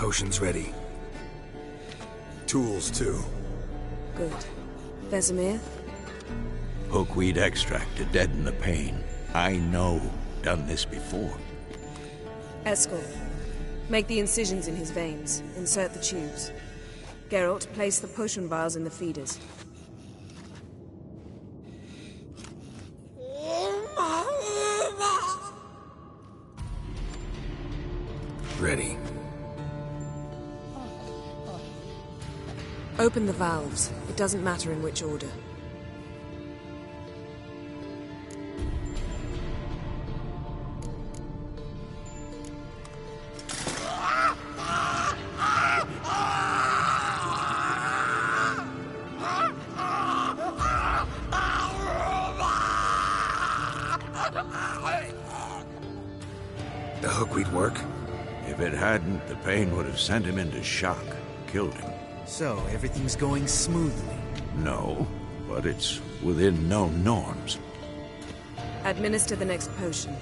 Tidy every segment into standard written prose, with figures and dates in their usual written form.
Potions ready. Tools, too. Good. Vesemir? Hookweed extract to deaden the pain. I know. Done this before. Eskel. Make the incisions in his veins. Insert the tubes. Geralt, place the potion vials in the feeders. Ready. Open the valves. It doesn't matter in which order. The hookweed work? If it hadn't, the pain would have sent him into shock. Killed him. So, everything's going smoothly? No, but it's within known norms. Administer the next potion.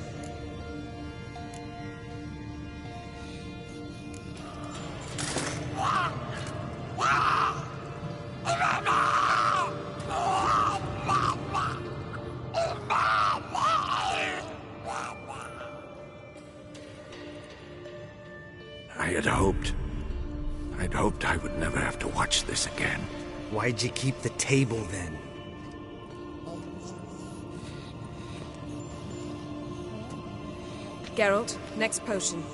I'd hoped I would never have to watch this again. Why'd you keep the table, then? Geralt, next potion.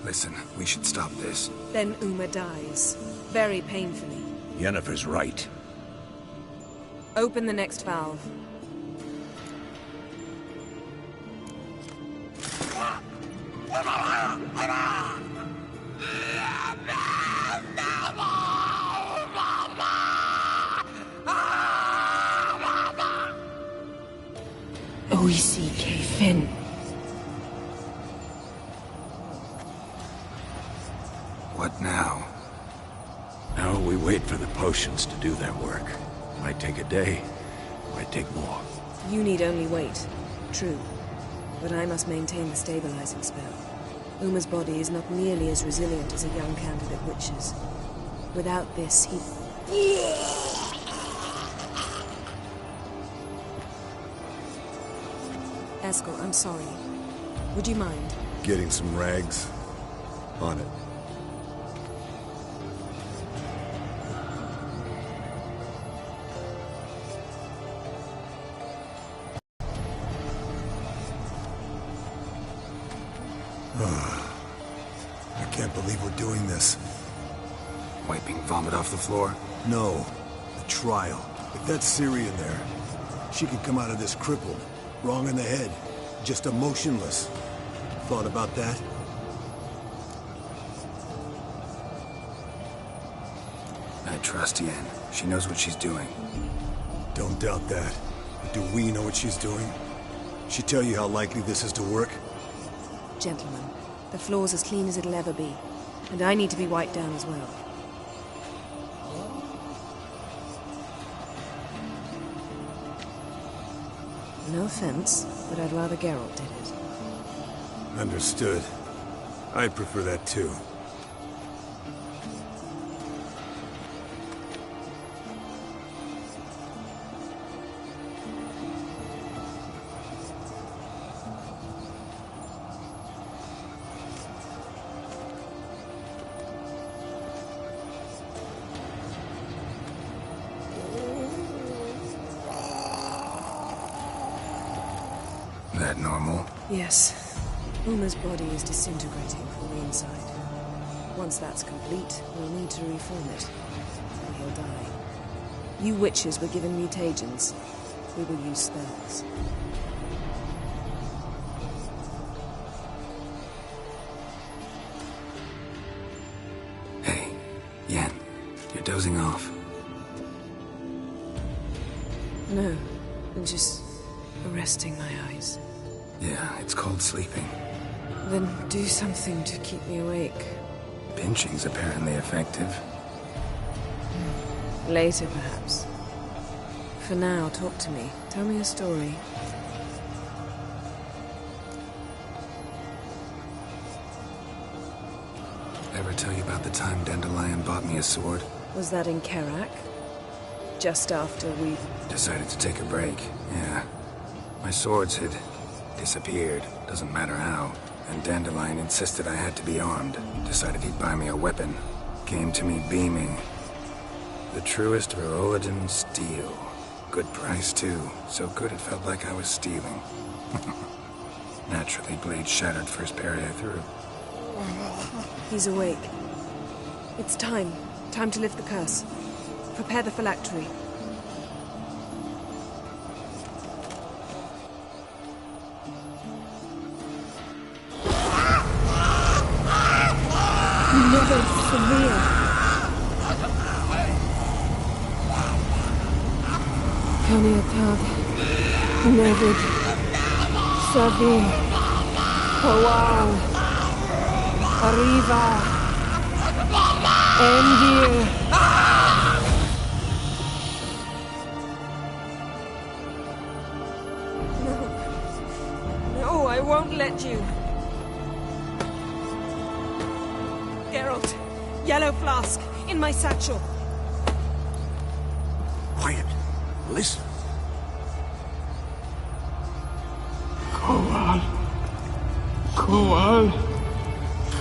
Listen, we should stop this. Then Uma dies. Very painfully. Yennefer's right. Open the next valve. O-E-C-K, Finn. What now? Now we wait for the potions to do their work. Might take a day, might take more. You need only wait. True. But I must maintain the stabilizing spell. Uma's body is not nearly as resilient as a young candidate witch's. Without this, he... Eskel, I'm sorry. Would you mind? Getting some rags? On it. I can't believe we're doing this. Wiping vomit off the floor? No. The trial. If that's Ciri in there, she could come out of this crippled. Wrong in the head. Just emotionless. Thought about that? I trust Yen. She knows what she's doing. Don't doubt that. But do we know what she's doing? She tell you how likely this is to work? Gentlemen, the floor's as clean as it'll ever be. And I need to be wiped down as well. No offense, but I'd rather Geralt did it. Understood. I'd prefer that too. That normal? Yes. Uma's body is disintegrating from the inside. Once that's complete, we'll need to reform it. And he'll die. You witches were given mutagens. We will use spells. Hey, Yen, you're dozing off. No, I'm just resting my eyes. Yeah, it's called sleeping. Then do something to keep me awake. Pinching's apparently effective. Later, perhaps. For now, talk to me. Tell me a story. tell you about the time Dandelion bought me a sword? Was that in Kerak? Just after we... Decided to take a break, yeah. My swords had disappeared, doesn't matter how. And Dandelion insisted I had to be armed. Decided he'd buy me a weapon. Came to me beaming. The truest Verolidan steel. Good price, too. So good it felt like I was stealing. Naturally, blade shattered first parry I threw. He's awake. It's time. Time to lift the curse. Prepare the phylactery. Never severe. Kaniatag. Nevid. Savi. Kawal. Arriva. Endir. No. No, I won't let you. Geralt, yellow flask, in my satchel. Quiet. Listen. Kowal. Kowal.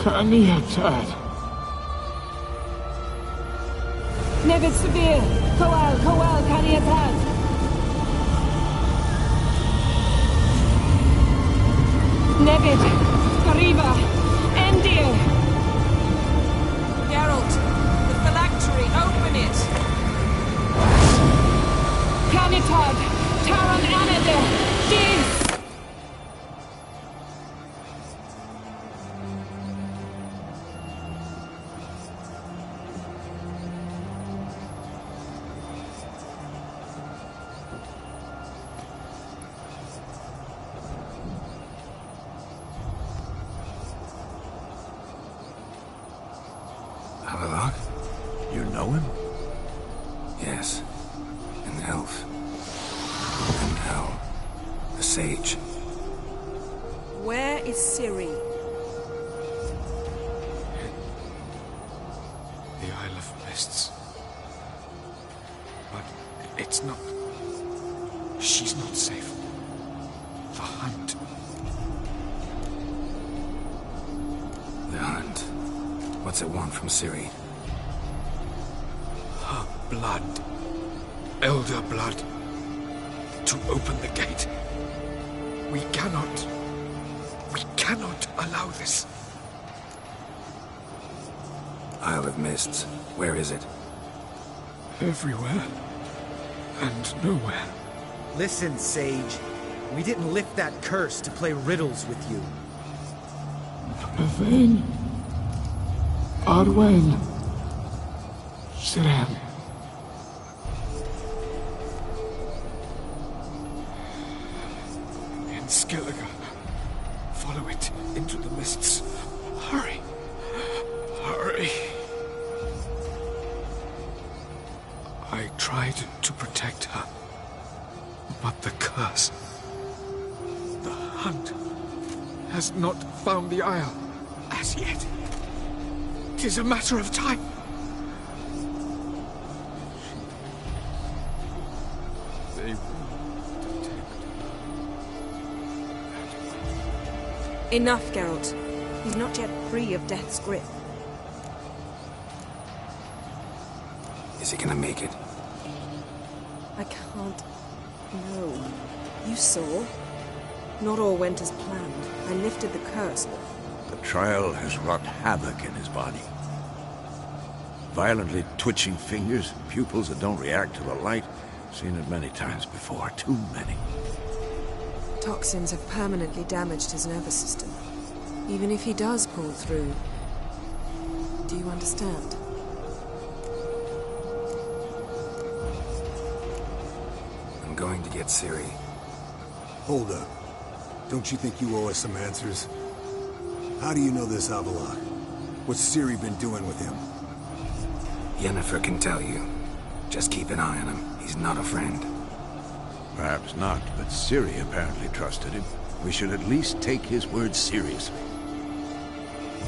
Kaniatad. Nevid Severe. Kowal, Kaniatad. Nevid. Arriva. Endir. Geralt, the phylactery, open it. Canitad, Taran Anadar, Dis. Avalok? You know him? Yes. An elf. And now, a sage. Where is Ciri? The Isle of Mists. But it's not... She's not safe. The hunt. The hunt. What's it want from Ciri? Her blood. Elder blood. To open the gate. We cannot allow this. Isle of Mists. Where is it? Everywhere. And nowhere. Listen, Sage. We didn't lift that curse to play riddles with you. Yvain. Arwen. Siren. In Skellige. Follow it into the mists. Hurry. Hurry. I tried to protect her. But the curse... The hunt has not found the Isle as yet. It is a matter of time. They will detect. Enough, Geralt. He's not yet free of death's grip. Is he gonna make it? I can't... No. You saw? Not all went as planned. I lifted the curse. The trial has wrought havoc in his body. Violently twitching fingers, pupils that don't react to the light. Seen it many times before, too many. Toxins have permanently damaged his nervous system. Even if he does pull through... Do you understand? I'm going to get Ciri. Hold up. Don't you think you owe us some answers? How do you know this Avalok? What's Ciri been doing with him? Yennefer can tell you. Just keep an eye on him. He's not a friend. Perhaps not, but Ciri apparently trusted him. We should at least take his words seriously.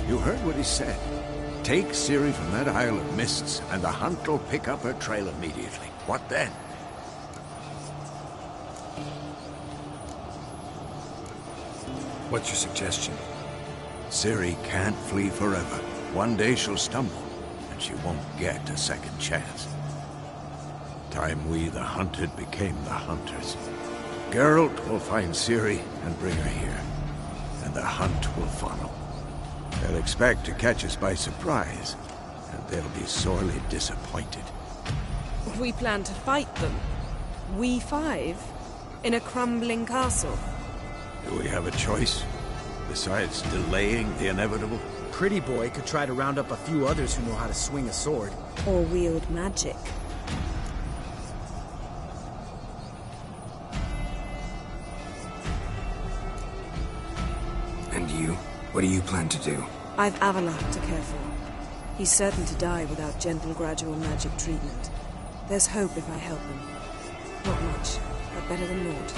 You heard what he said. Take Ciri from that Isle of Mists, and the hunt will pick up her trail immediately. What then? What's your suggestion? Ciri can't flee forever. One day she'll stumble, and she won't get a second chance. Time we, the hunted, became the hunters. Geralt will find Ciri and bring her here, and the hunt will follow. They'll expect to catch us by surprise, and they'll be sorely disappointed. We plan to fight them. We five? In a crumbling castle? Do we have a choice? Besides delaying the inevitable? Pretty boy could try to round up a few others who know how to swing a sword. Or wield magic? And you? What do you plan to do? I've Avalok to care for. He's certain to die without gentle, gradual magic treatment. There's hope if I help him. Not much, but better than naught.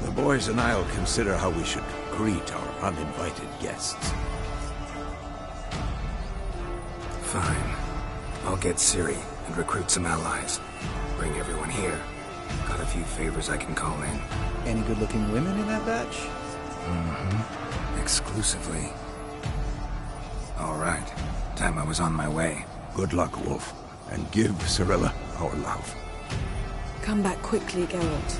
The boys and I'll consider how we should greet our uninvited guests. Fine. I'll get Ciri and recruit some allies. Bring everyone here. Got a few favors I can call in. Any good-looking women in that batch? Mm-hmm. Exclusively. All right. Time I was on my way. Good luck, Wolf. And give Cirilla our love. Come back quickly, Geralt.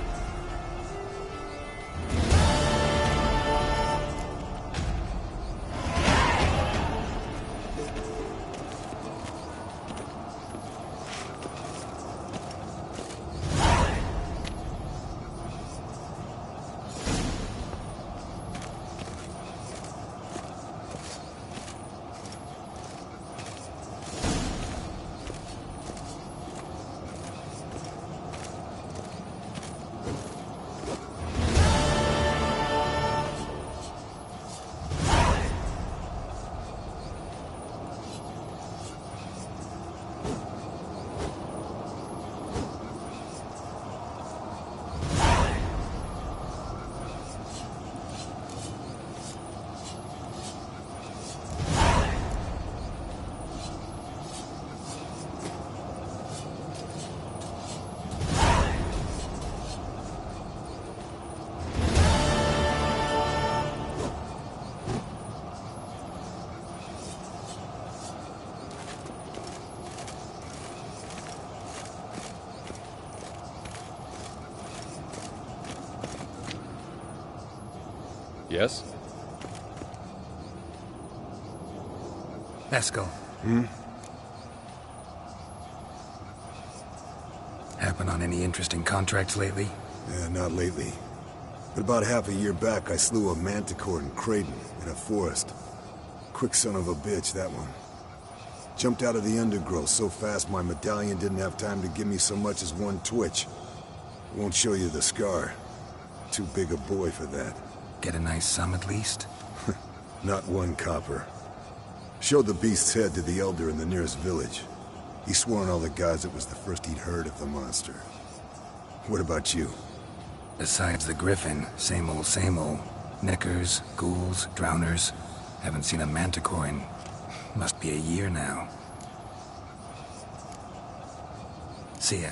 Yes? Eskel. Happen on any interesting contracts lately? Yeah, not lately. But about half a year back, I slew a manticore in Creighton, in a forest. Quick son of a bitch, that one. Jumped out of the undergrowth so fast my medallion didn't have time to give me so much as one twitch. Won't show you the scar. Too big a boy for that. Get a nice sum at least? Not one copper. Showed the beast's head to the elder in the nearest village. He swore on all the gods it was the first he'd heard of the monster. What about you? Besides the griffin, same old, same old. Neckers, ghouls, drowners. Haven't seen a manticore in... must be a year now. See ya.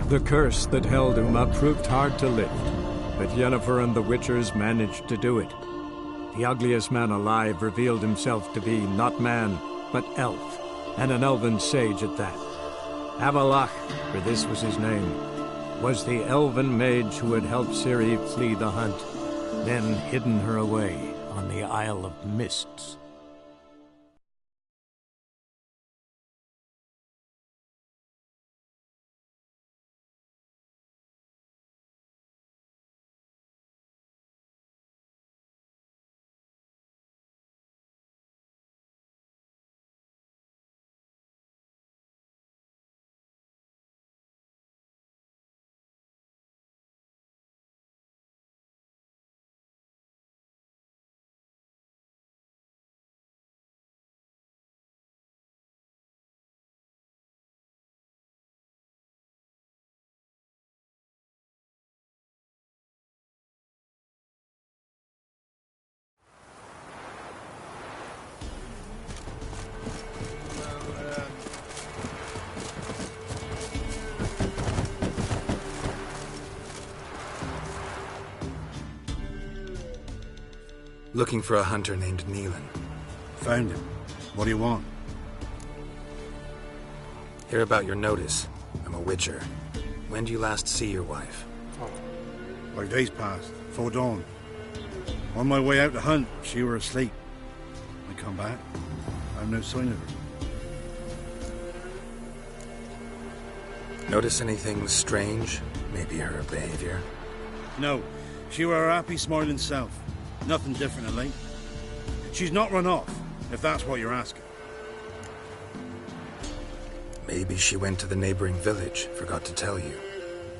The curse that held Uma proved hard to lift, but Yennefer and the Witchers managed to do it. The ugliest man alive revealed himself to be not man, but elf, and an elven sage at that. Avalach, for this was his name, was the elven mage who had helped Ciri flee the hunt, then hidden her away on the Isle of Mists. Looking for a hunter named Neelan. Found him. What do you want? Hear about your notice. I'm a witcher. When do you last see your wife? 5 days passed, before dawn. On my way out to hunt, she were asleep. I come back, I've no sign of her. Notice anything strange? Maybe her behavior? No, she were her happy, smiling self. Nothing different of late. She's not run off, if that's what you're asking. Maybe she went to the neighboring village, forgot to tell you.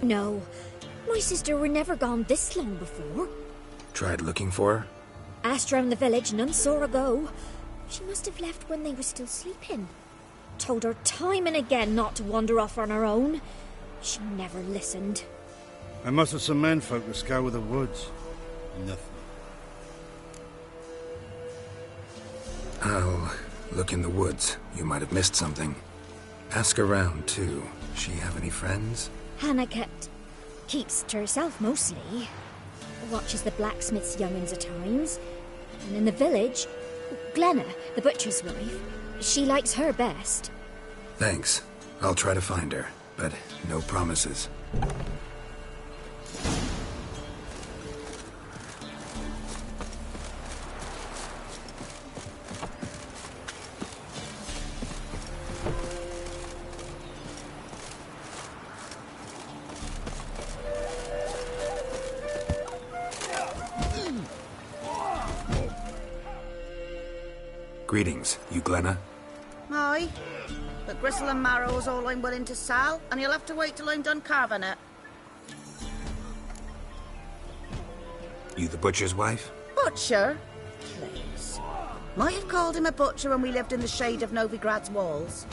No, my sister were never gone this long before. Tried looking for her? Asked round the village, none saw her go. She must have left when they were still sleeping. Told her time and again not to wander off on her own. She never listened. I must have some menfolk to scour the woods. Nothing. I'll look in the woods. You might have missed something. Ask around, too. She have any friends? Hannah keeps to herself mostly. Watches the blacksmith's young'uns at times. And in the village, Glenna, the butcher's wife, she likes her best. Thanks. I'll try to find her, but no promises. Greetings, you Glenna? Aye, but gristle and marrow is all I'm willing to sell, and you'll have to wait till I'm done carving it. You the butcher's wife? Butcher? Please. Might have called him a butcher when we lived in the shade of Novigrad's walls.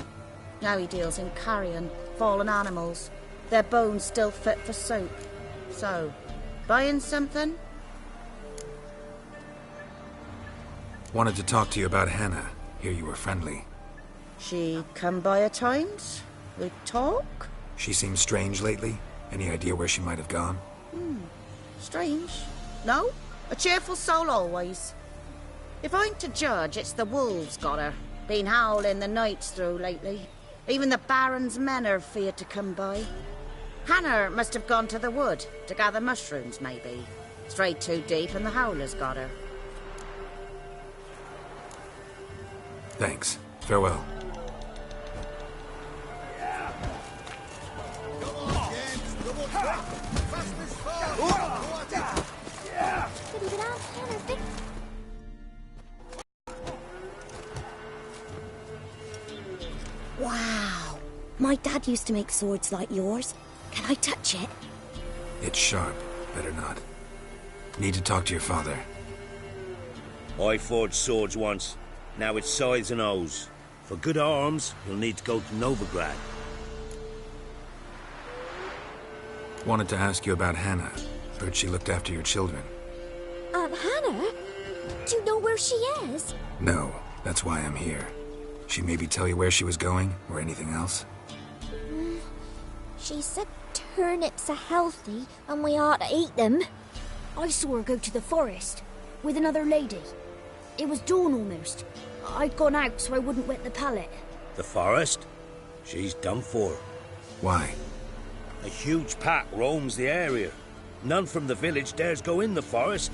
Now he deals in carrion, fallen animals. Their bones still fit for soup. So, buying something? Wanted to talk to you about Hannah. Hear you were friendly. She come by at times? We talk? She seems strange lately. Any idea where she might have gone? Strange. No? A cheerful soul always. If I'm to judge, it's the wolves got her. Been howling the nights through lately. Even the Baron's men are feared to come by. Hannah must have gone to the wood to gather mushrooms, maybe. Strayed too deep and the howlers got her. Thanks. Farewell. Wow. My dad used to make swords like yours. Can I touch it? It's sharp. Better not. Need to talk to your father. I forged swords once. Now it's scythes and hoes. For good arms, you'll need to go to Novigrad. Wanted to ask you about Hannah. Heard she looked after your children. Hannah? Do you know where she is? No, that's why I'm here. She maybe tell you where she was going, or anything else? She said turnips are healthy and we ought to eat them. I saw her go to the forest with another lady. It was dawn almost. I'd gone out so I wouldn't wet the pallet. The forest? She's done for. Why? A huge pack roams the area. None from the village dares go in the forest.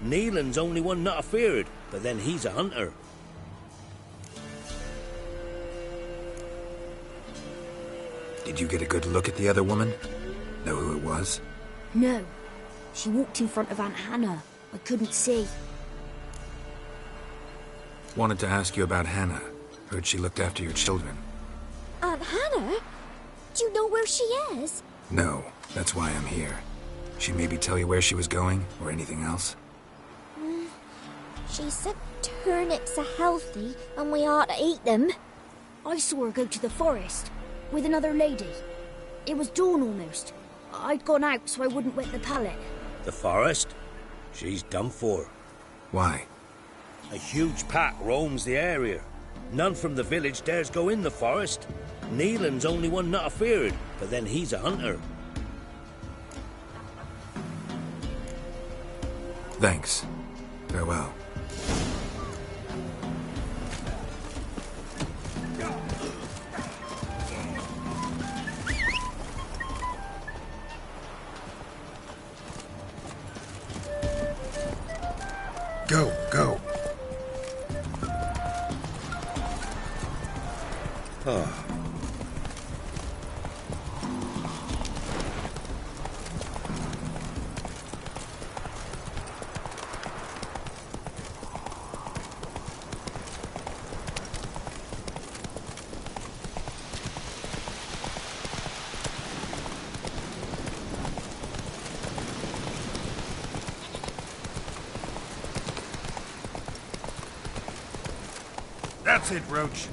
Neelan's only one not afeared, but then he's a hunter. Did you get a good look at the other woman? Know who it was? No. She walked in front of Aunt Hannah. I couldn't see. Wanted to ask you about Hannah. Heard she looked after your children. Aunt Hannah? Do you know where she is? No, that's why I'm here. She maybe tell you where she was going, or anything else? She said turnips are healthy and we ought to eat them. I saw her go to the forest with another lady. It was dawn almost. I'd gone out so I wouldn't wet the pallet. The forest? She's done for. Why? A huge pack roams the area. None from the village dares go in the forest. Neelan's only one not afeared, but then he's a hunter. Thanks. Farewell. Go, go. Oh. That's it, Roach.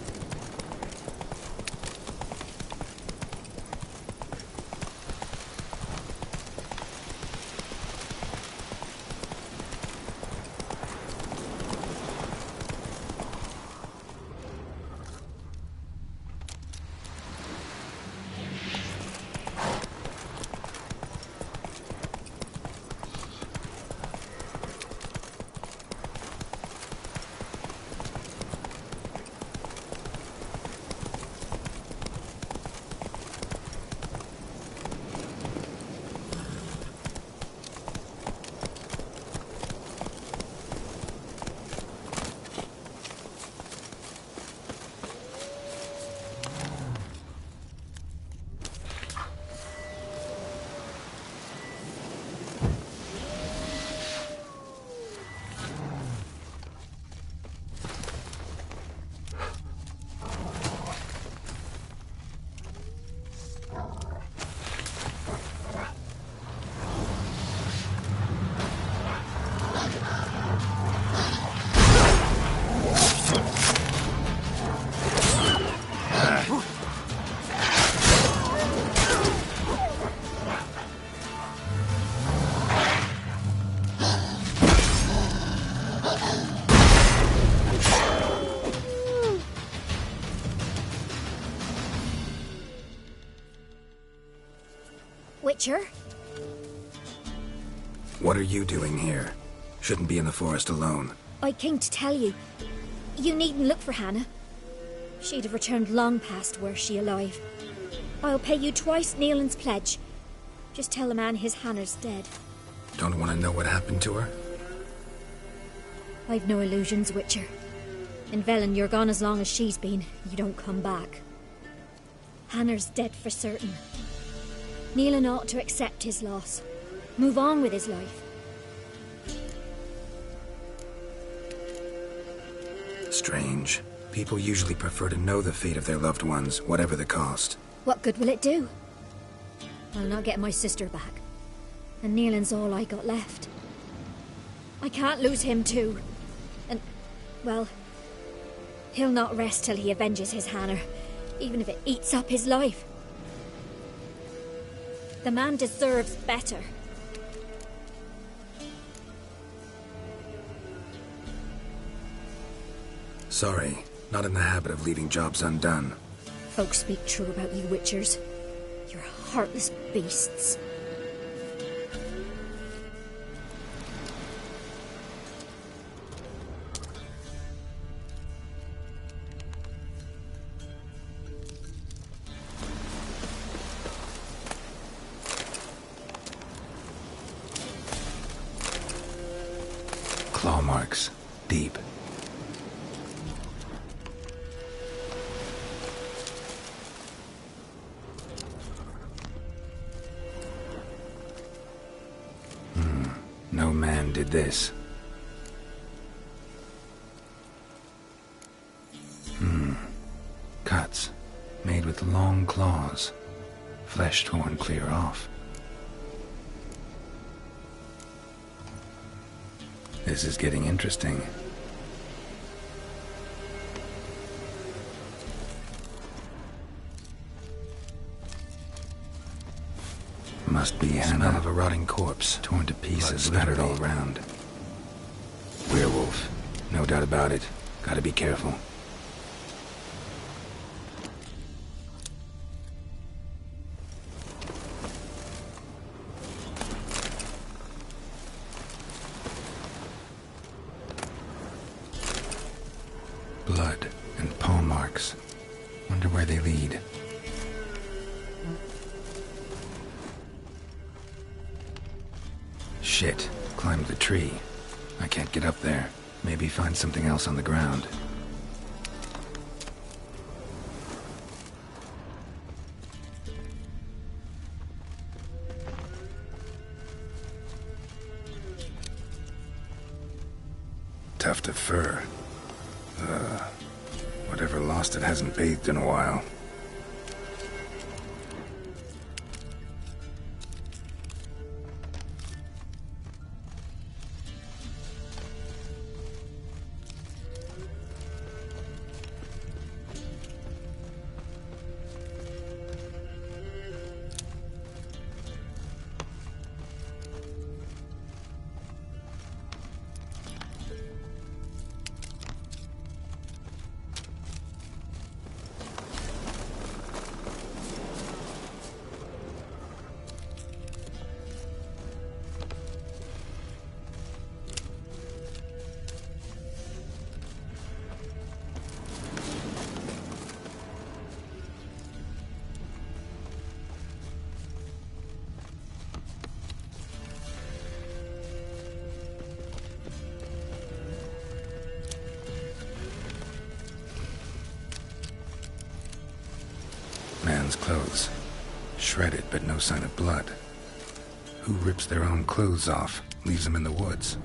Witcher? What are you doing here? Shouldn't be in the forest alone. I came to tell you. You needn't look for Hannah. She'd have returned long past were she alive. I'll pay you twice Neelan's pledge. Just tell the man his Hannah's dead. Don't want to know what happened to her? I've no illusions, Witcher. In Velen, you're gone as long as she's been. You don't come back. Hannah's dead for certain. Neelan ought to accept his loss. Move on with his life. Strange. People usually prefer to know the fate of their loved ones, whatever the cost. What good will it do? I'll not get my sister back. And Neelan's all I got left. I can't lose him too. And, well, he'll not rest till he avenges his Hannah, even if it eats up his life. The man deserves better. Sorry, not in the habit of leaving jobs undone. Folks speak true about you Witchers. You're heartless beasts. Claw marks. Deep. No man did this. Cuts. Made with long claws. Flesh torn clear off. This is getting interesting. Must be the smell of a rotting corpse, torn to pieces, scattered all around. Werewolf. No doubt about it. Gotta be careful. Blood and paw marks. Wonder where they lead. Shit. Climbed the tree. I can't get up there. Maybe find something else on the ground. Tuft of fur. Whatever lost it hasn't bathed in a while. Man's clothes. Shredded, but no sign of blood. Who rips their own clothes off, leaves them in the woods?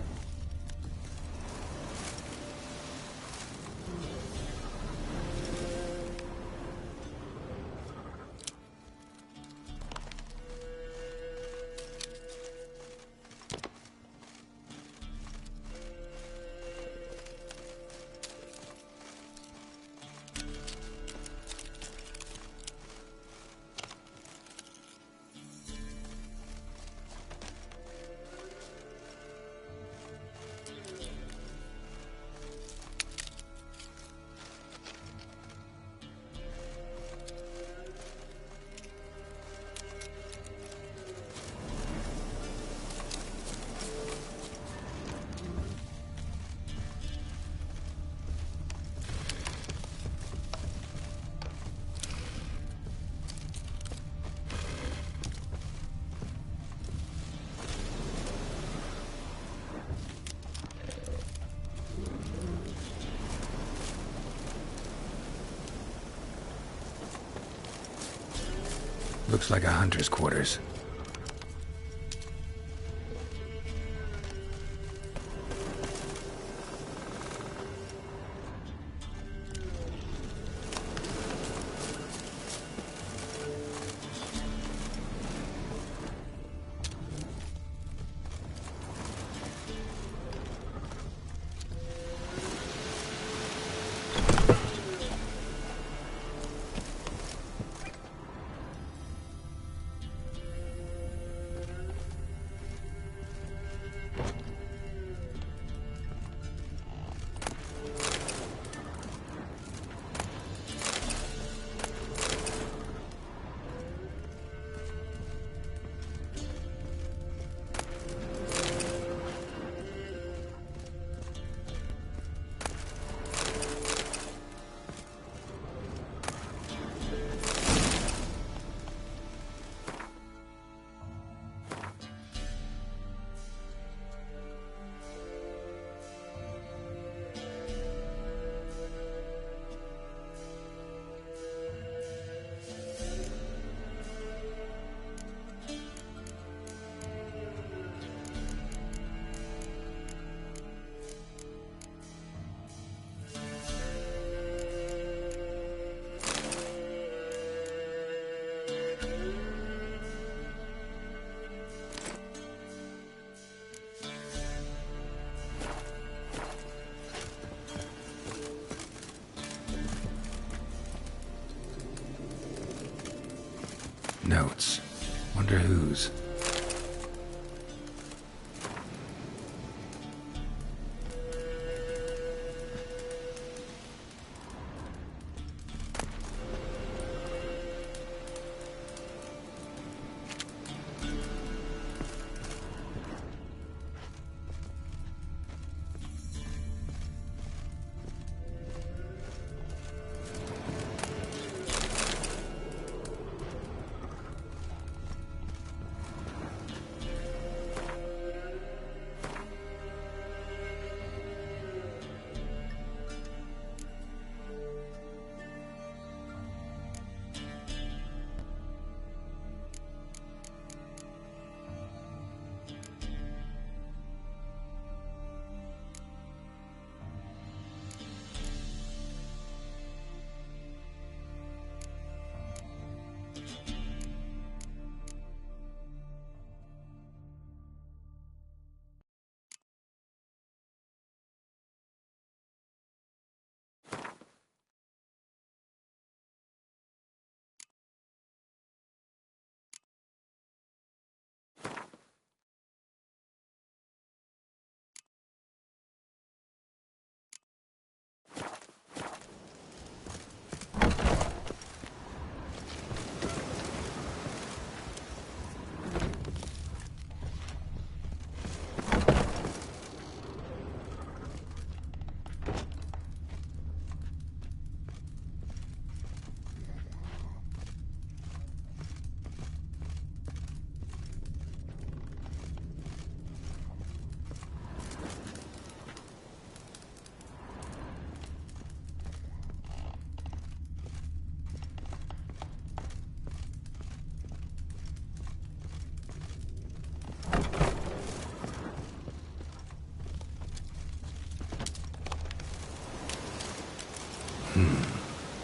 Looks like a hunter's quarters. Notes. Wonder whose.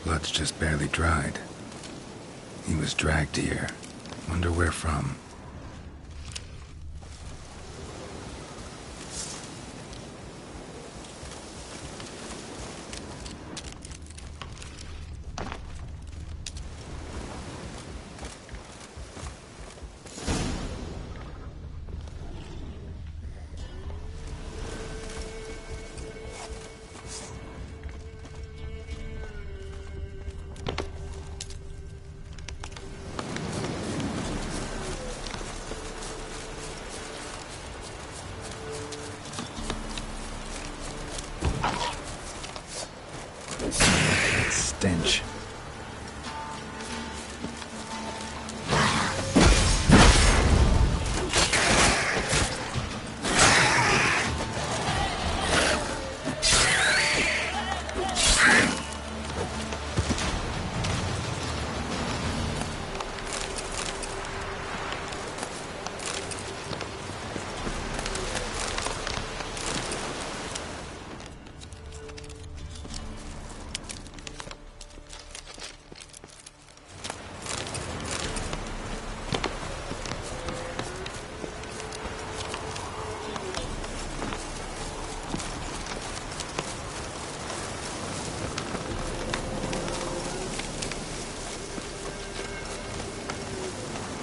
Blood's just barely dried. He was dragged here. Wonder where from. Stench.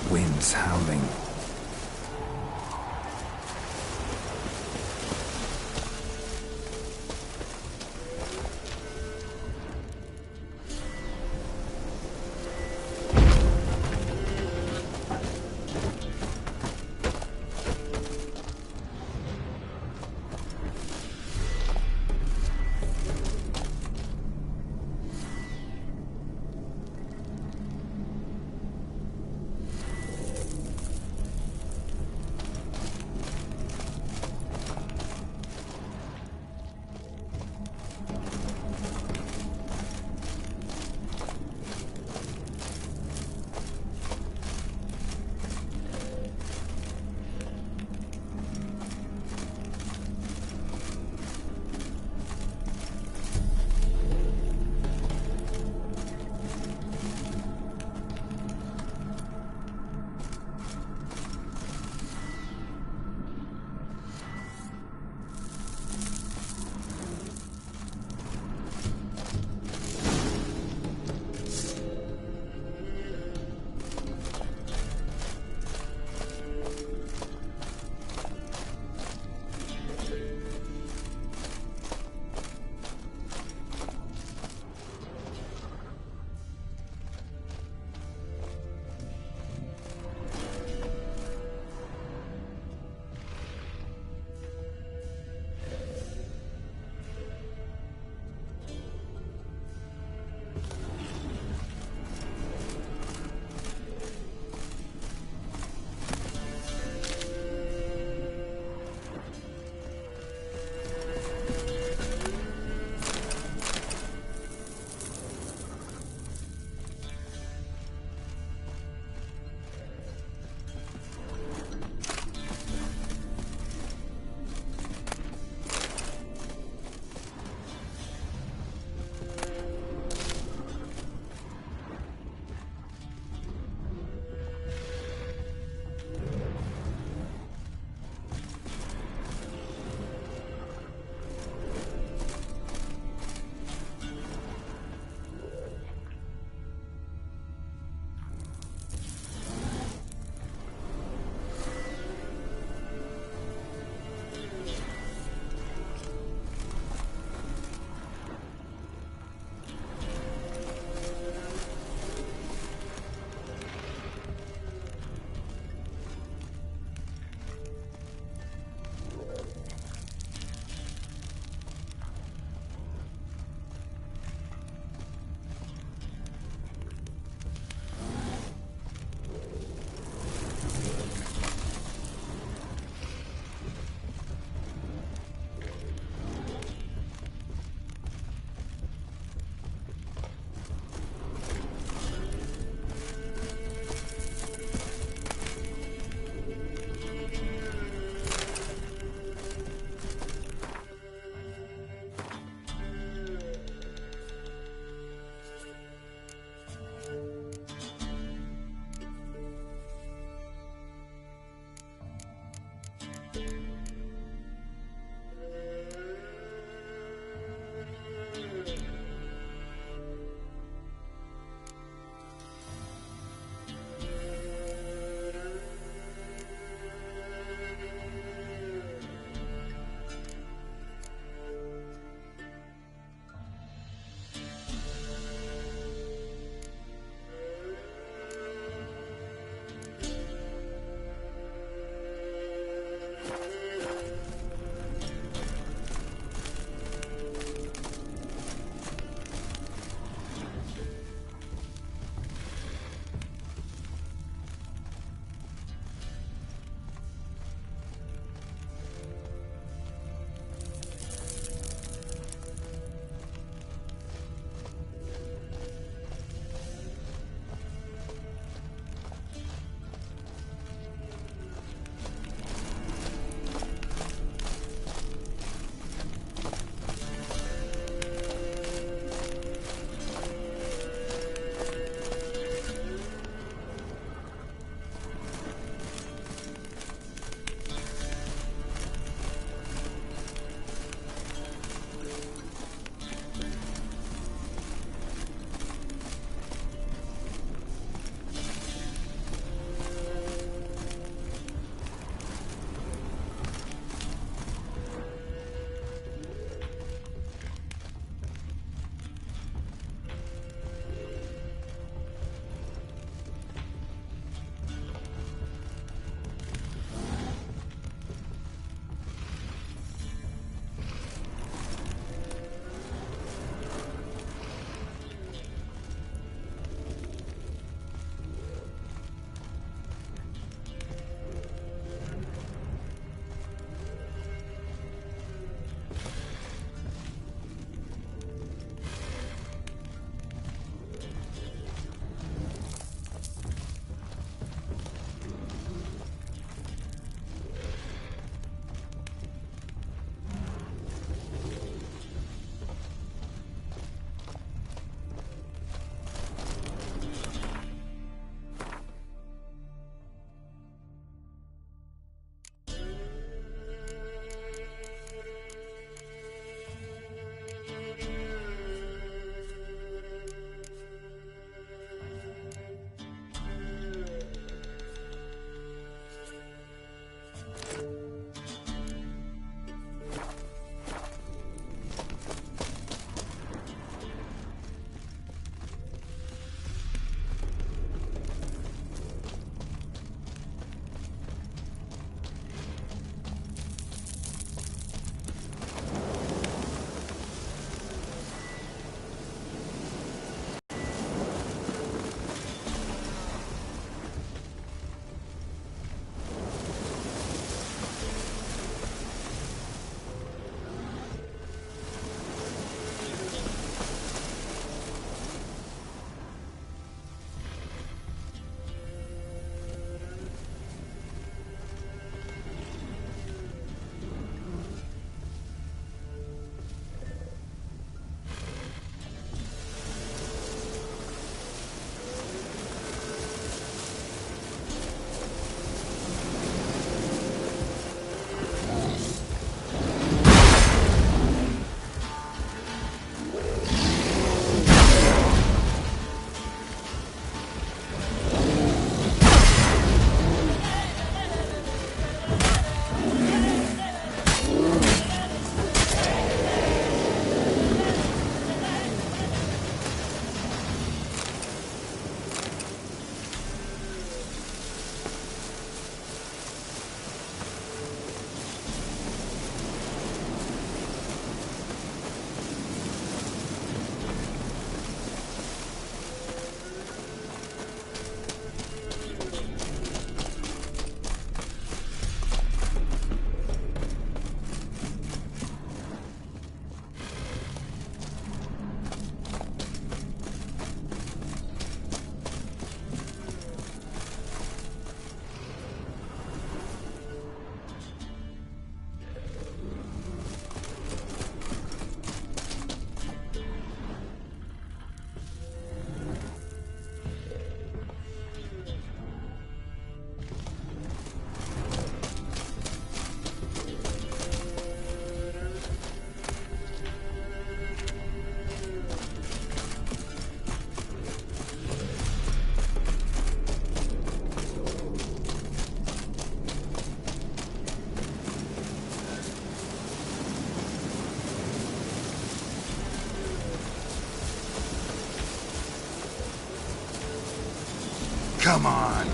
Winds howling. Come on.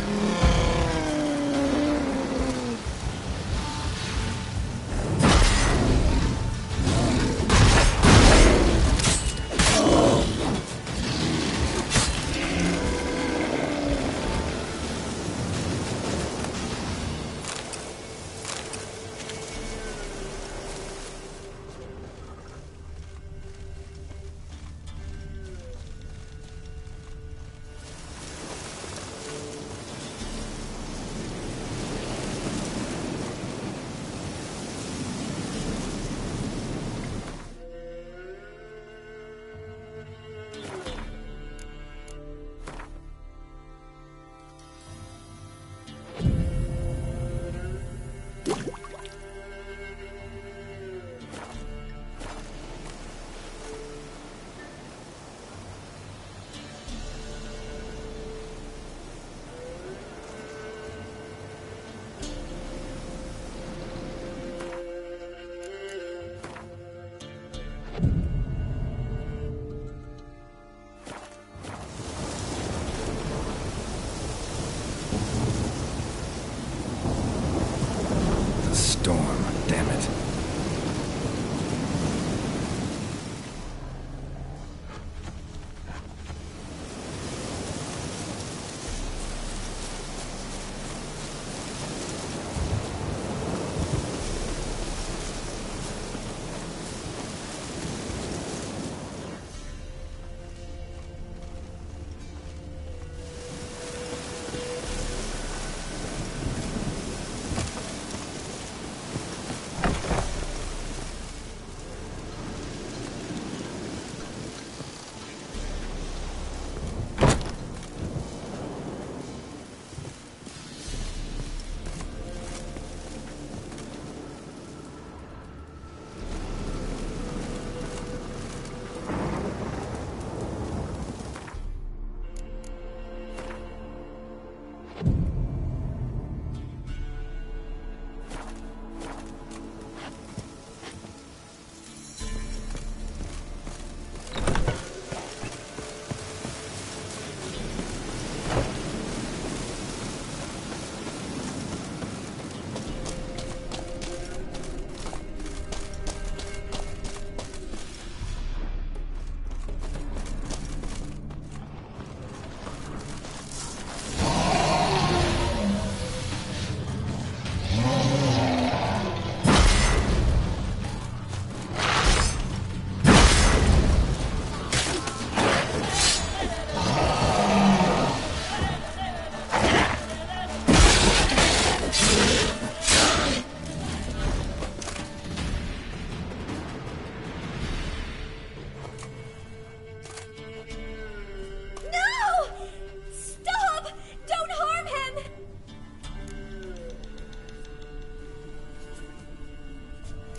Storm, damn it.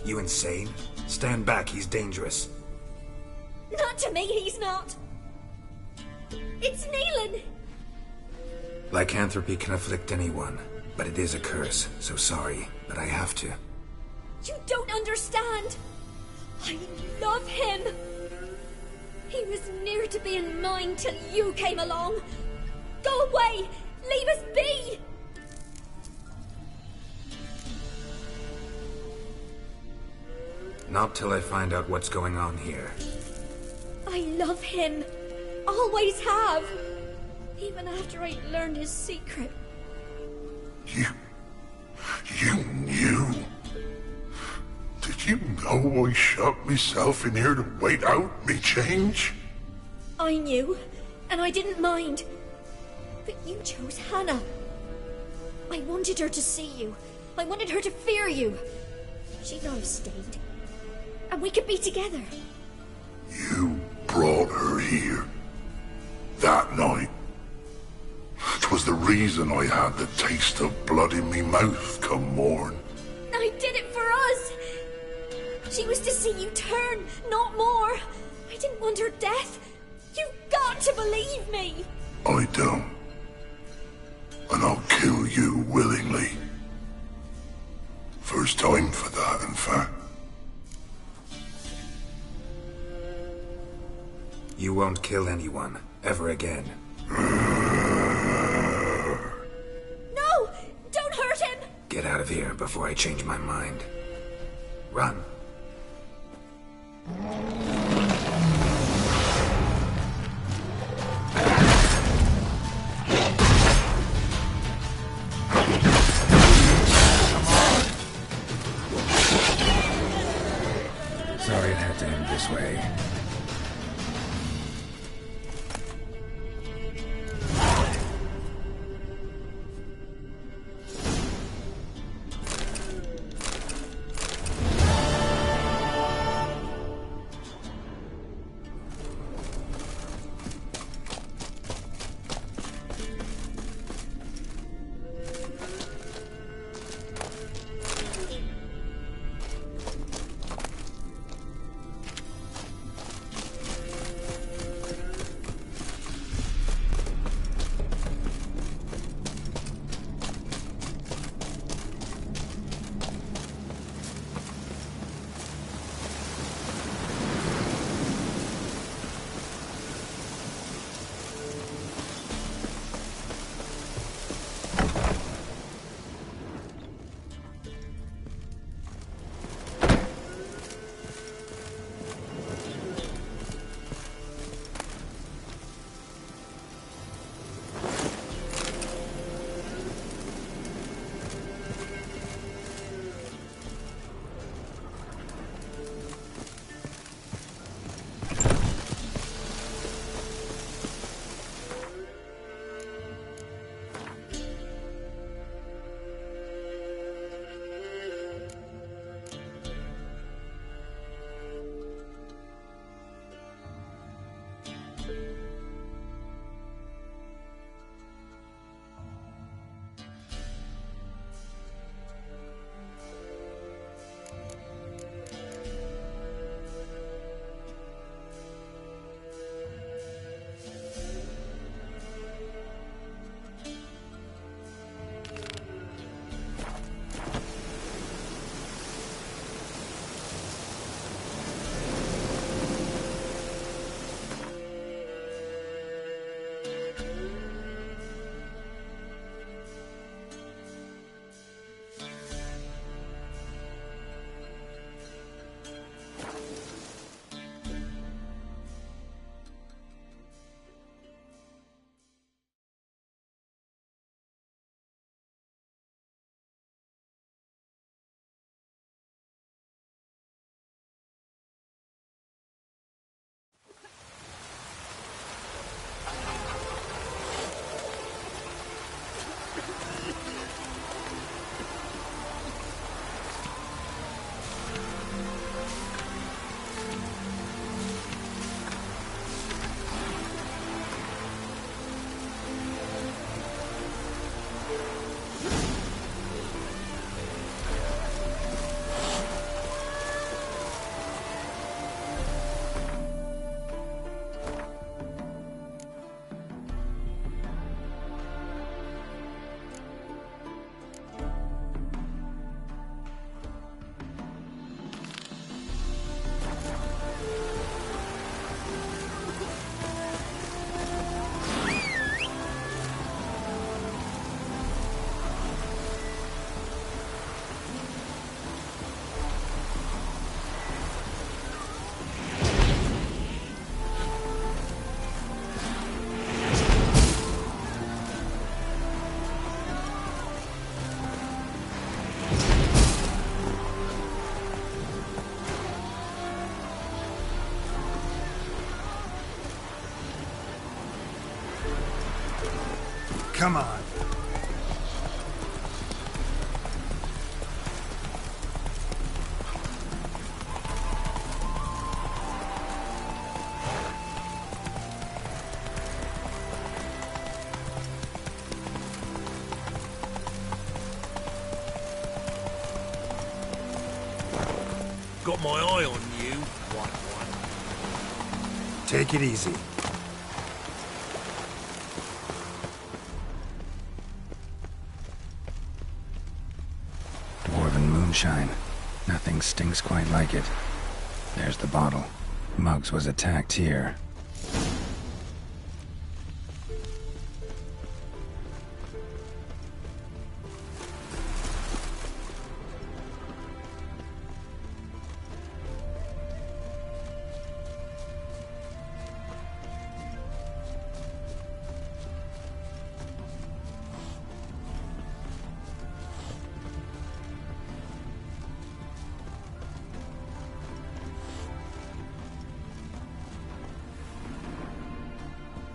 You insane? Stand back, he's dangerous. Not to me, he's not. It's Neelan! Lycanthropy can afflict anyone, but it is a curse, so sorry, but I have to. You don't understand. I love him. He was near to being mine till you came along. Go away! Leave us be! Not till I find out what's going on here. I love him. Always have. Even after I learned his secret. You knew? Did you know I shut myself in here to wait out me change? I knew, and I didn't mind. But you chose Hannah. I wanted her to see you. I wanted her to fear you. She'd not have stayed. And we could be together. You brought her here. That night. 'Twas the reason I had the taste of blood in me mouth come morn. I did it for us. She was to see you turn, not more. I didn't want her death. You've got to believe me. I don't. And I'll kill you willingly. First time for that, in fact. You won't kill anyone, ever again. of here before I change my mind. Run. Sorry it had to end this way. Come on. Got my eye on you, white one. Take it easy. Dwarven moonshine. Nothing stinks quite like it. There's the bottle. Muggs was attacked here.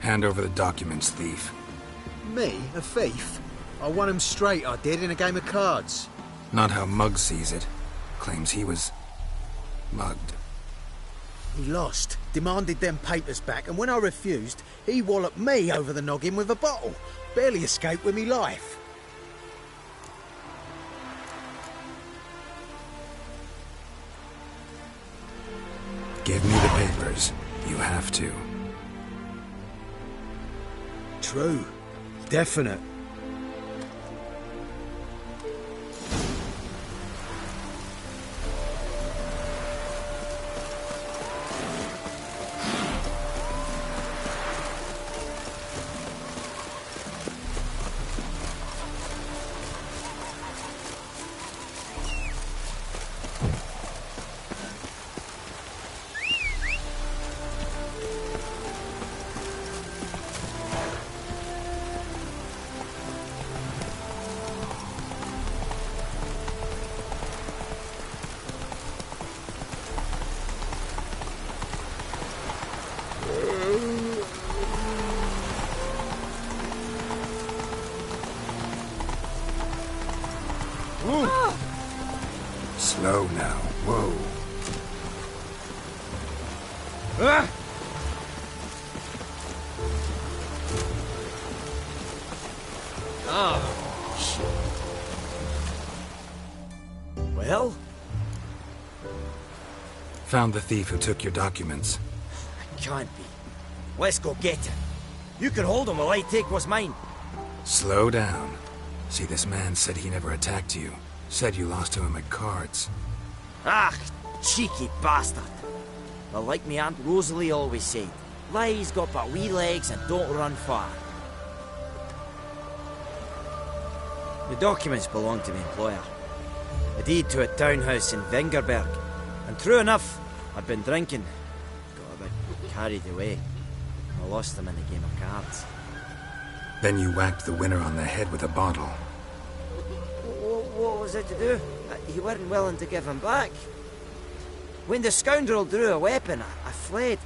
Hand over the documents, thief. Me? A thief? I won him straight, I did, in a game of cards. Not how Mugg sees it. Claims he was... mugged. He lost, demanded them papers back, and when I refused, he walloped me over the noggin with a bottle. Barely escaped with me life. Give me the papers. You have to. True. Definite. Slow now. Whoa. Well? Found the thief who took your documents. Can't be. Let's go get him. You can hold him while I take what's mine. Slow down. See, this man said he never attacked you. Said you lost to him at cards. Ah, cheeky bastard. Well, like me Aunt Rosalie always said, lies got but wee legs and don't run far. The documents belong to my employer. A deed to a townhouse in Vingerberg. And true enough, I'd been drinking. Got a bit carried away. I lost them in a game of cards. Then you whacked the winner on the head with a bottle. What was it to do? You weren't willing to give him back. When the scoundrel drew a weapon, I fled.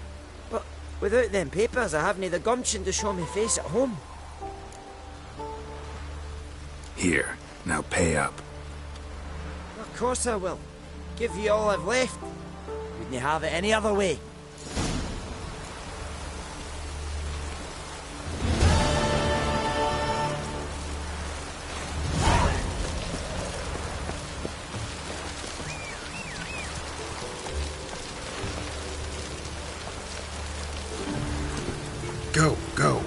But without them papers, I haven't the gumption to show me face at home. Here, now pay up. Of course I will. Give you all I've left. Wouldn't have it any other way. Go, go.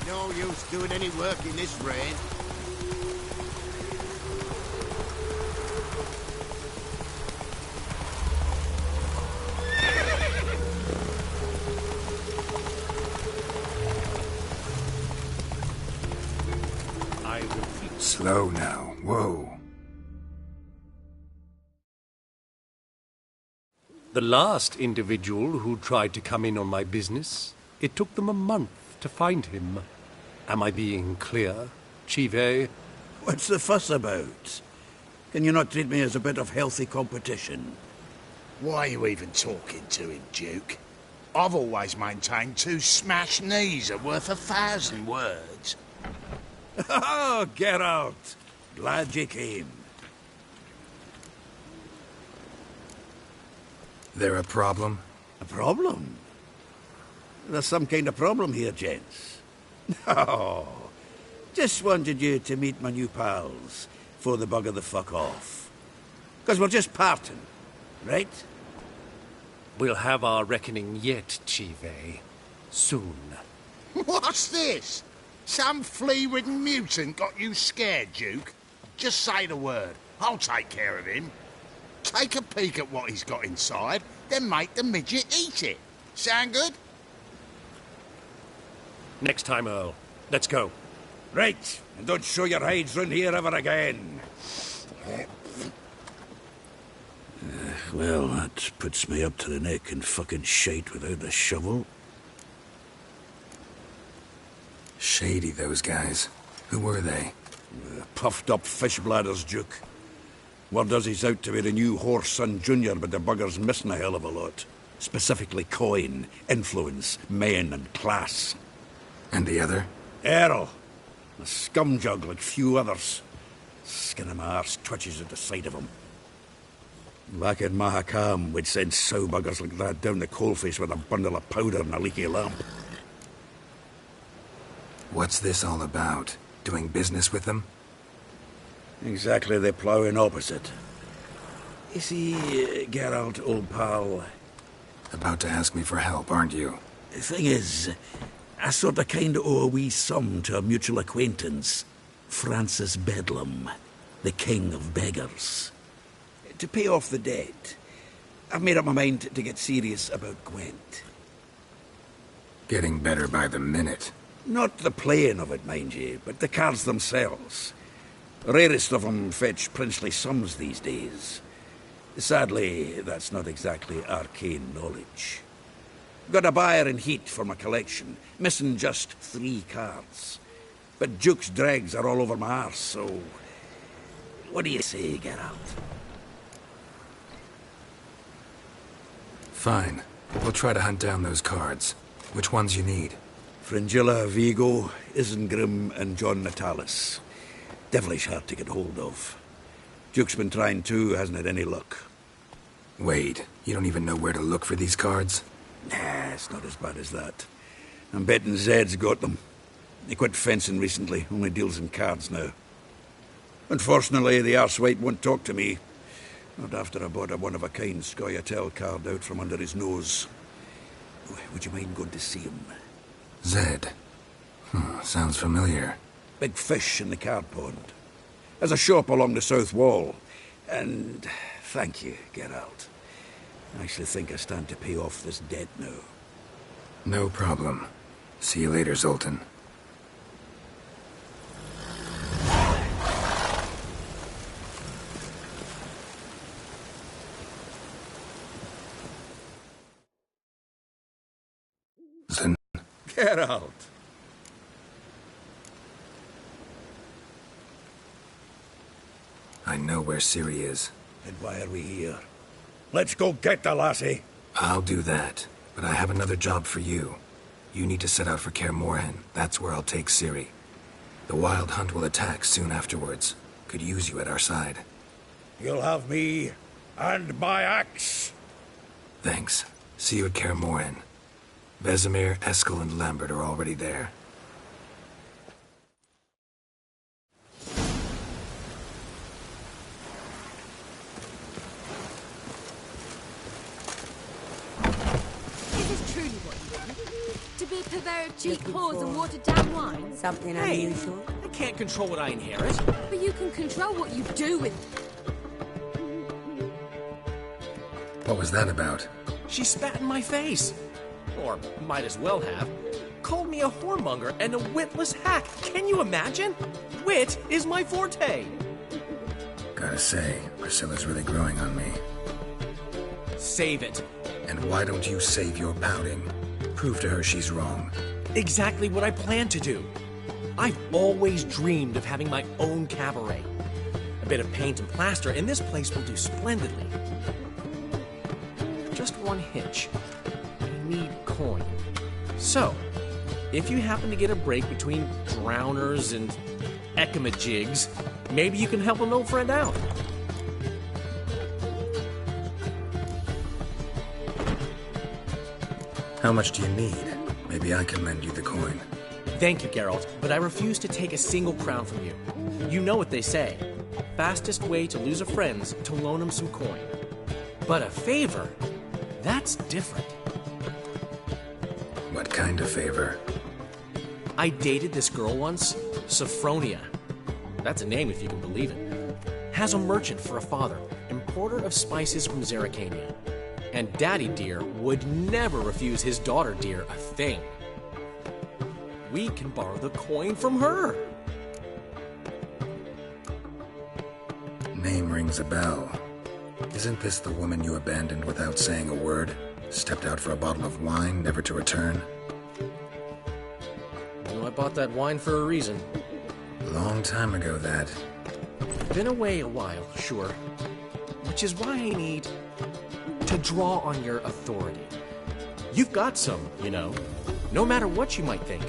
No use doing any work in this rain. Slow now. Whoa. The last individual who tried to come in on my business, it took them a month to find him. Am I being clear, Chive? What's the fuss about? Can you not treat me as a bit of healthy competition? Why are you even talking to him, Duke? I've always maintained 2 smashed knees are worth 1,000 words. Oh, get out! Glad you came. There a problem? A problem? There's some kind of problem here, gents. Oh, just wanted you to meet my new pals before the bugger the fuck off. 'Cause we're just parting, right? We'll have our reckoning yet, Chive. Soon. What's this? Some flea-ridden mutant got you scared, Duke? Just say the word. I'll take care of him. Take a peek at what he's got inside, then make the midget eat it. Sound good? Next time, Earl. Let's go. Right, and don't show your hides round here ever again. Well, that puts me up to the neck in fucking shite without a shovel. Shady, those guys. Who were they? Puffed up fish bladders, Duke. Word does he's out to be the new Horse Son Jr., but the bugger's missing a hell of a lot. Specifically coin, influence, men, and class. And the other? Errol. A scumjug like few others. Skin of my arse twitches at the sight of him. Back in Mahakam, we'd send sow buggers like that down the coalface with a bundle of powder and a leaky lamp. What's this all about? Doing business with them? Exactly the ploughing opposite. You see, Geralt, old pal... About to ask me for help, aren't you? The thing is, I sort of kinda owe a wee sum to a mutual acquaintance. Francis Bedlam, the king of beggars. To pay off the debt, I've made up my mind to get serious about Gwent. Getting better by the minute. Not the playing of it, mind you, but the cards themselves. Rarest of them fetch princely sums these days. Sadly, that's not exactly arcane knowledge. Got a buyer in heat for my collection, missing just 3 cards. But Duke's dregs are all over my arse, so... What do you say, Geralt? Fine. We'll try to hunt down those cards. Which ones you need? Fringilla, Vigo, Isengrim, and John Natalis. Devilish hard to get hold of. Duke's been trying too, hasn't had any luck. Wait, you don't even know where to look for these cards? Nah, it's not as bad as that. I'm betting Zed's got them. He quit fencing recently, only deals in cards now. Unfortunately, the arsewite won't talk to me. Not after I bought a one-of-a-kind Scoia'tael card out from under his nose. Would you mind going to see him? Zed. Sounds familiar. Big fish in the card pond. There's a shop along the south wall. And thank you, Geralt. I actually think I stand to pay off this debt now. No problem. See you later, Zoltan. Geralt. I know where Ciri is. And why are we here? Let's go get the lassie. I'll do that, but I have another job for you. You need to set out for Kaer Morhen. That's where I'll take Ciri. The Wild Hunt will attack soon afterwards. Could use you at our side. You'll have me and my axe. Thanks. See you at Kaer Morhen. Vesemir, Eskel, and Lambert are already there. Is this truly what you want? To be a purveyor of cheap whores and watered-down wine? Something unusual? I can't control what I inherit. But you can control what you do with... What was that about? She spat in my face. Or might as well have. Called me a whoremonger and a witless hack. Can you imagine? Wit is my forte. Gotta say, Priscilla's really growing on me. Save it. And why don't you save your pouting? Prove to her she's wrong. Exactly what I plan to do. I've always dreamed of having my own cabaret. A bit of paint and plaster, and this place will do splendidly. Just one hitch. I need coin. So, if you happen to get a break between drowners and ekamajigs, maybe you can help an old friend out. How much do you need? Maybe I can lend you the coin. Thank you, Geralt, but I refuse to take a single crown from you. You know what they say. Fastest way to lose a friend's to loan him some coin. But a favor? That's different. What kind of favor? I dated this girl once, Sophronia. That's a name if you can believe it. Has a merchant for a father, importer of spices from Zerrikania. And Daddy Dear would never refuse his daughter Dear a thing. We can borrow the coin from her. Name rings a bell. Isn't this the woman you abandoned without saying a word? Stepped out for a bottle of wine, never to return? Well, I bought that wine for a reason. Long time ago, that. Been away a while, sure. Which is why I need to draw on your authority. You've got some, you know. No matter what you might think.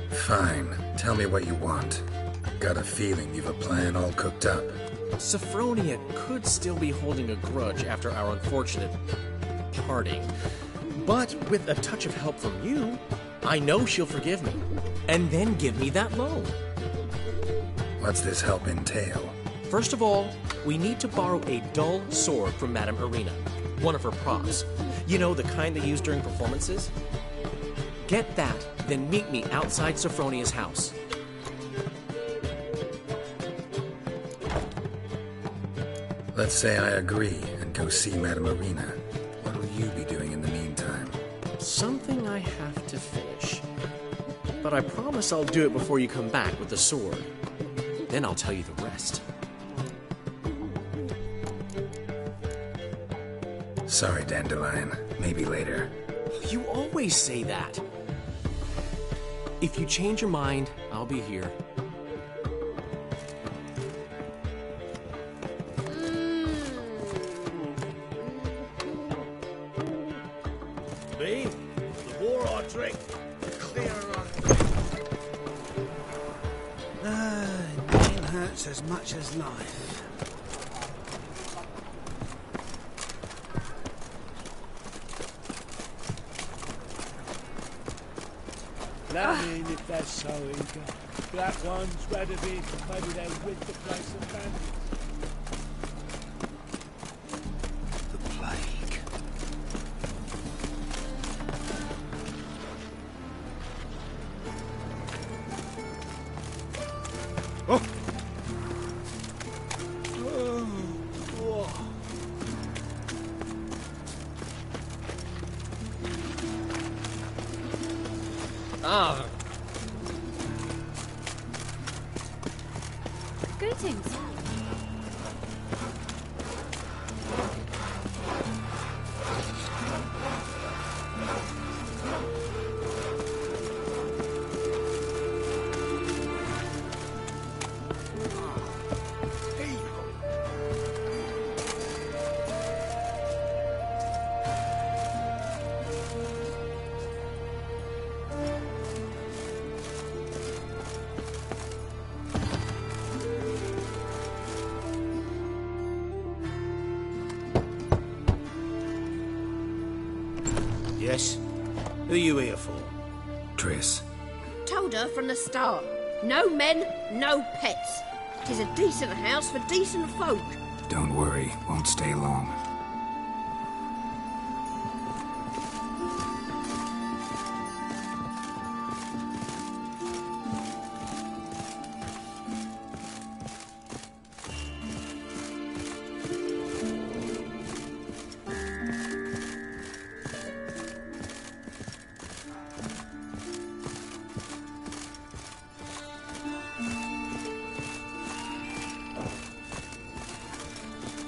Fine. Tell me what you want. Got a feeling you've a plan all cooked up. Sophronia could still be holding a grudge after our unfortunate parting. But with a touch of help from you, I know she'll forgive me. And then give me that loan. What's this help entail? First of all, we need to borrow a dull sword from Madame Irina, one of her props. You know, the kind they use during performances? Get that, then meet me outside Sophronia's house. Let's say I agree and go see Madame Irina. What will you be doing in the meantime? Something I have to finish. But I promise I'll do it before you come back with the sword. Then I'll tell you the rest. Sorry, Dandelion. Maybe later. You always say that. If you change your mind, I'll be here. Me? The more I drink, the clearer Nail hurts as much as life. Let me in if they're so eager. Black ones, red of it, maybe they're with the place of bandits. The plague. Oh! Ah. Greetings. Yes? Who you here for? Triss. Told her from the start. No men, no pets. 'Tis a decent house for decent folk. Don't worry, won't stay long.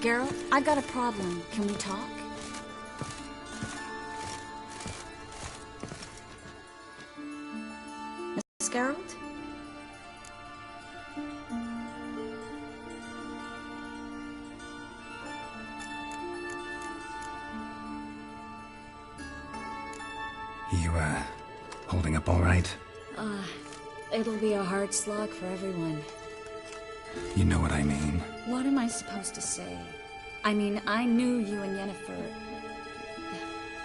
Geralt, I got a problem. Can we talk? Miss Geralt? You, holding up all right? It'll be a hard slog for everyone. You know what I mean. What am I supposed to say? I mean, I knew you and Yennefer...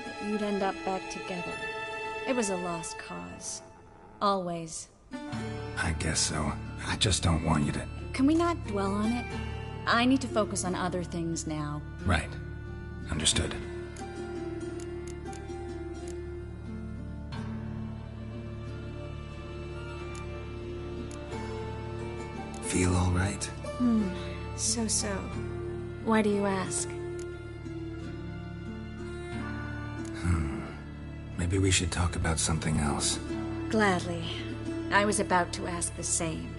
that you'd end up back together. It was a lost cause. Always. I guess so. I just don't want you to... Can we not dwell on it? I need to focus on other things now. Right. Understood. Feel all right? So. Why do you ask? Maybe we should talk about something else. Gladly. I was about to ask the same.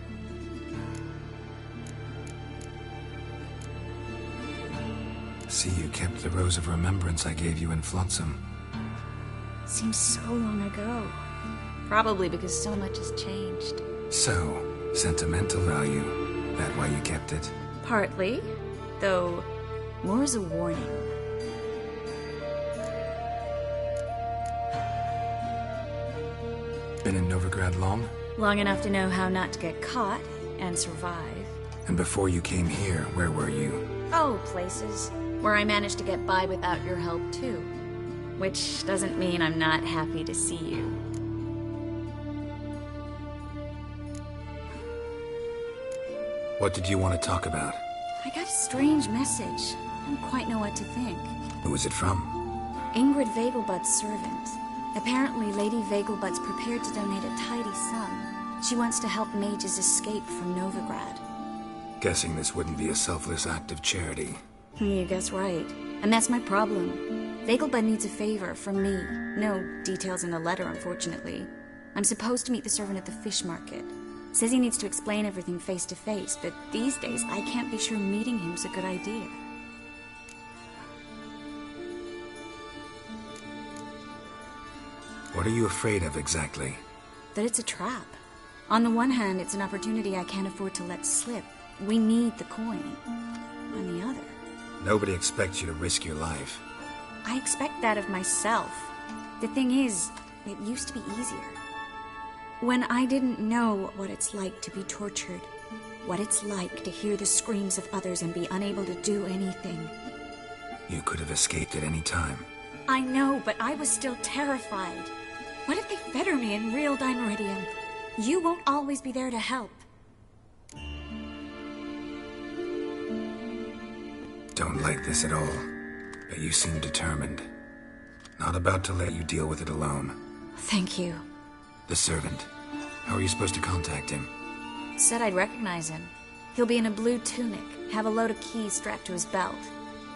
See, you kept the rose of remembrance I gave you in Flotsam. Seems so long ago. Probably because so much has changed. So, sentimental value. That why you kept it? Partly, though more as a warning. Been in Novigrad long? Long enough to know how not to get caught and survive. And before you came here, where were you? Oh, places where I managed to get by without your help too. Which doesn't mean I'm not happy to see you. What did you want to talk about? I got a strange message. I don't quite know what to think. Who was it from? Ingrid Vegelbud's servant. Apparently, Lady Vegelbud's prepared to donate a tidy sum. She wants to help mages escape from Novigrad. Guessing this wouldn't be a selfless act of charity. You guess right. And that's my problem. Vegelbud needs a favor from me. No details in the letter, unfortunately. I'm supposed to meet the servant at the fish market. Says he needs to explain everything face to face, but these days I can't be sure meeting him's a good idea. What are you afraid of exactly? That it's a trap. On the one hand, it's an opportunity I can't afford to let slip. We need the coin. On the other... Nobody expects you to risk your life. I expect that of myself. The thing is, it used to be easier. When I didn't know what it's like to be tortured, what it's like to hear the screams of others and be unable to do anything. You could have escaped at any time. I know, but I was still terrified. What if they fetter me in real Dimeridium? You won't always be there to help. Don't like this at all, but you seem determined. Not about to let you deal with it alone. Thank you. The servant. How are you supposed to contact him? Said I'd recognize him. He'll be in a blue tunic, have a load of keys strapped to his belt.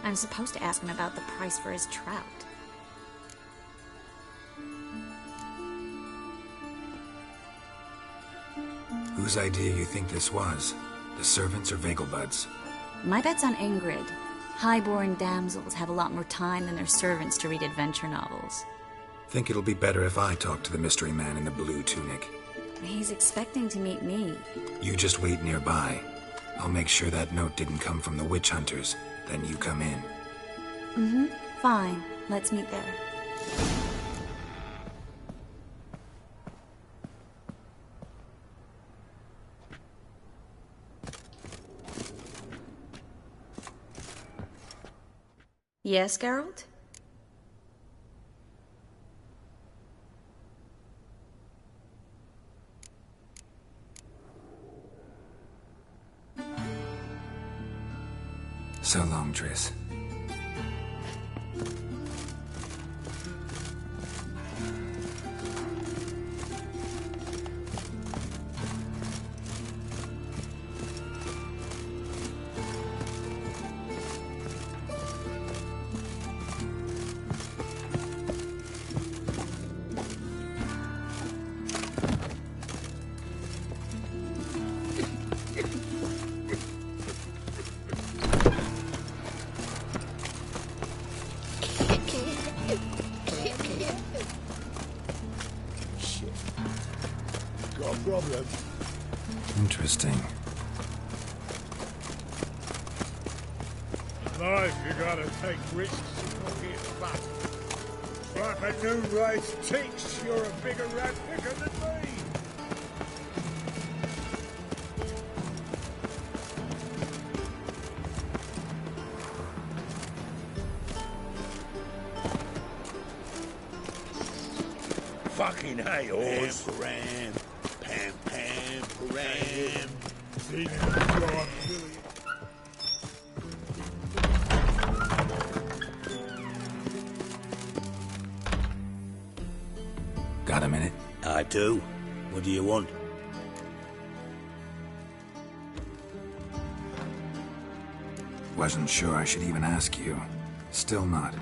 I'm supposed to ask him about the price for his trout. Whose idea you think this was? The servants or Vegelbud's? My bet's on Ingrid. High-born damsels have a lot more time than their servants to read adventure novels. Think it'll be better if I talk to the mystery man in the blue tunic. He's expecting to meet me. You just wait nearby. I'll make sure that note didn't come from the witch hunters. Then you come in. Mm-hmm. Fine. Let's meet there. Yes, Geralt? So long, Triss. Problem. Interesting. In life, you gotta take risks and not get fat. Like a new race teach, you're a bigger rat picker than me. Fucking hey, horse. Pam. Got a minute? I do. What do you want? Wasn't sure I should even ask you. Still not.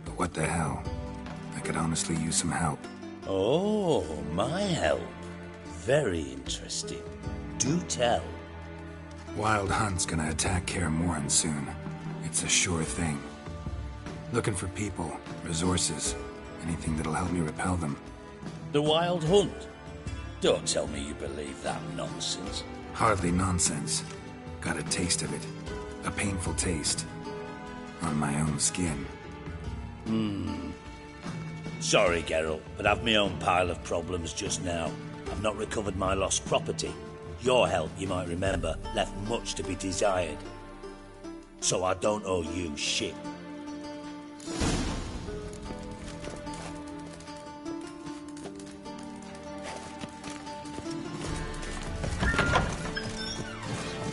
But what the hell? I could honestly use some help. Oh, my help. Very interesting. Do tell. Wild Hunt's gonna attack Kaer Morhen soon. If That's a sure thing. Looking for people, resources, anything that'll help me repel them. The Wild Hunt? Don't tell me you believe that nonsense. Hardly nonsense. Got a taste of it. A painful taste. On my own skin. Sorry, Geralt, but I've my own pile of problems just now. I've not recovered my lost property. Your help, you might remember, left much to be desired. So I don't owe you shit.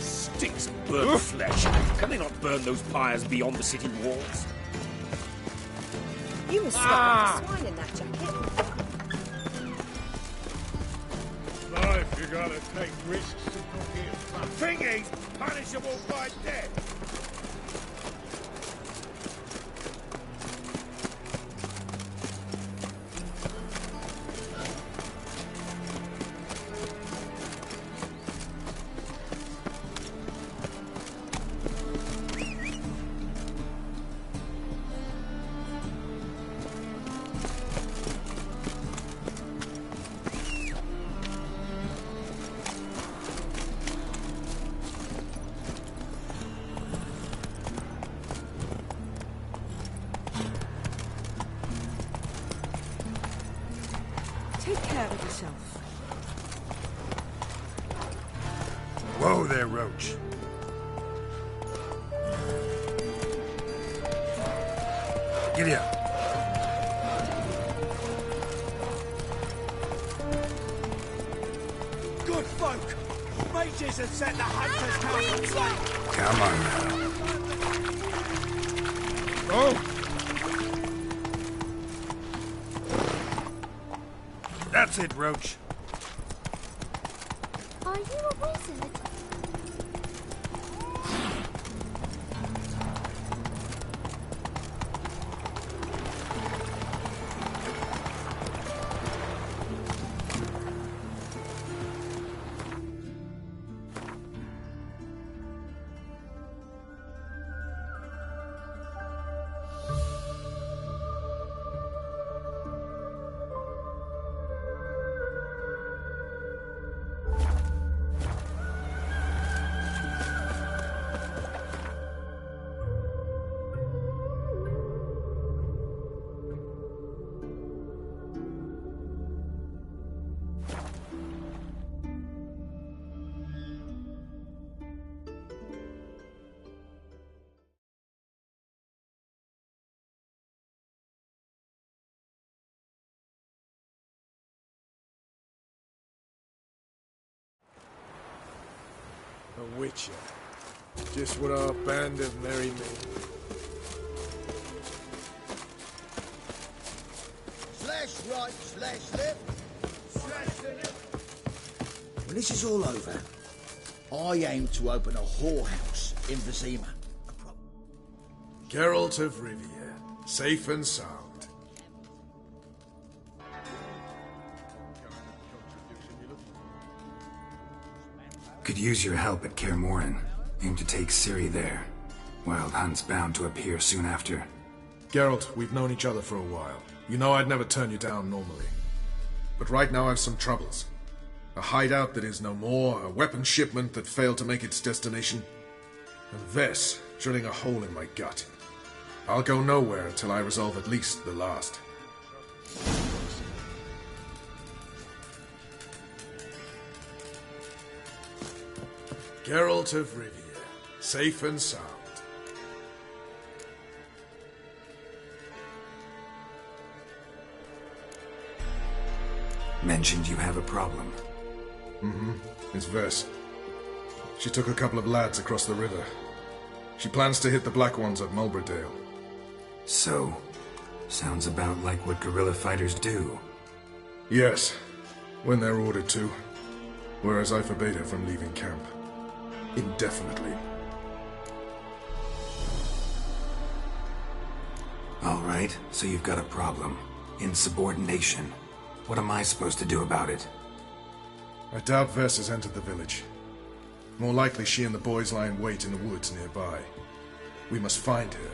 Stinks of burnt flesh. Can they not burn those pyres beyond the city walls? You must sweat like a swine in that jacket. Life, you gotta take risks to cook here. Thingy's punishable by death. Take care of yourself. Whoa there, Roach. Giddy up. Good folk! Mages have set the hunter's house Come on now. Oh! That's it, Roach. Are you a wizard? A witcher. Just what our band of merry men. Slash right, slash left, slash the left. When this is all over, I aim to open a whorehouse in Vizima. Geralt of Rivia, safe and sound. Could use your help at Kaer Morhen. Aim to take Ciri there. Wild Hunt's bound to appear soon after. Geralt, we've known each other for a while. You know I'd never turn you down normally. But right now I've some troubles. A hideout that is no more, a weapon shipment that failed to make its destination, and Vess drilling a hole in my gut. I'll go nowhere until I resolve at least the last. Geralt of Rivia, safe and sound. Mentioned you have a problem. Mm-hmm. It's Vess. She took a couple of lads across the river. She plans to hit the Black Ones at Mulberdale. So, sounds about like what guerrilla fighters do. Yes, when they're ordered to. Whereas I forbade her from leaving camp. Indefinitely. All right, so you've got a problem. Insubordination. What am I supposed to do about it? I doubt Vess has entered the village. More likely she and the boys lie in wait in the woods nearby. We must find her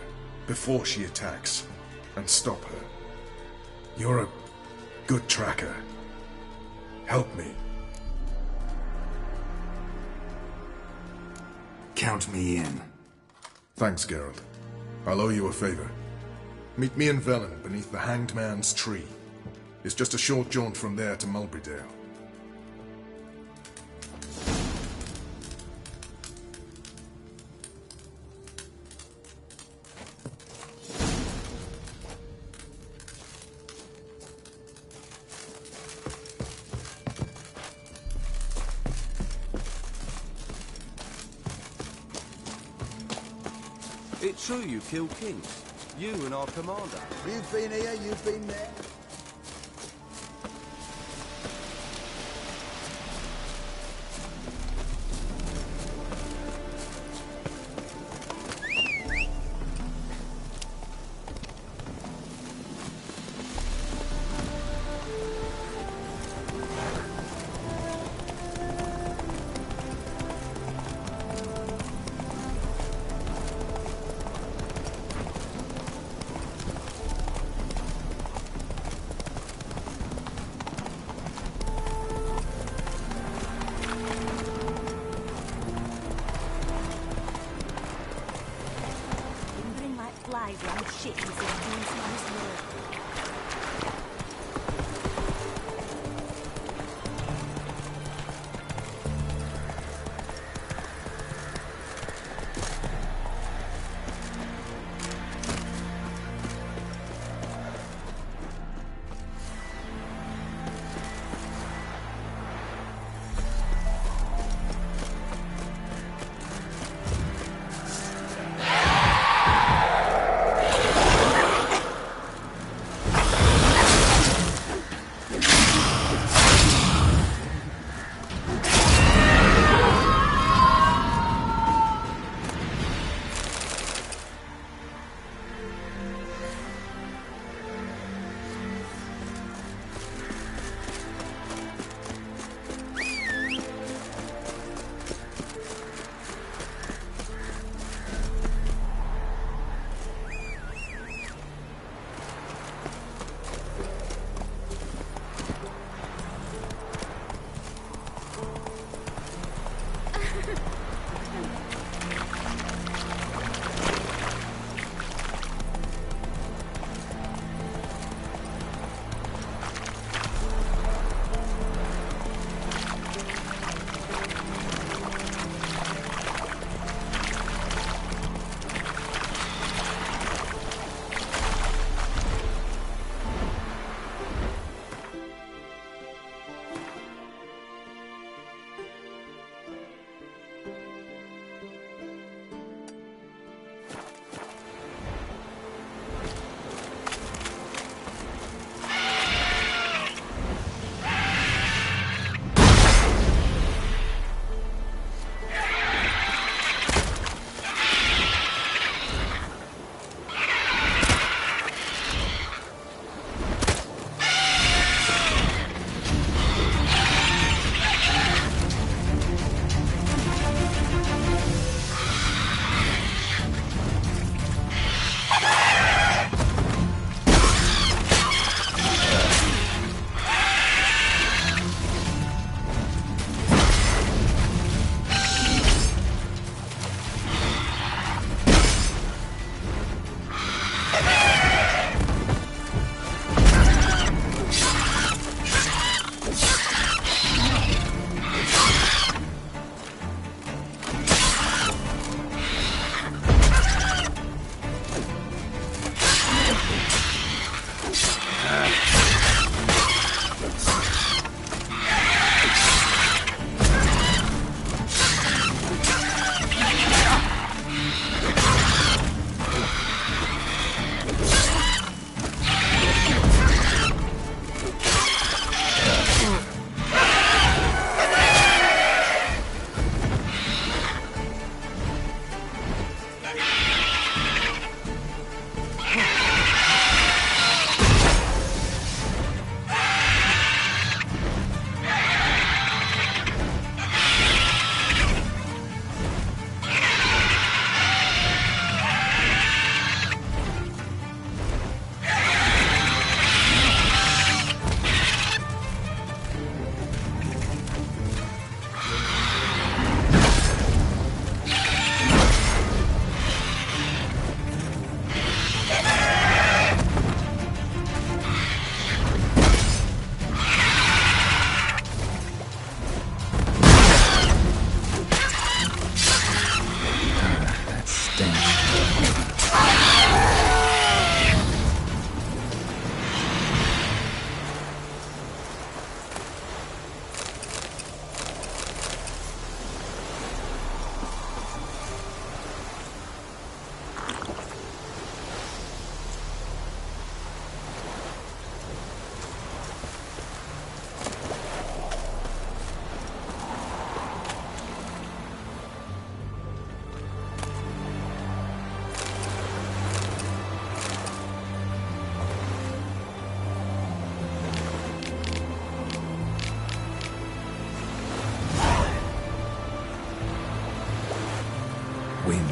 before she attacks and stop her. You're a good tracker. Help me. Count me in. Thanks, Geralt. I'll owe you a favor. Meet me in Velen beneath the Hanged Man's tree. It's just a short jaunt from there to Mulberydale. It's true you killed kings. You and our commander. You've been here, you've been there.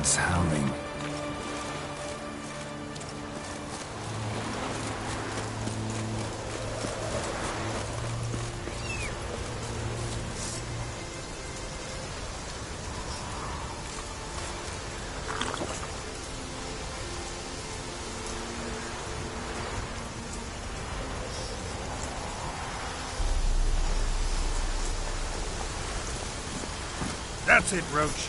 wolves howling. That's it, Roach.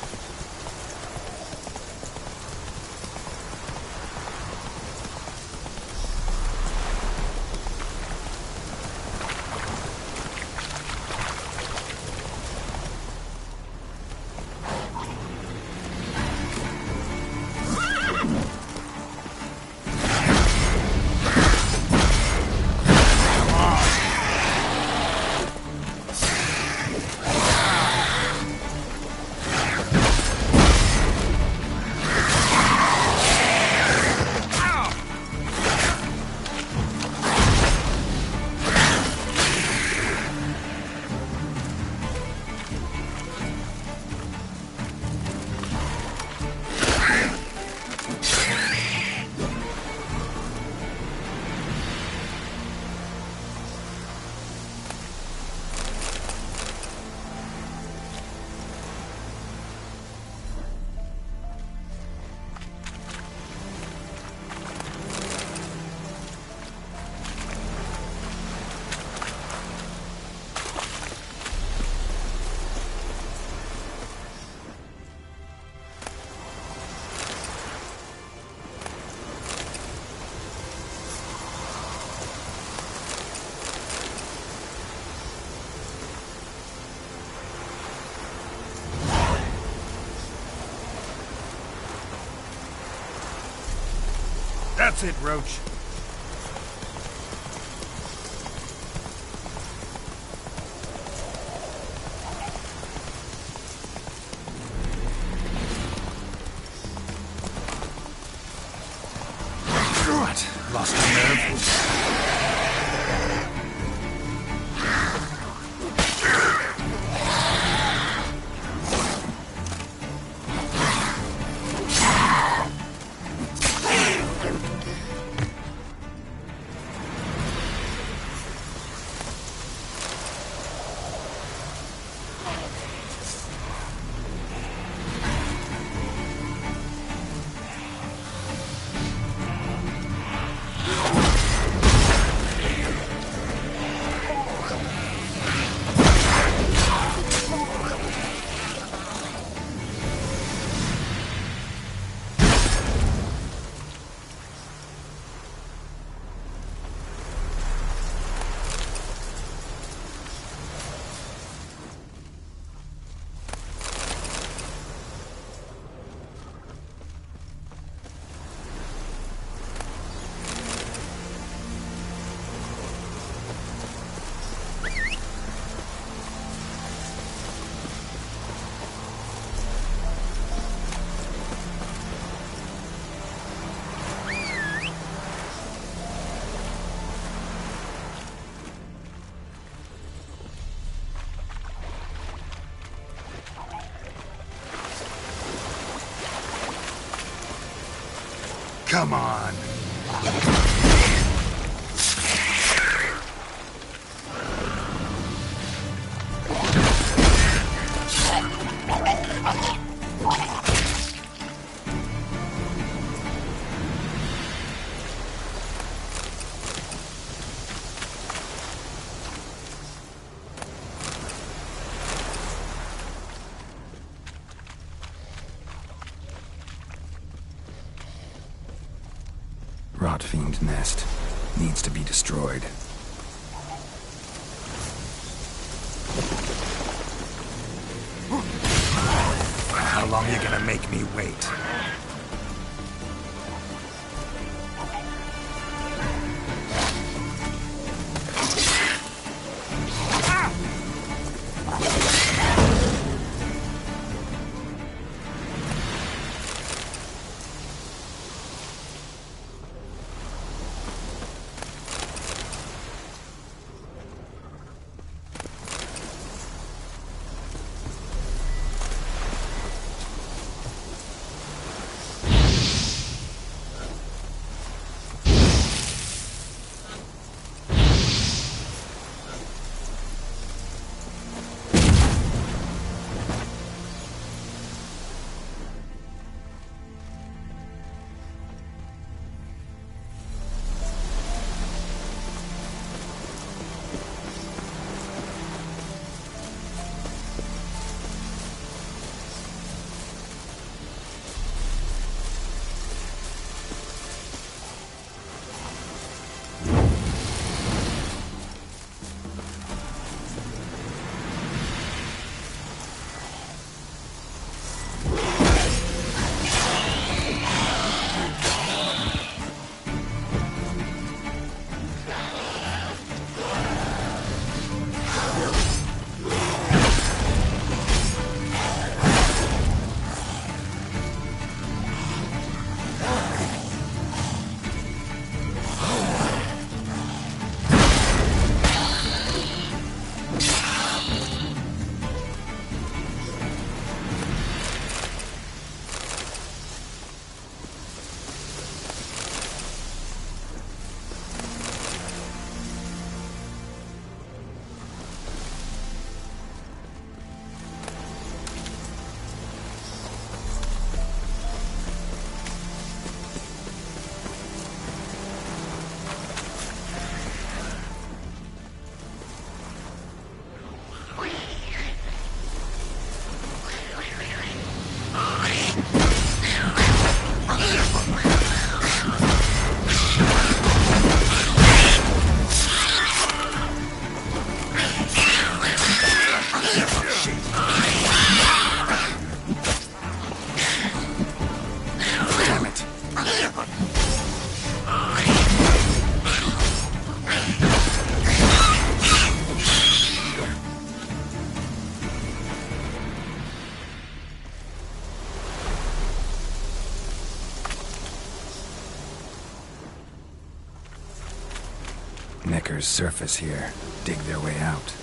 That's it, Roach. What? Lost my nerve? Come on. Rot Fiend nest needs to be destroyed. How long are you gonna make me wait? trackers surface here, dig their way out.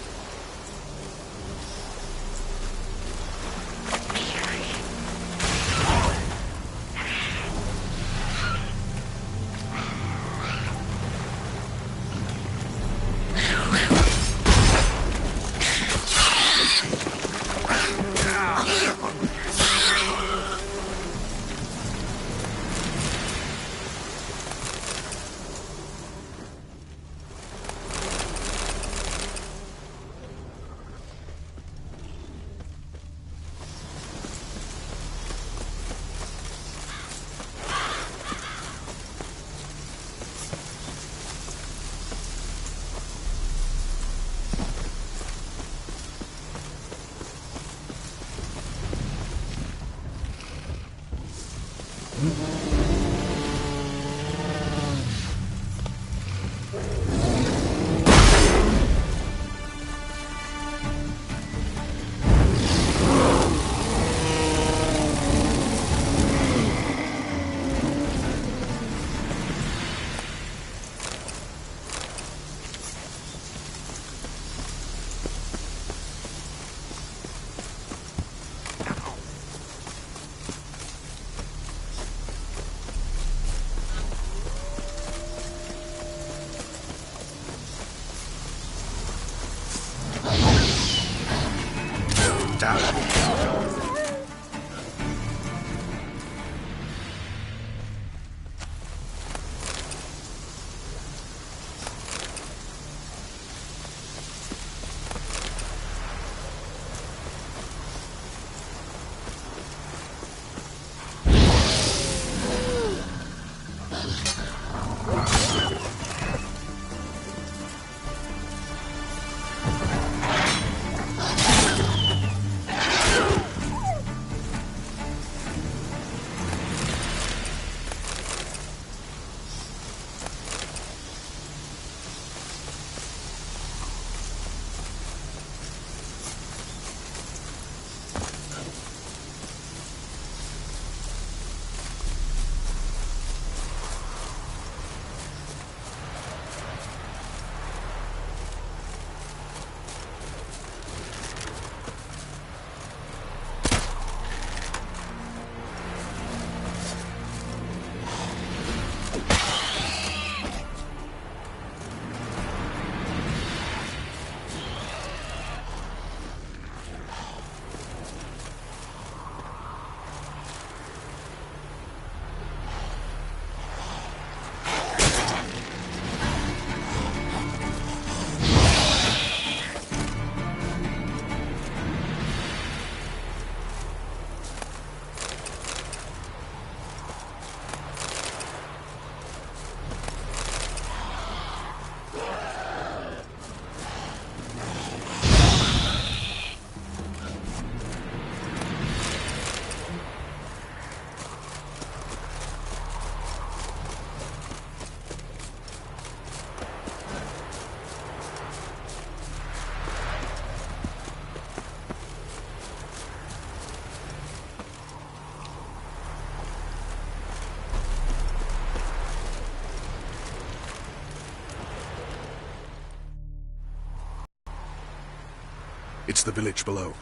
It's the village below.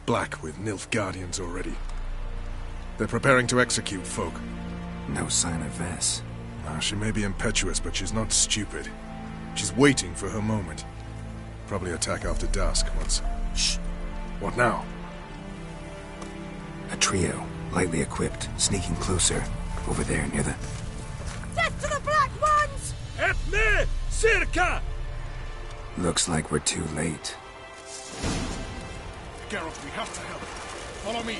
Black with Nilf guardians already. They're preparing to execute folk. No sign of Vess. She may be impetuous, but she's not stupid. She's waiting for her moment. Probably attack after dusk once... Shh! What now? A trio, lightly equipped, sneaking closer. Over there, near the... Death to the black ones! Help me! Circa! Looks like we're too late. Geralt, we have to help. Follow me.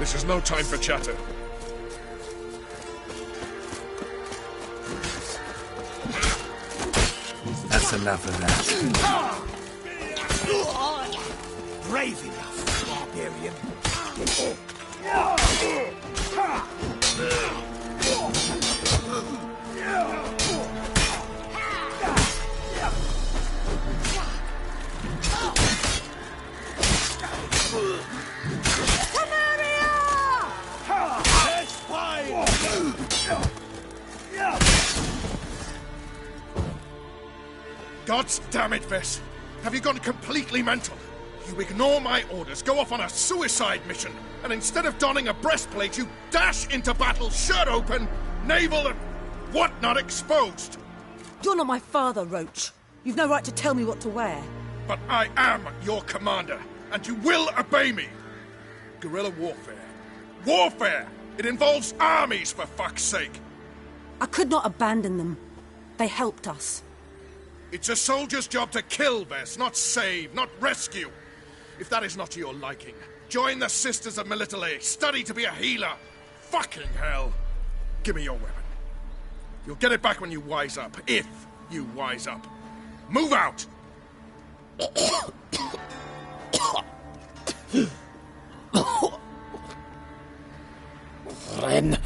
This is no time for chatter. That's enough of that. Brave enough, barbarian. God's damn it, Vess. Have you gone completely mental? You ignore my orders, go off on a suicide mission, and instead of donning a breastplate, you dash into battle, shirt open, navel and whatnot exposed. You're not my father, Roach. You've no right to tell me what to wear. But I am your commander, and you will obey me. Guerrilla warfare. Warfare! It involves armies, for fuck's sake. I could not abandon them. They helped us. It's a soldier's job to kill, Vess, not save, not rescue. If that is not to your liking, join the Sisters of Melitele, study to be a healer. Fucking hell. Give me your weapon. You'll get it back when you wise up, if you wise up. Move out! Ren.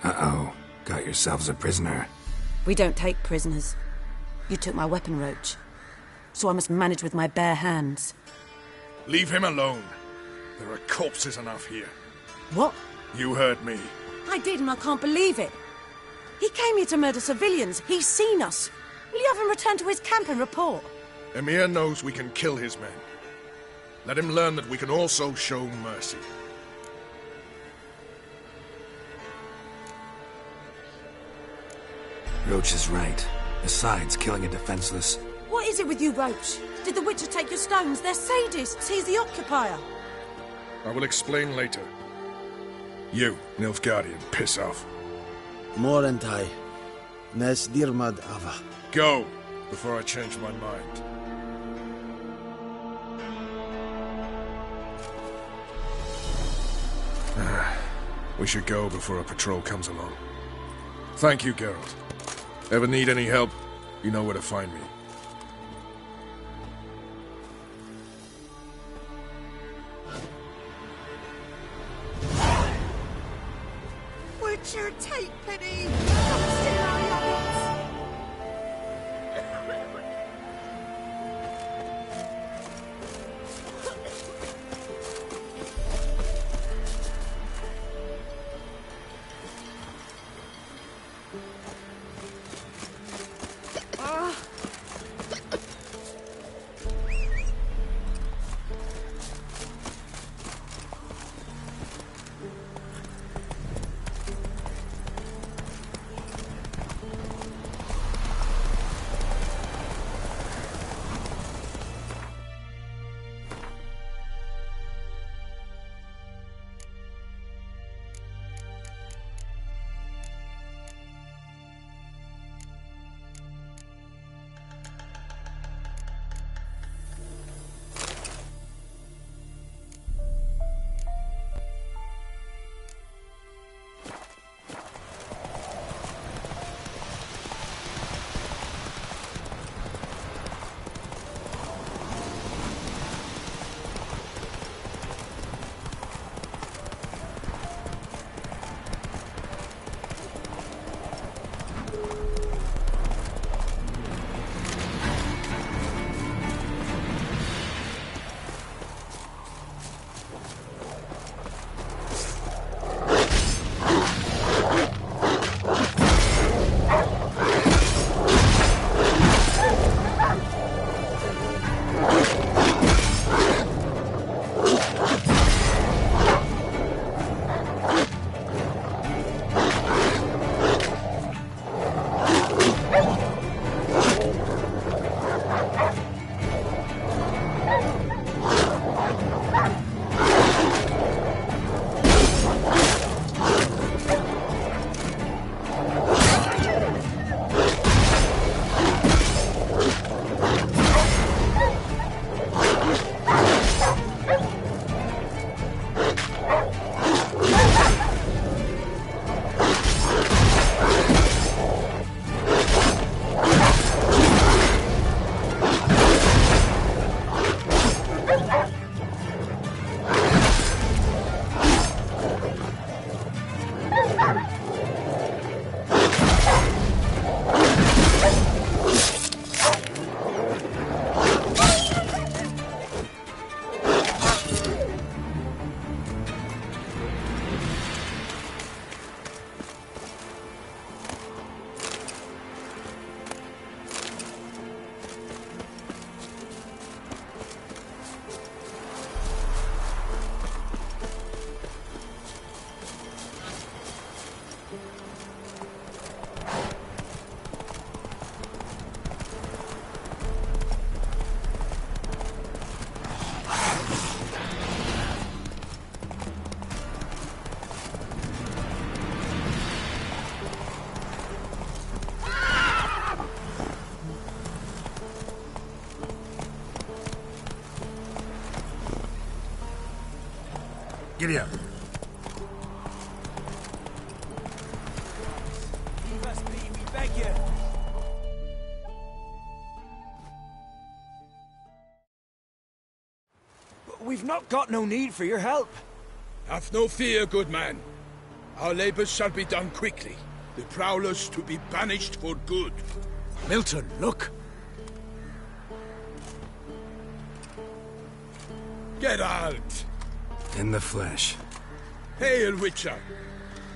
Uh-oh. Got yourselves a prisoner. We don't take prisoners. You took my weapon, Roach. So I must manage with my bare hands. Leave him alone. There are corpses enough here. What? You heard me. I did, and I can't believe it. He came here to murder civilians. He's seen us. Will you have him return to his camp and report? Emir knows we can kill his men. Let him learn that we can also show mercy. Roach is right. Besides, killing a defenseless... What is it with you, Roach? Did the Witcher take your stones? They're sadists. He's the occupier. I will explain later. You, Nilfgaardian, piss off. Morentai. Nes dirmad ava. Go, before I change my mind. We should go before a patrol comes along. Thank you, Geralt. Ever need any help, you know where to find me. Witcher, take pity! Giddy up. Leave us be, we beg you. But we've not got no need for your help. Have no fear, good man. Our labors shall be done quickly. The prowlers to be banished for good. Milton, look. Geralt! In the flesh. Hail, Witcher!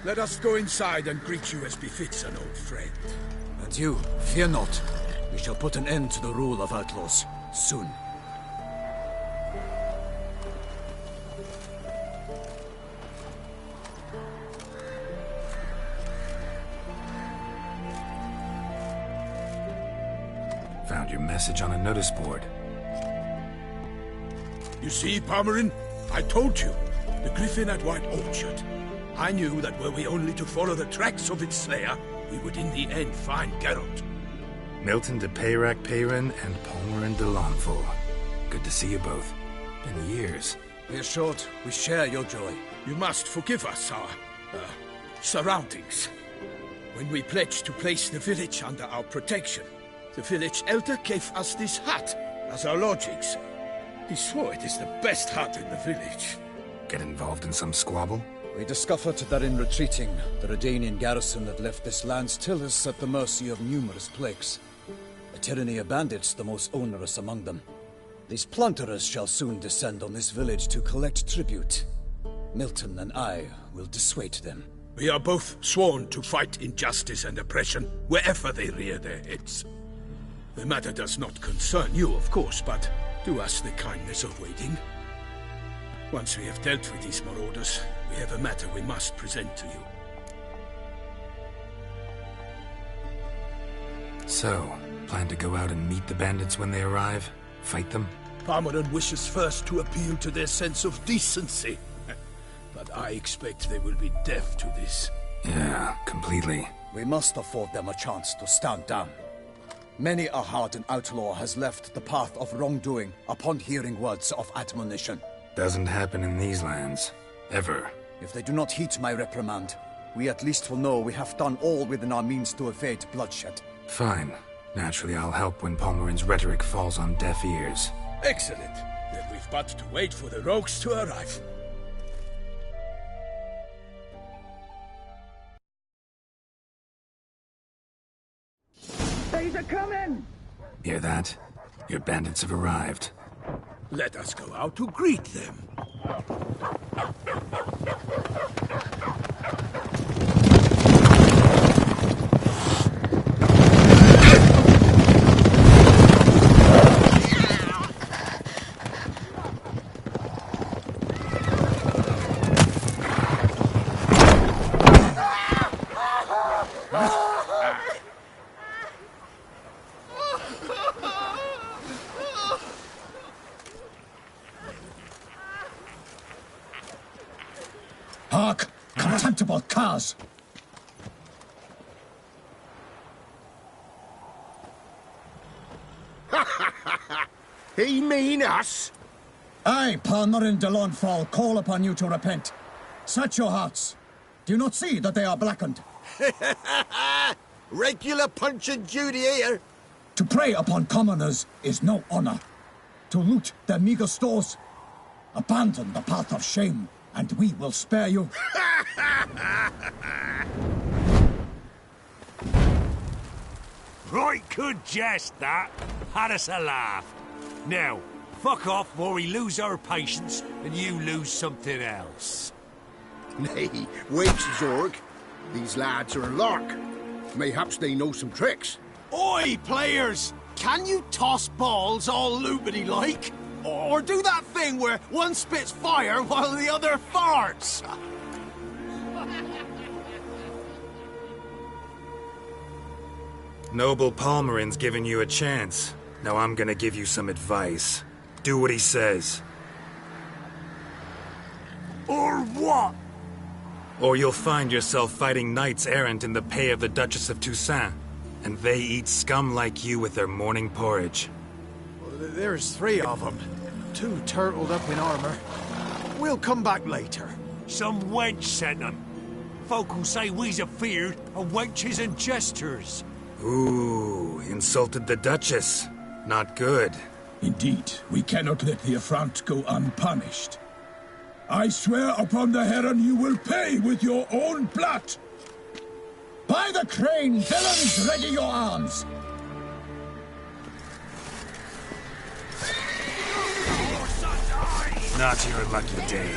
Let us go inside and greet you as befits an old friend. And you, fear not. We shall put an end to the rule of outlaws, soon. Found your message on a notice board. You see, Palmerin? I told you. The griffin at White Orchard. I knew that were we only to follow the tracks of its slayer, we would in the end find Geralt. Milton de Peyrac Peyran and Palmerin de Lawnful. Good to see you both. Been years. Be assured, we share your joy. You must forgive us our surroundings. When we pledged to place the village under our protection, the village elder gave us this hut as our lodgings. He swore it is the best hut in the village. Get involved in some squabble? We discovered that in retreating, the Redanian garrison had left this land Tillus at the mercy of numerous plagues. A tyranny of bandits, the most onerous among them. These plunderers shall soon descend on this village to collect tribute. Milton and I will dissuade them. We are both sworn to fight injustice and oppression wherever they rear their heads. The matter does not concern you, of course, but do us the kindness of waiting. Once we have dealt with these marauders, we have a matter we must present to you. So, plan to go out and meet the bandits when they arrive? Fight them? Palmerin wishes first to appeal to their sense of decency. But I expect they will be deaf to this. Yeah, completely. We must afford them a chance to stand down. Many a hardened outlaw has left the path of wrongdoing upon hearing words of admonition. Doesn't happen in these lands. Ever. If they do not heed my reprimand, we at least will know we have done all within our means to evade bloodshed. Fine. Naturally, I'll help when Palmerin's rhetoric falls on deaf ears. Excellent. Then we've but to wait for the rogues to arrive. They're coming! Hear that? Your bandits have arrived. Let us go out to greet them. Hark! Contemptible curs! He mean us? I, Palmerin de Lawnfall, call upon you to repent. Set your hearts. Do you not see that they are blackened? Regular Punch and Judy here. To prey upon commoners is no honor. To loot their meager stores, abandon the path of shame, and we will spare you. Right good jest, that. Had us a laugh. Now, fuck off before we lose our patience and you lose something else. Nay, wait, Zorg. These lads are a lark. Mayhaps they know some tricks. Oi, players! Can you toss balls all loopity-like? Or do that thing where one spits fire while the other farts? Noble Palmerin's giving you a chance. Now I'm gonna give you some advice. Do what he says. Or what? Or you'll find yourself fighting knights errant in the pay of the Duchess of Toussaint. And they eat scum like you with their morning porridge. There's 3 of them. 2 turtled up in armor. We'll come back later. Some wench sent them. Folk who say we's afeard of wenches and jesters. Ooh, insulted the Duchess. Not good. Indeed, we cannot let the affront go unpunished. I swear upon the Heron you will pay with your own blood! By the crane, villains, ready your arms! Not your lucky day.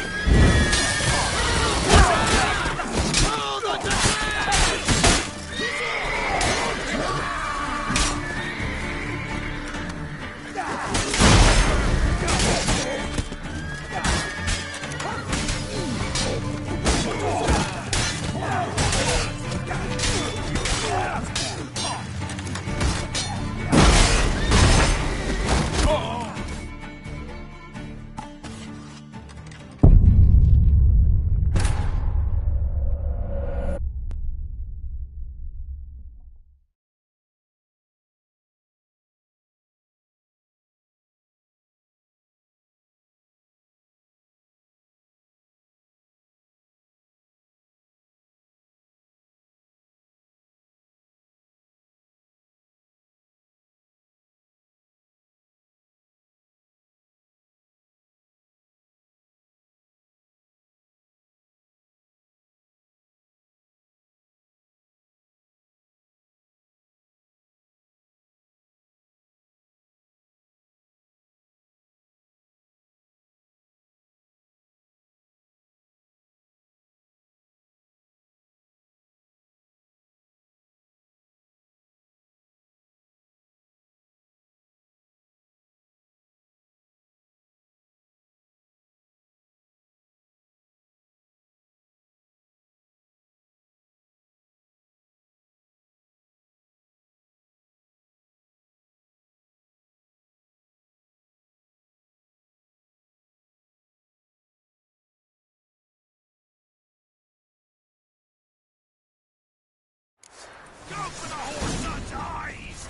Go for the horse's eyes!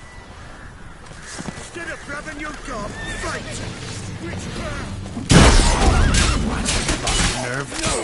Instead of grabbing your gob, fight! Nerve.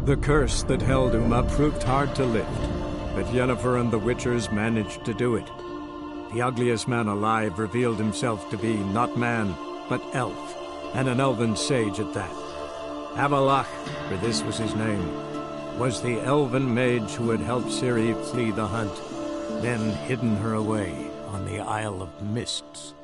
The curse that held Uma proved hard to lift, but Yennefer and the Witchers managed to do it. The ugliest man alive revealed himself to be not man, but elf, and an elven sage at that. Avalach, for this was his name, was the elven mage who had helped Ciri flee the hunt, then hidden her away on the Isle of Mists.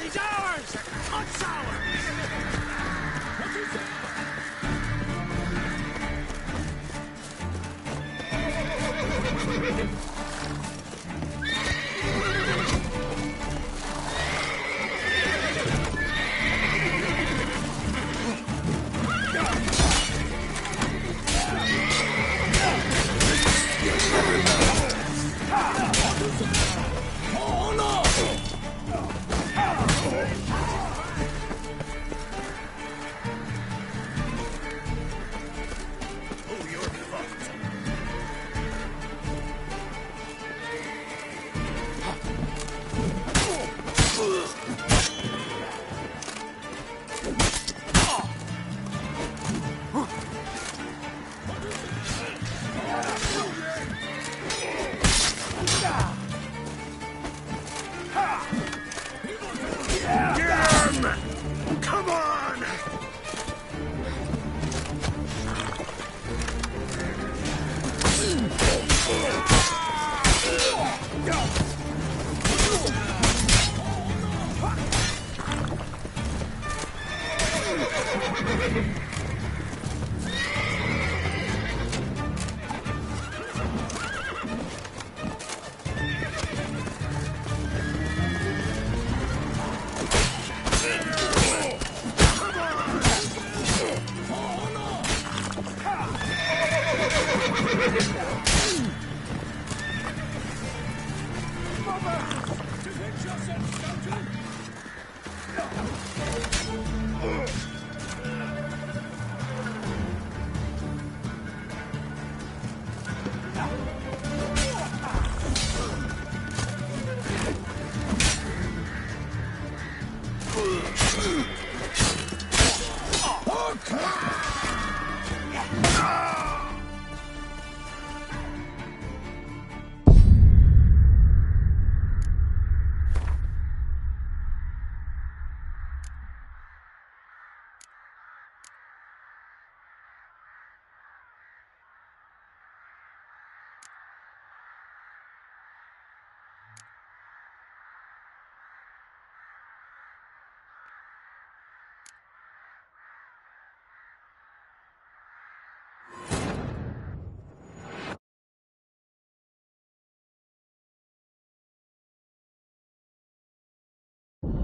He's ours! It's Oh no! Come on!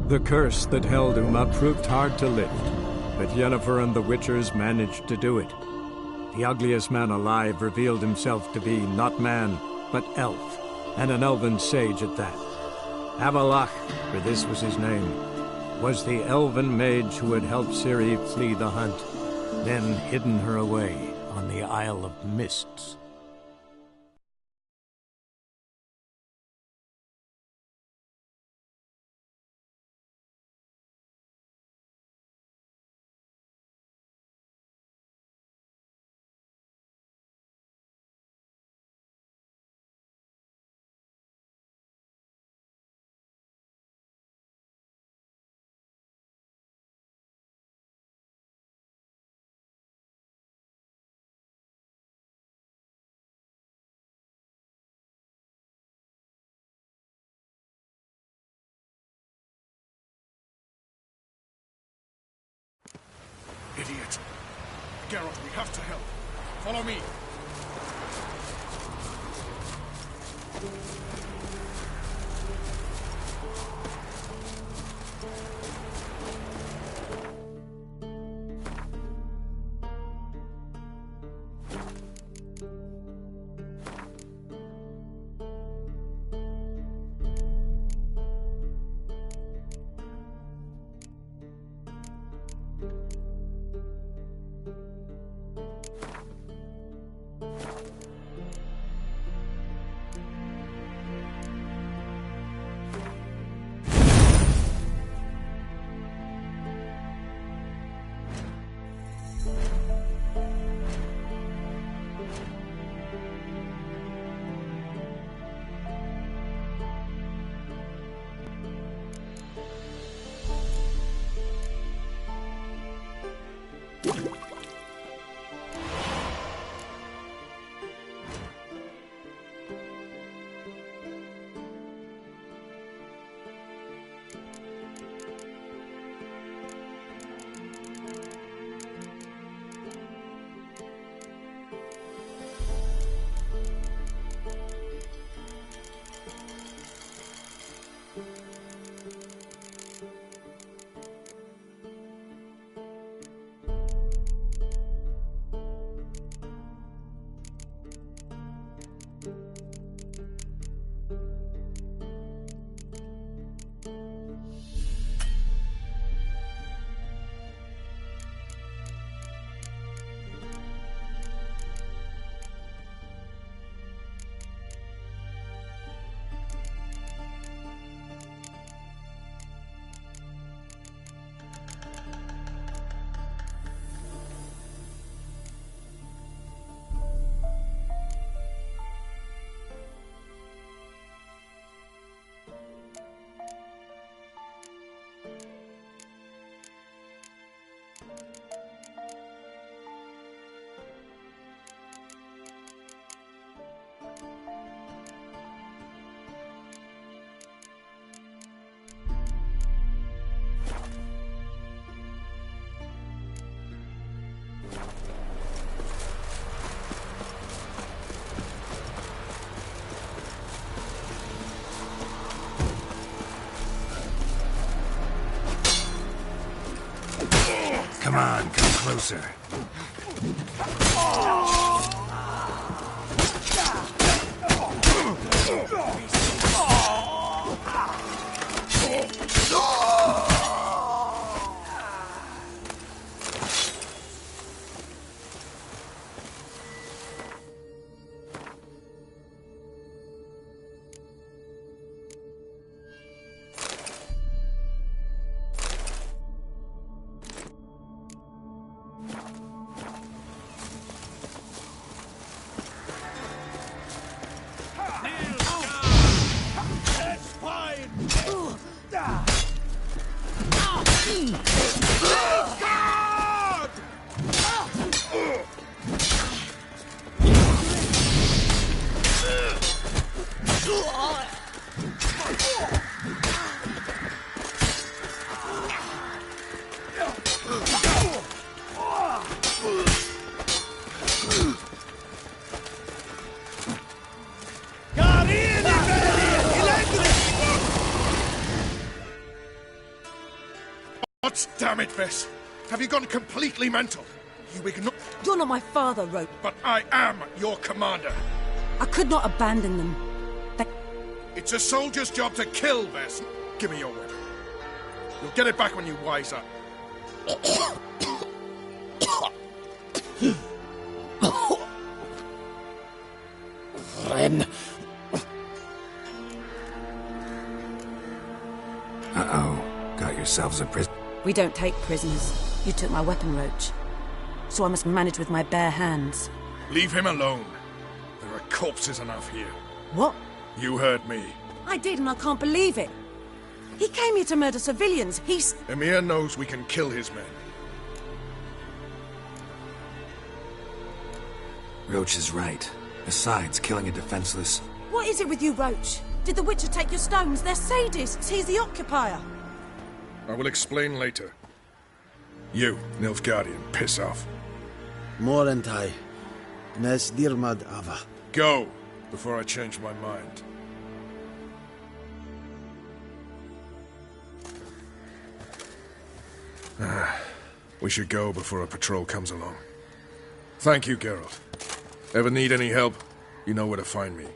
The curse that held Uma proved hard to lift, but Yennefer and the Witchers managed to do it. The ugliest man alive revealed himself to be not man, but elf, and an elven sage at that. Avalach, for this was his name, was the elven mage who had helped Ciri flee the hunt, then hidden her away on the Isle of Mists. Geralt, we have to help. Follow me. Come on, come closer. Damn it, Bess. Have you gone completely mental? You ignore... You're not my father, Rope. But I am your commander. I could not abandon them. It's a soldier's job to kill, Bess. Give me your weapon. You'll get it back when you wise up. Ren. Uh-oh. Got yourselves a prisoner. We don't take prisoners. You took my weapon, Roach. So I must manage with my bare hands. Leave him alone. There are corpses enough here. What? You heard me. I did, and I can't believe it. He came here to murder civilians. Emir knows we can kill his men. Roach is right. Besides, killing a defenseless... What is it with you, Roach? Did the Witcher take your stones? They're sadists. He's the occupier. I will explain later. You, Nilfgaardian, piss off. Morentai. Nes dirmad ava. Go, before I change my mind. We should go before a patrol comes along. Thank you, Geralt. Ever need any help, you know where to find me.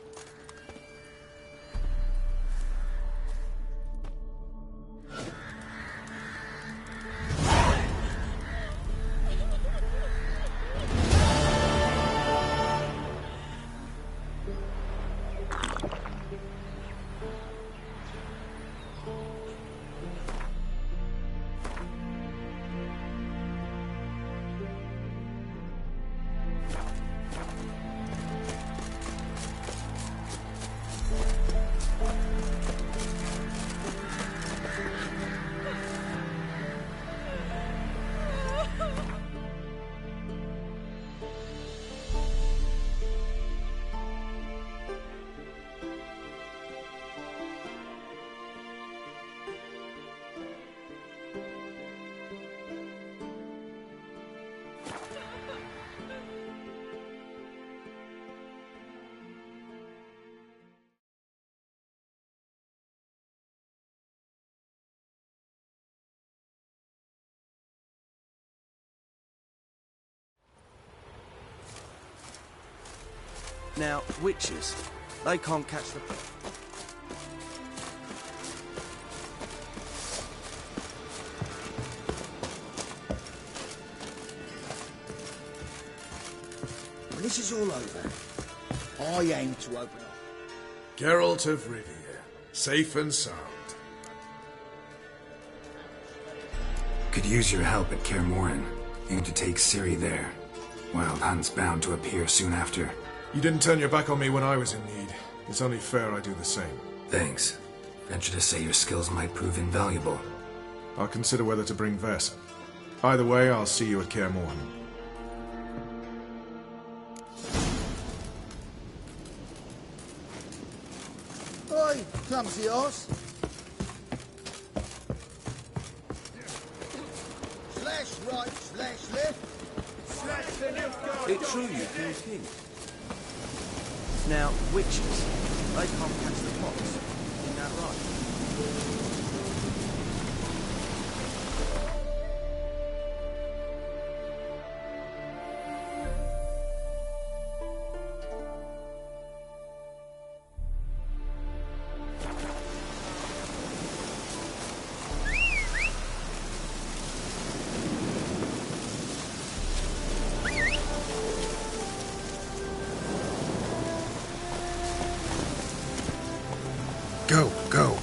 Now, witches, they can't catch the... When this is all over, I aim to open up. Geralt of Rivia, safe and sound. Could use your help at Kaer Morhen. Aim to take Ciri there. Wild Hunt's bound to appear soon after. You didn't turn your back on me when I was in need. It's only fair I do the same. Thanks. Venture to say your skills might prove invaluable. I'll consider whether to bring Vess. Either way, I'll see you at Kaer Morhen. Oi, clumsy horse. Slash right, slash left. Slash the left. It's true you killed King. Now, witches, they can't catch the fox. Isn't that right? Go, go.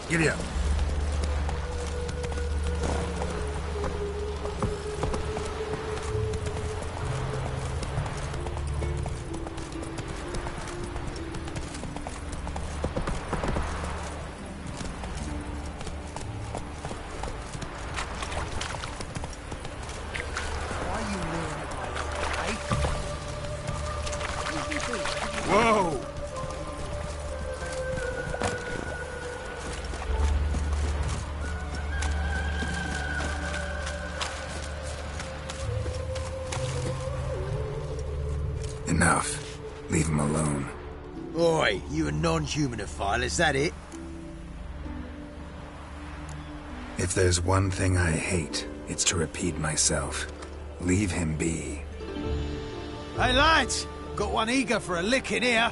Giddy up. Whoa! Enough. Leave him alone. Oi, you a non-humanophile, is that it? If there's one thing I hate, it's to repeat myself. Leave him be. Hey lads, got one eager for a lick in here.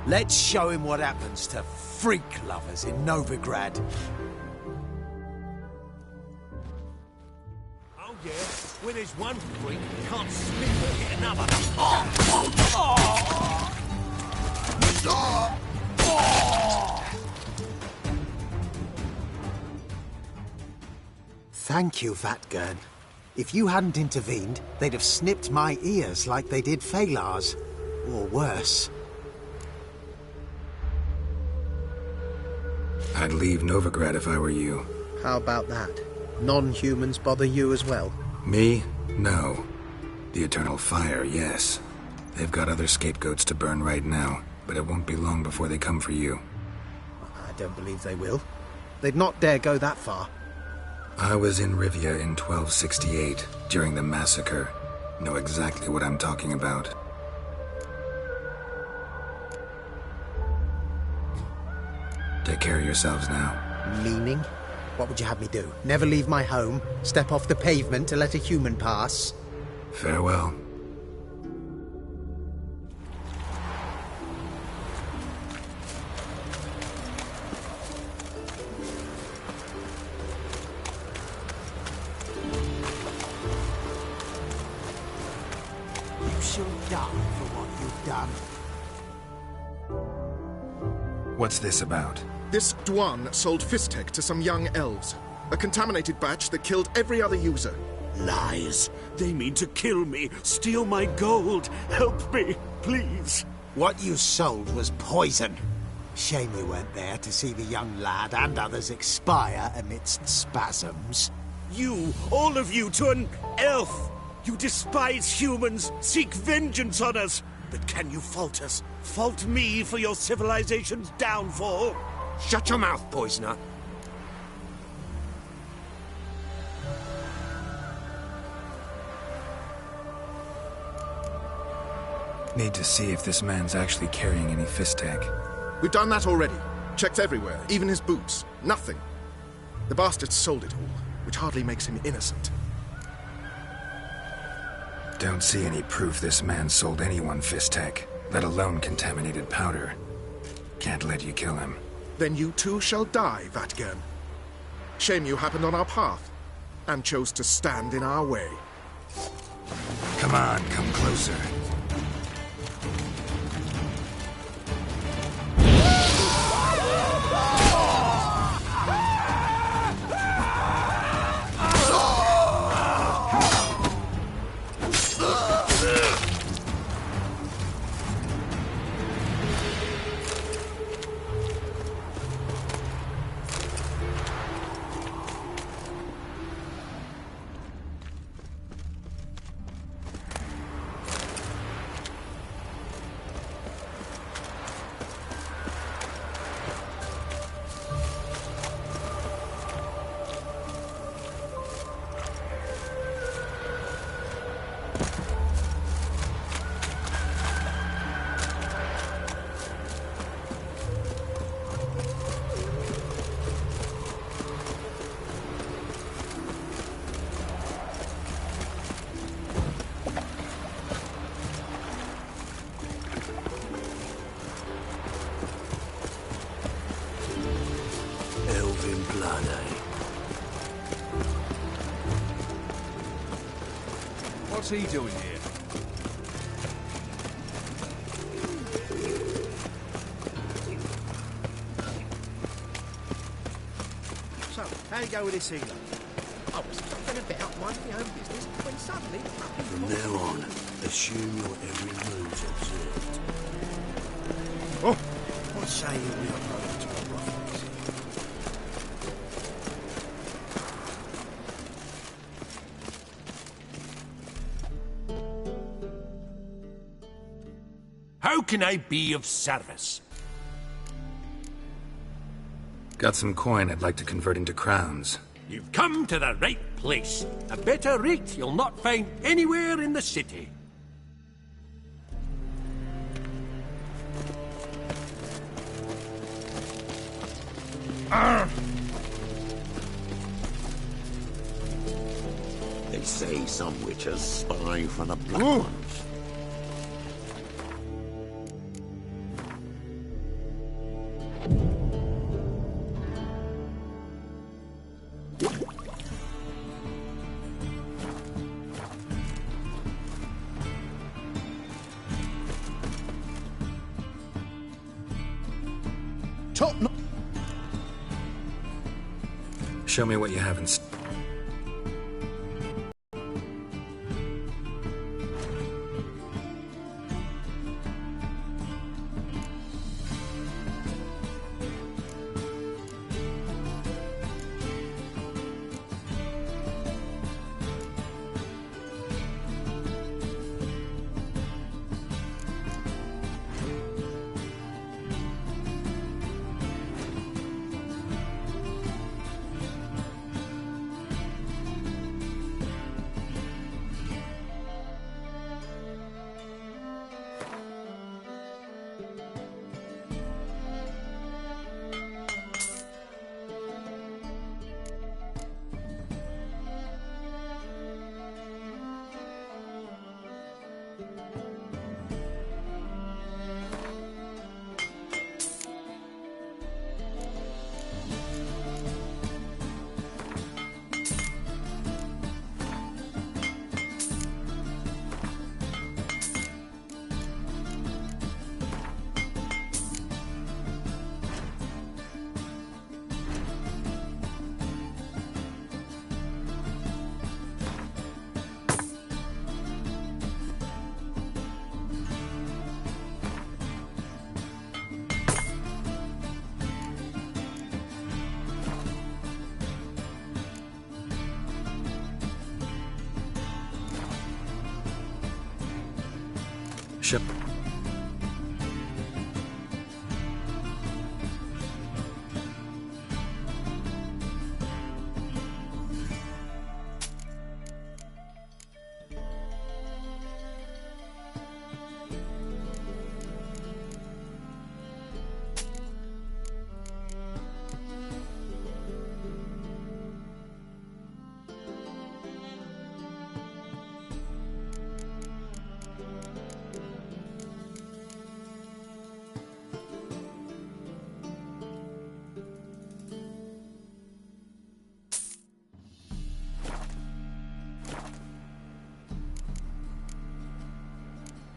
Let's show him what happens to freak lovers in Novigrad. Oh yeah, when there's one freak, can't slip or hit another. Oh, oh, oh. Oh. Oh. Thank you, Vatgern. If you hadn't intervened, they'd have snipped my ears like they did Phalar's. Or worse. I'd leave Novigrad if I were you. How about that? Non-humans bother you as well? Me? No. The Eternal Fire, yes. They've got other scapegoats to burn right now, but it won't be long before they come for you. I don't believe they will. They'd not dare go that far. I was in Rivia in 1268, during the massacre. Know exactly what I'm talking about. Take care of yourselves now. Meaning? What would you have me do? Never leave my home? Step off the pavement to let a human pass? Farewell. You shall die for what you've done. What's this about? This Dwan sold Fistek to some young elves. A contaminated batch that killed every other user. Lies. They mean to kill me, steal my gold. Help me, please. What you sold was poison. Shame you weren't there to see the young lad and others expire amidst spasms. You, all of you, to an elf. You despise humans, seek vengeance on us. But can you fault us? Fault me for your civilization's downfall? Shut your mouth, poisoner. Need to see if this man's actually carrying any Fistek. We've done that already. Checked everywhere, even his boots. Nothing. The bastard sold it all, which hardly makes him innocent. Don't see any proof this man sold anyone Fistek, let alone contaminated powder. Can't let you kill him. Then you too shall die, Vatgern. Shame you happened on our path, and chose to stand in our way. Come on, come closer. What's he doing here? How you go with this healer? I was talking about minding my own business when suddenly... From now on, assume your every move's observed. Oh! What say you we approach to a prophet? How can I be of service? Got some coin I'd like to convert into crowns. You've come to the right place. A better rate you'll not find anywhere in the city. They say some witches spy for the black ones. Show me what you have in ship.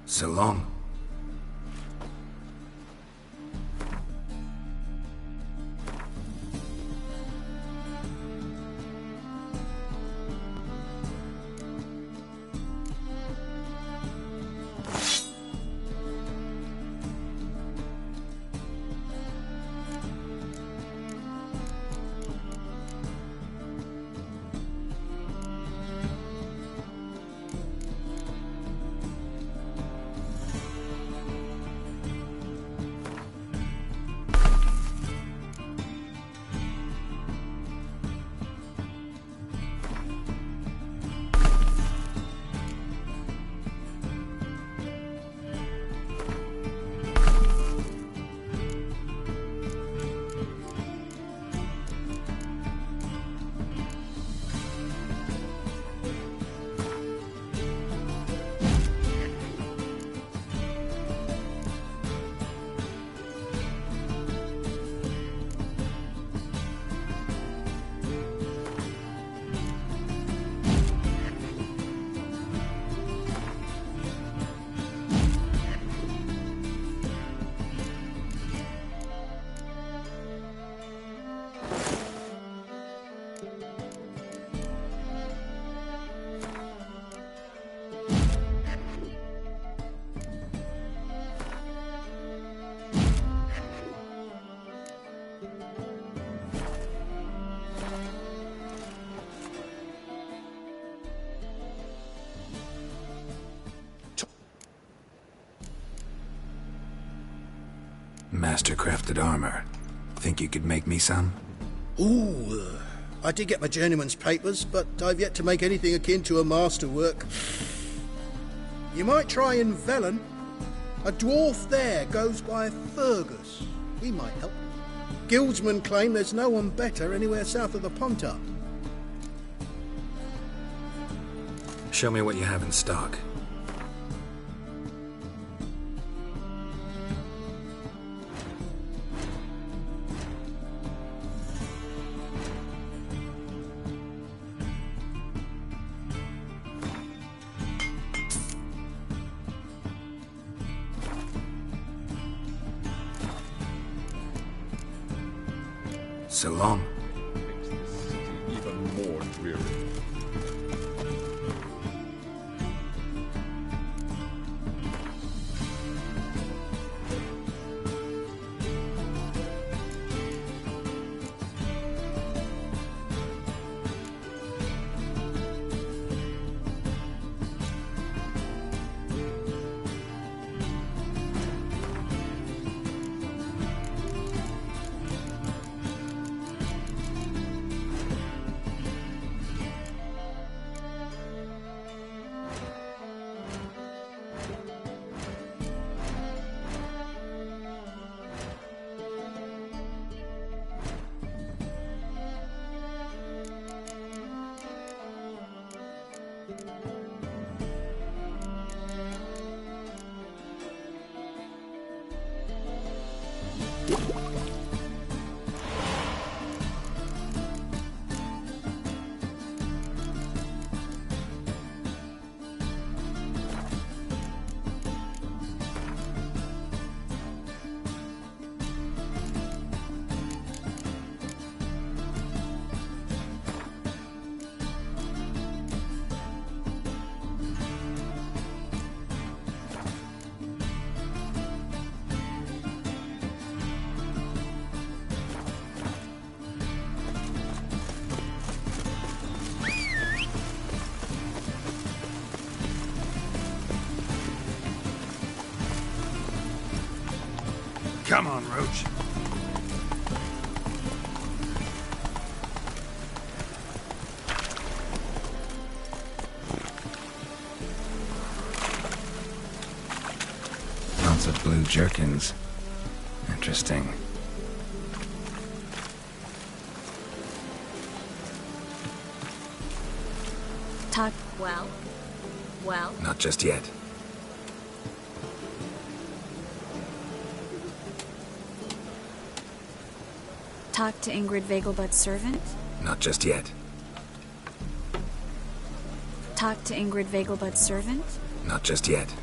So long. Master-crafted armor. Think you could make me some? Ooh, I did get my journeyman's papers, but I've yet to make anything akin to a masterwork. You might try in Velen. A dwarf there goes by Fergus. He might help. Guildsmen claim there's no one better anywhere south of the Pontar. Show me what you have in stock. So long. Makes this city even more dreary. Come on, Roach. Lots of blue jerkins. Interesting. Talk. Well. Not just yet. Talk to Ingrid Vegelbud's servant? Not just yet. Talk to Ingrid Vegelbud's servant? Not just yet.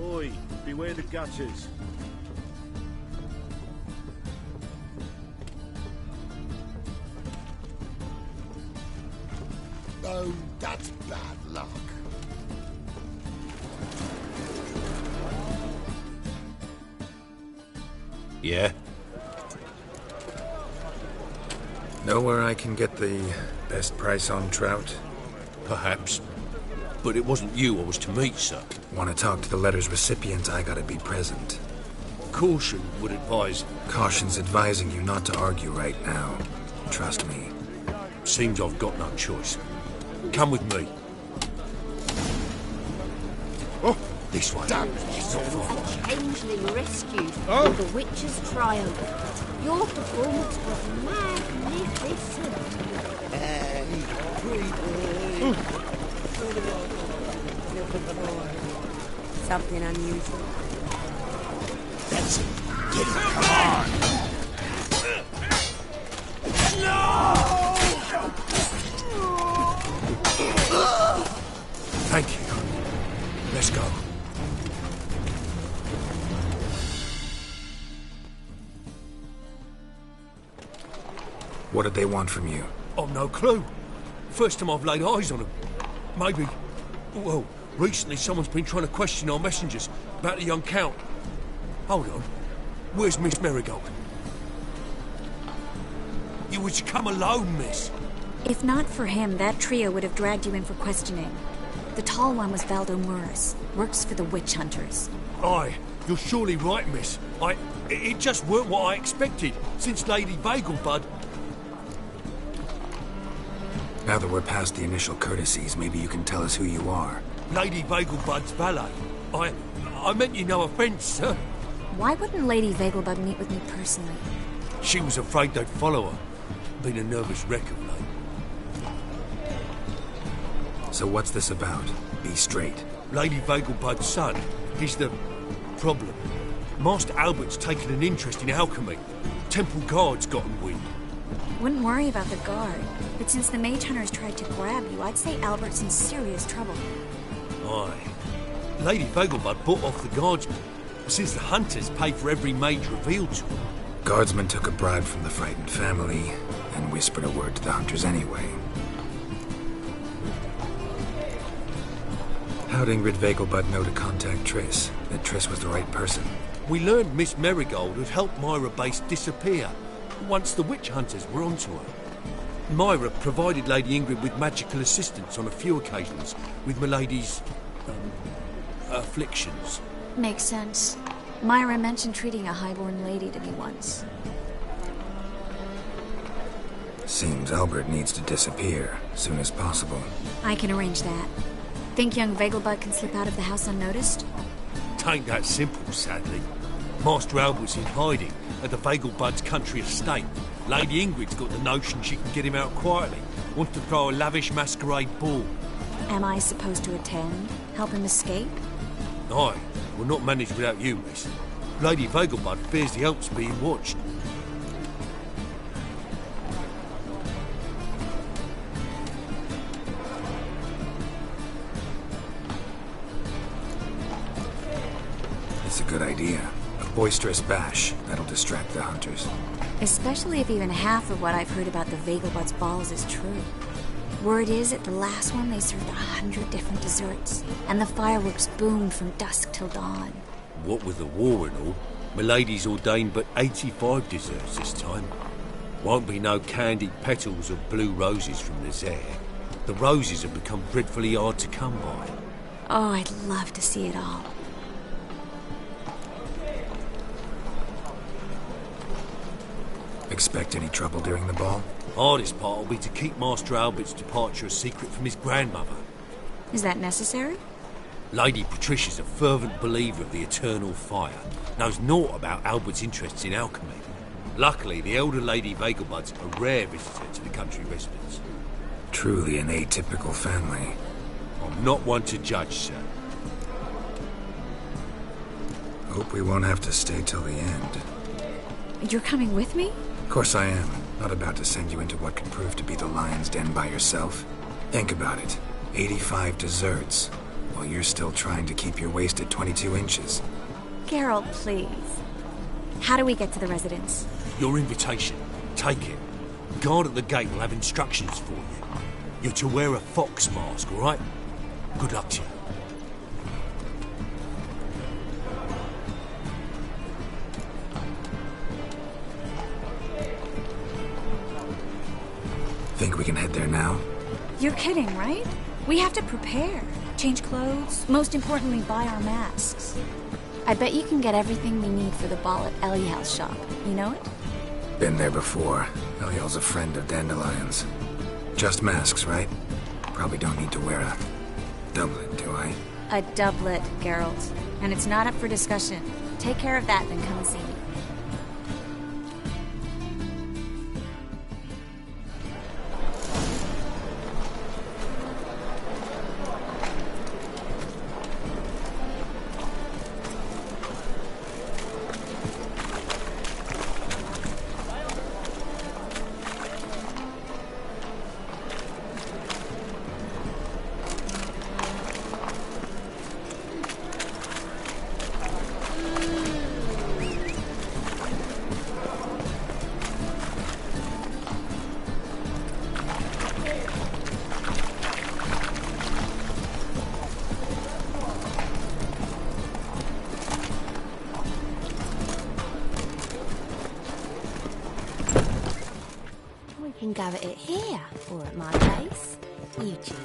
Oi, beware the gutters. alone, that's bad luck. Yeah? Know where I can get the best price on trout? Perhaps. But it wasn't you I was to meet, sir. Want to talk to the letter's recipient, I gotta be present. Caution would advise... Caution's advising you not to argue right now. Trust me. Seems I've got no choice. Come with me. Oh, this way. A changeling rescued for the witch's trial. Your performance was magnificent. Something unusual. That's it. Get it. Come on. No! Thank you. Let's go. What did they want from you? I've no clue. First time I've laid eyes on them. Maybe... Well, recently someone's been trying to question our messengers about the young Count. Hold on. Where's Miss Marigold? You was to come alone, miss. If not for him, that trio would have dragged you in for questioning. The tall one was Valdo Muris. Works for the witch hunters. Aye, you're surely right, miss. It just weren't what I expected, since Lady Vegelbud... Now that we're past the initial courtesies, maybe you can tell us who you are. Lady Vegelbud's valet. I meant you no offence, sir. Why wouldn't Lady Vegelbud meet with me personally? She was afraid they'd follow her. Been a nervous wreck of late. So what's this about? Be straight. Lady Vegelbud's son, he's the problem. Master Albert's taken an interest in alchemy. Temple guards gotten wind. Wouldn't worry about the guard, but since the mage hunters tried to grab you, I'd say Albert's in serious trouble. Aye. Lady Vegelbud bought off the guardsmen, since the hunters pay for every mage revealed to them. Guardsmen took a bribe from the frightened family and whispered a word to the hunters anyway. How'd Ingrid Vegelbud know to contact Triss? That Triss was the right person? We learned Miss Marigold had helped Myra Base disappear once the witch hunters were onto her. Myra provided Lady Ingrid with magical assistance on a few occasions with Milady's... afflictions. Makes sense. Myra mentioned treating a highborn lady to me once. Seems Albert needs to disappear soon as possible. I can arrange that. Think young Vegelbud can slip out of the house unnoticed? Tain't that simple, sadly. Master Albert's in hiding at the Vegelbud's country estate. Lady Ingrid's got the notion she can get him out quietly. Wants to throw a lavish masquerade ball. Am I supposed to attend? Help him escape? Aye, we'll not manage without you, miss. Lady Vegelbud fears the Alps being watched. It's a good idea. A boisterous bash. That'll distract the hunters. Especially if even half of what I've heard about the Vegelbud's balls is true. Word is, at the last one they served 100 different desserts, and the fireworks boomed from dusk till dawn. What with the war and all, Milady's ordained but 85 desserts this time. Won't be no candied petals of blue roses from the Zaire. The roses have become dreadfully hard to come by. Oh, I'd love to see it all. Expect any trouble during the ball? Hardest part will be to keep Master Albert's departure a secret from his grandmother. Is that necessary? Lady Patricia's a fervent believer of the eternal fire. Knows naught about Albert's interests in alchemy. Luckily, the elder Lady Vegelbud's a rare visitor to the country residence. Truly an atypical family. I'm not one to judge, sir. Hope we won't have to stay till the end. You're coming with me? Of course I am. Not about to send you into what could prove to be the lion's den by yourself. Think about it. 85 desserts, while you're still trying to keep your waist at 22 inches. Geralt, please. How do we get to the residence? Your invitation. Take it. Guard at the gate will have instructions for you. You're to wear a fox mask, all right? Good luck to you. Think we can head there now? You're kidding, right? We have to prepare. Change clothes. Most importantly, buy our masks. I bet you can get everything we need for the ball at Eliel's shop. You know it? Been there before. Eliel's a friend of Dandelion's. Just masks, right? Probably don't need to wear a doublet, do I? A doublet, Geralt. And it's not up for discussion. Take care of that, then come and see me. We can go at it here, or at my place. You choose.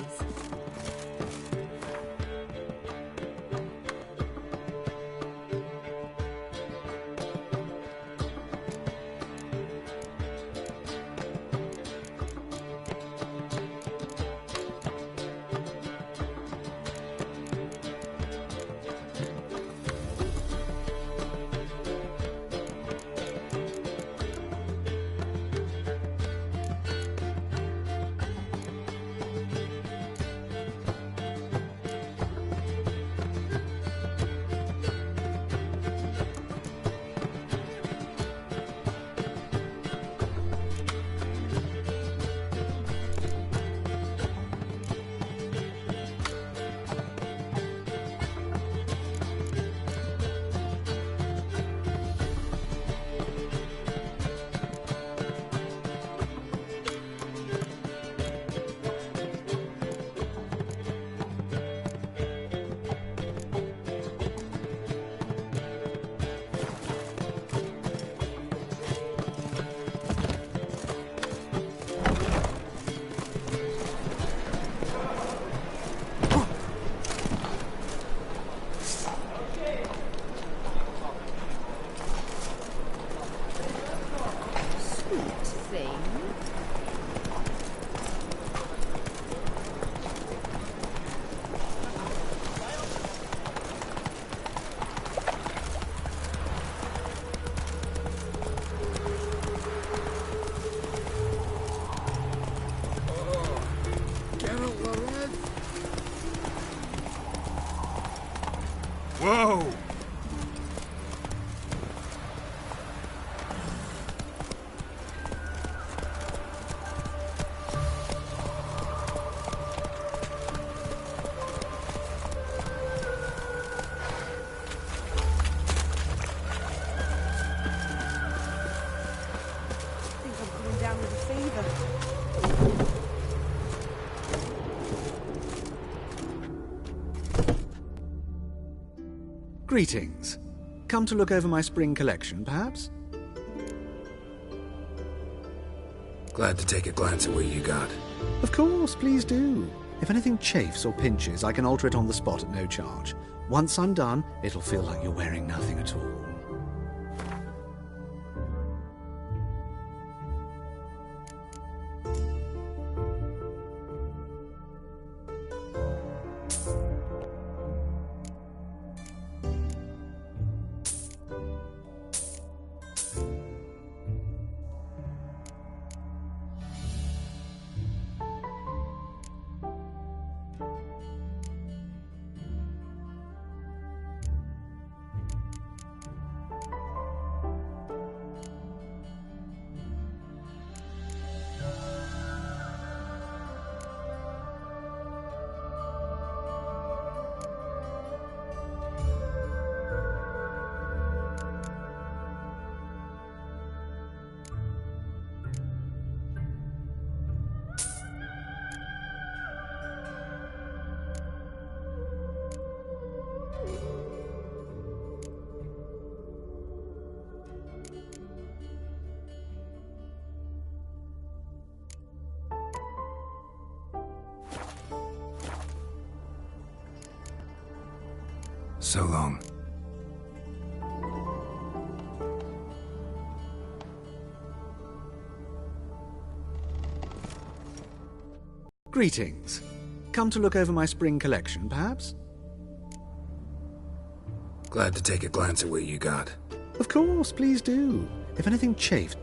Whoa! Down with a fever. Greetings. Come to look over my spring collection, perhaps? Glad to take a glance at what you got. Of course, please do. If anything chafes or pinches, I can alter it on the spot at no charge. Once I'm done, it'll feel like you're wearing nothing at all. So long. Greetings. Come to look over my spring collection, perhaps? Glad to take a glance at what you got. Of course, please do. If anything chafed...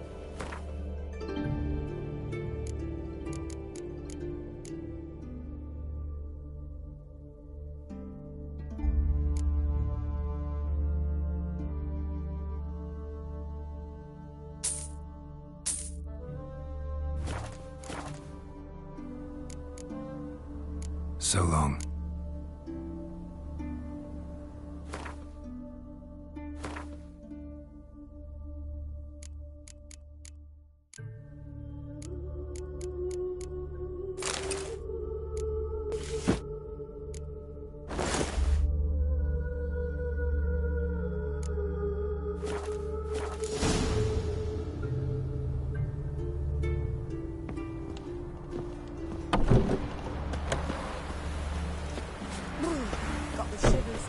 So long. Got the shivers.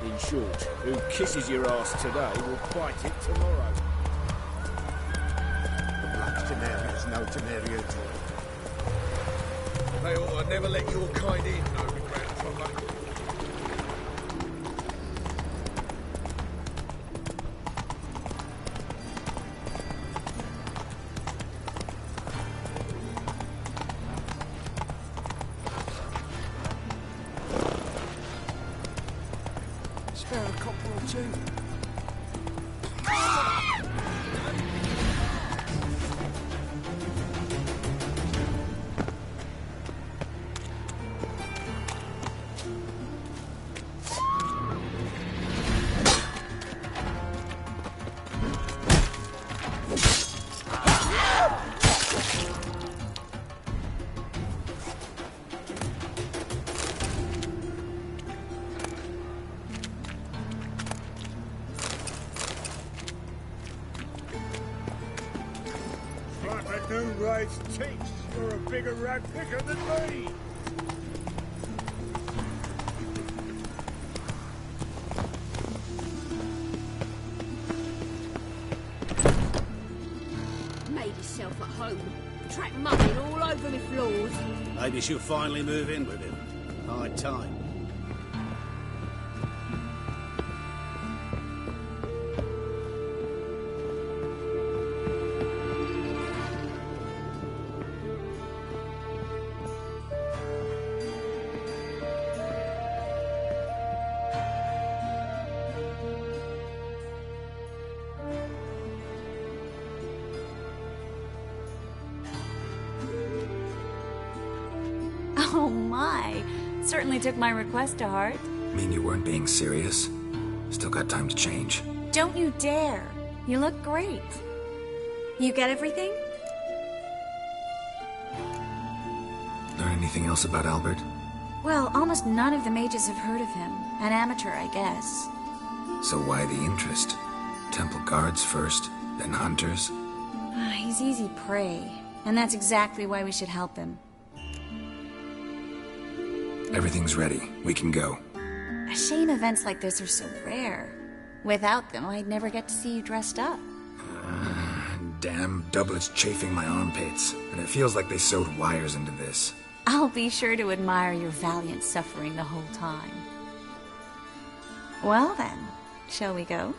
In short, who kisses your ass today will bite it tomorrow. The Black Tenaria's no Tenaria at all. They ought to never let your kind in, no grandfather. Spare a copper or two. Like a new raised teats, you're a bigger rat picker than me. Made yourself at home. Track mugging all over me floors. Maybe she'll finally move in with him. High time. Oh my. Certainly took my request to heart. Mean you weren't being serious? Still got time to change. Don't you dare. You look great. You get everything? Learn anything else about Albert? Well, almost none of the mages have heard of him. An amateur, I guess. So why the interest? Temple guards first, then hunters? He's easy prey. And that's exactly why we should help him. Everything's ready. We can go. A shame events like this are so rare. Without them, I'd never get to see you dressed up. Damn doublets chafing my armpits. And it feels like they sewed wires into this. I'll be sure to admire your valiant suffering the whole time. Well then, shall we go?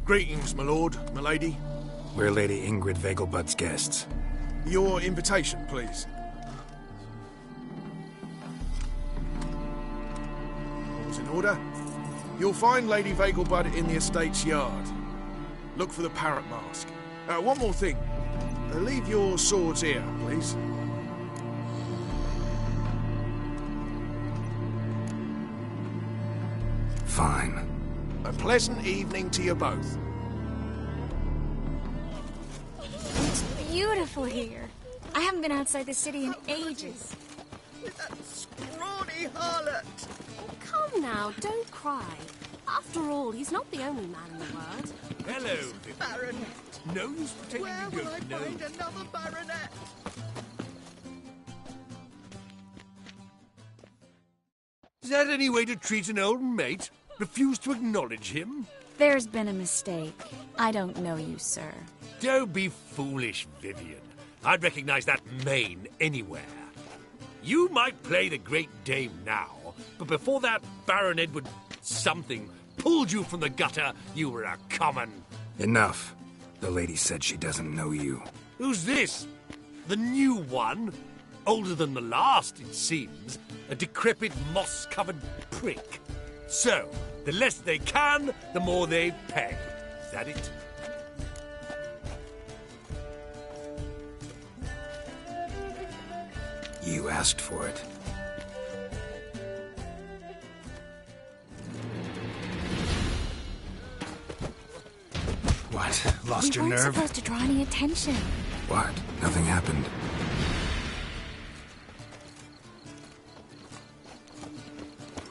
Greetings, my lord, my lady. We're Lady Ingrid Vegelbud's guests. Your invitation, please. All's in order. You'll find Lady Vegelbud in the estate's yard. Look for the parrot mask. One more thing. Leave your swords here, please. Fine. A pleasant evening to you both. It's beautiful here. I haven't been outside the city in ages. That scrawny harlot! Come now, don't cry. After all, he's not the only man in the world. Hello, Baronet! No use pretending Where you will I don't know. find another baronet? Is that any way to treat an old mate? Refuse to acknowledge him? There's been a mistake. I don't know you, sir. Don't be foolish, Vivian. I'd recognize that mane anywhere. You might play the Great Dame now, but before that Baron Edward something pulled you from the gutter, you were a common... Enough. The lady said she doesn't know you. Who's this? The new one? Older than the last, it seems. A decrepit, moss-covered prick. So, the less they can, the more they pay. Is that it? You asked for it. What? Lost your We weren't nerve? supposed to draw any attention. What? Nothing happened.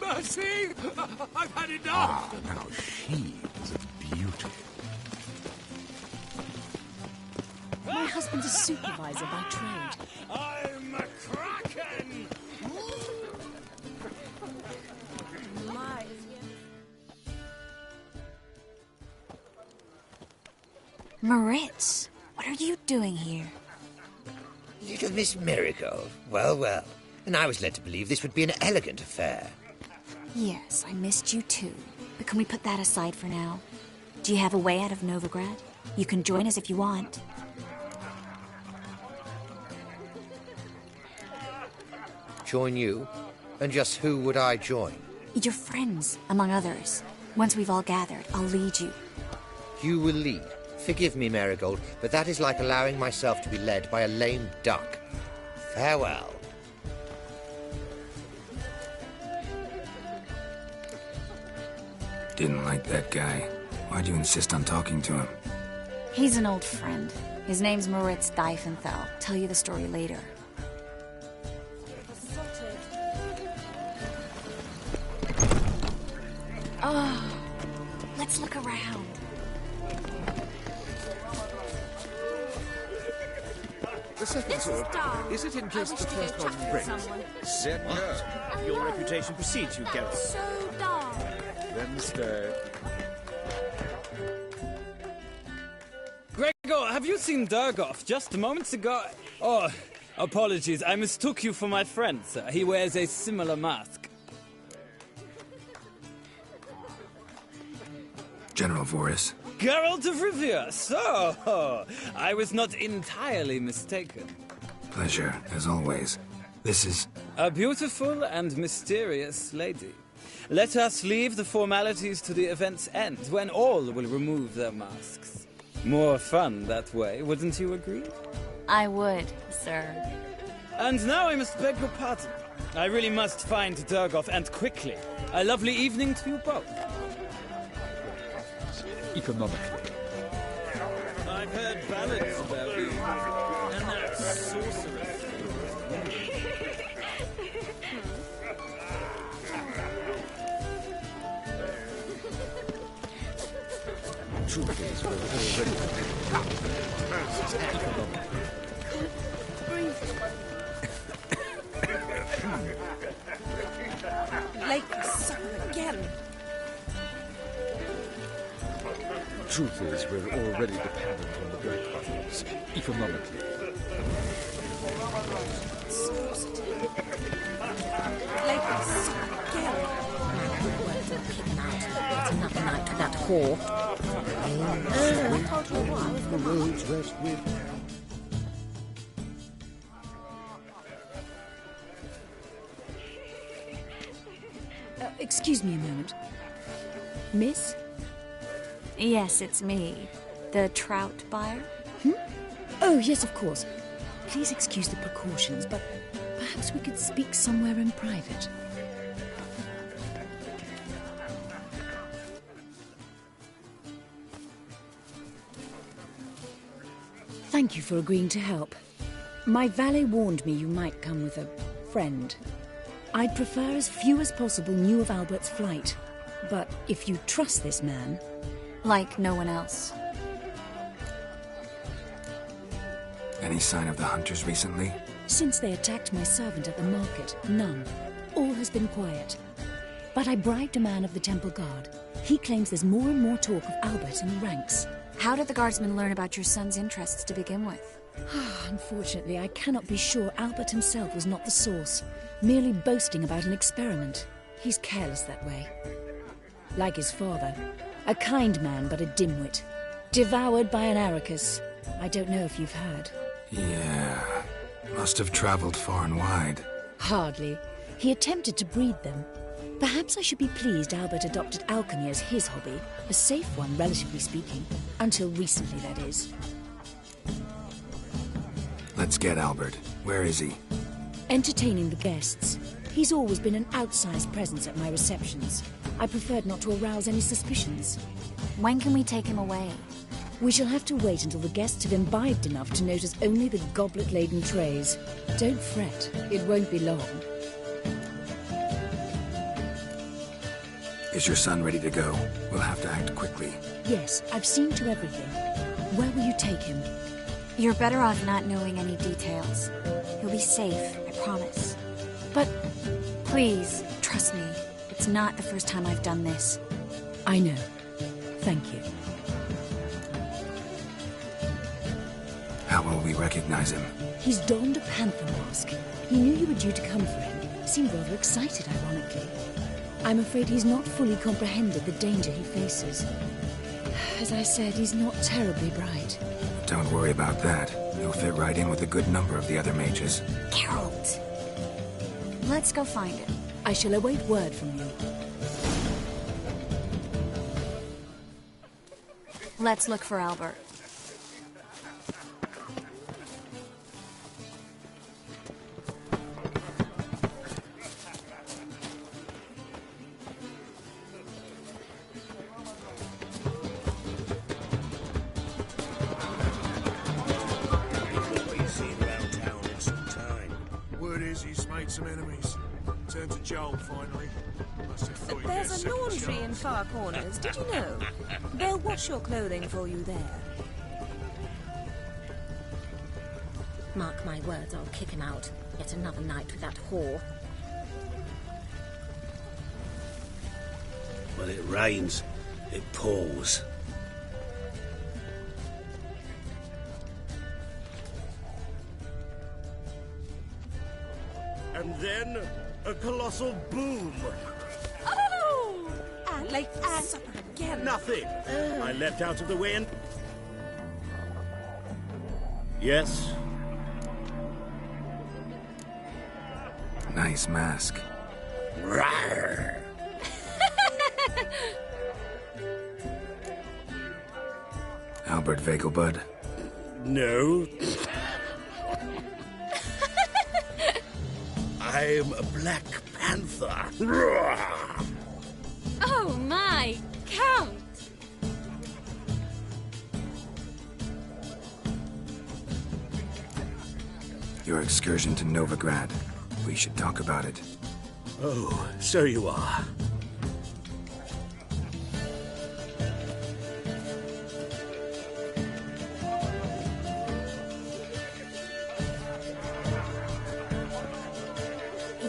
Mercy! I've had enough! Ah, now she is a beauty. My husband's a supervisor by trade. I'm a kraken! Moritz, what are you doing here? Little Miss Miracle. Well, well. And I was led to believe this would be an elegant affair. Yes, I missed you too. But can we put that aside for now? Do you have a way out of Novigrad? You can join us if you want. Join you? And just who would I join? Your friends, among others. Once we've all gathered, I'll lead you. You will lead. Forgive me, Marigold, but that is like allowing myself to be led by a lame duck. Farewell. Didn't like that guy. Why'd you insist on talking to him? He's an old friend. His name's Moritz Diefenthal. Tell you the story later. Oh, let's look around. The second sword, is it in just the first one brings? Cercherò. Your reputation precedes you, Geralt. So dark. Then stay. Gregor, have you seen Durgoff just moments ago? Oh, apologies. I mistook you for my friend, sir. He wears a similar mask. General Voris. Geralt of Rivia. So, I was not entirely mistaken. Pleasure, as always. This is... A beautiful and mysterious lady. Let us leave the formalities to the event's end, when all will remove their masks. More fun that way, wouldn't you agree? I would, sir. And now I must beg your pardon. I really must find Durgoff, and quickly. A lovely evening to you both. Economically. I've heard ballads about you, and that sorceress. Truth is, we're already Lake suck again. Truth is, we're already dependent on the Black Buttons, economically. Lake suck again. It's another night with that whore. The roads rest with Excuse me a moment. Miss? Yes, it's me. The trout buyer? Oh, yes, of course. Please excuse the precautions, but perhaps we could speak somewhere in private. Thank you for agreeing to help. My valet warned me you might come with a friend. I'd prefer as few as possible knew of Albert's flight. But if you trust this man... Like no one else. Any sign of the hunters recently? Since they attacked my servant at the market, none. All has been quiet. But I bribed a man of the Temple Guard. He claims there's more and more talk of Albert in the ranks. How did the guardsmen learn about your son's interests to begin with? Unfortunately, I cannot be sure Albert himself was not the source, merely boasting about an experiment. He's careless that way. Like his father. A kind man, but a dimwit. Devoured by an aracus. I don't know if you've heard. Yeah. Must have traveled far and wide. Hardly. He attempted to breed them. Perhaps I should be pleased Albert adopted alchemy as his hobby. A safe one, relatively speaking. Until recently, that is. Let's get Albert. Where is he? Entertaining the guests. He's always been an outsized presence at my receptions. I preferred not to arouse any suspicions. When can we take him away? We shall have to wait until the guests have imbibed enough to notice only the goblet-laden trays. Don't fret, it won't be long. Is your son ready to go? We'll have to act quickly. Yes, I've seen to everything. Where will you take him? You're better off not knowing any details. He'll be safe, I promise. But... Please, trust me. It's not the first time I've done this. I know. Thank you. How will we recognize him? He's donned a panther mask. He knew you were due to come for him. Seemed rather excited, ironically. I'm afraid he's not fully comprehended the danger he faces. As I said, he's not terribly bright. Don't worry about that. He'll fit right in with a good number of the other mages. Geralt! Let's go find him. I shall await word from you. Let's look for Albert. Some enemies. Turned to Joel, finally. Must have thought There's a laundry in far corners, did you know? They'll wash your clothing for you there. Mark my words, I'll kick him out. Yet another night with that whore. When it rains, it pours. And then, a colossal boom. Oh! And late for supper again. Nothing. I leapt out of the way and... Yes? Nice mask. Rawr. Albert Vegelbud? No. I'm a Black Panther. Oh my, Count! Your excursion to Novigrad. We should talk about it. Oh, so you are.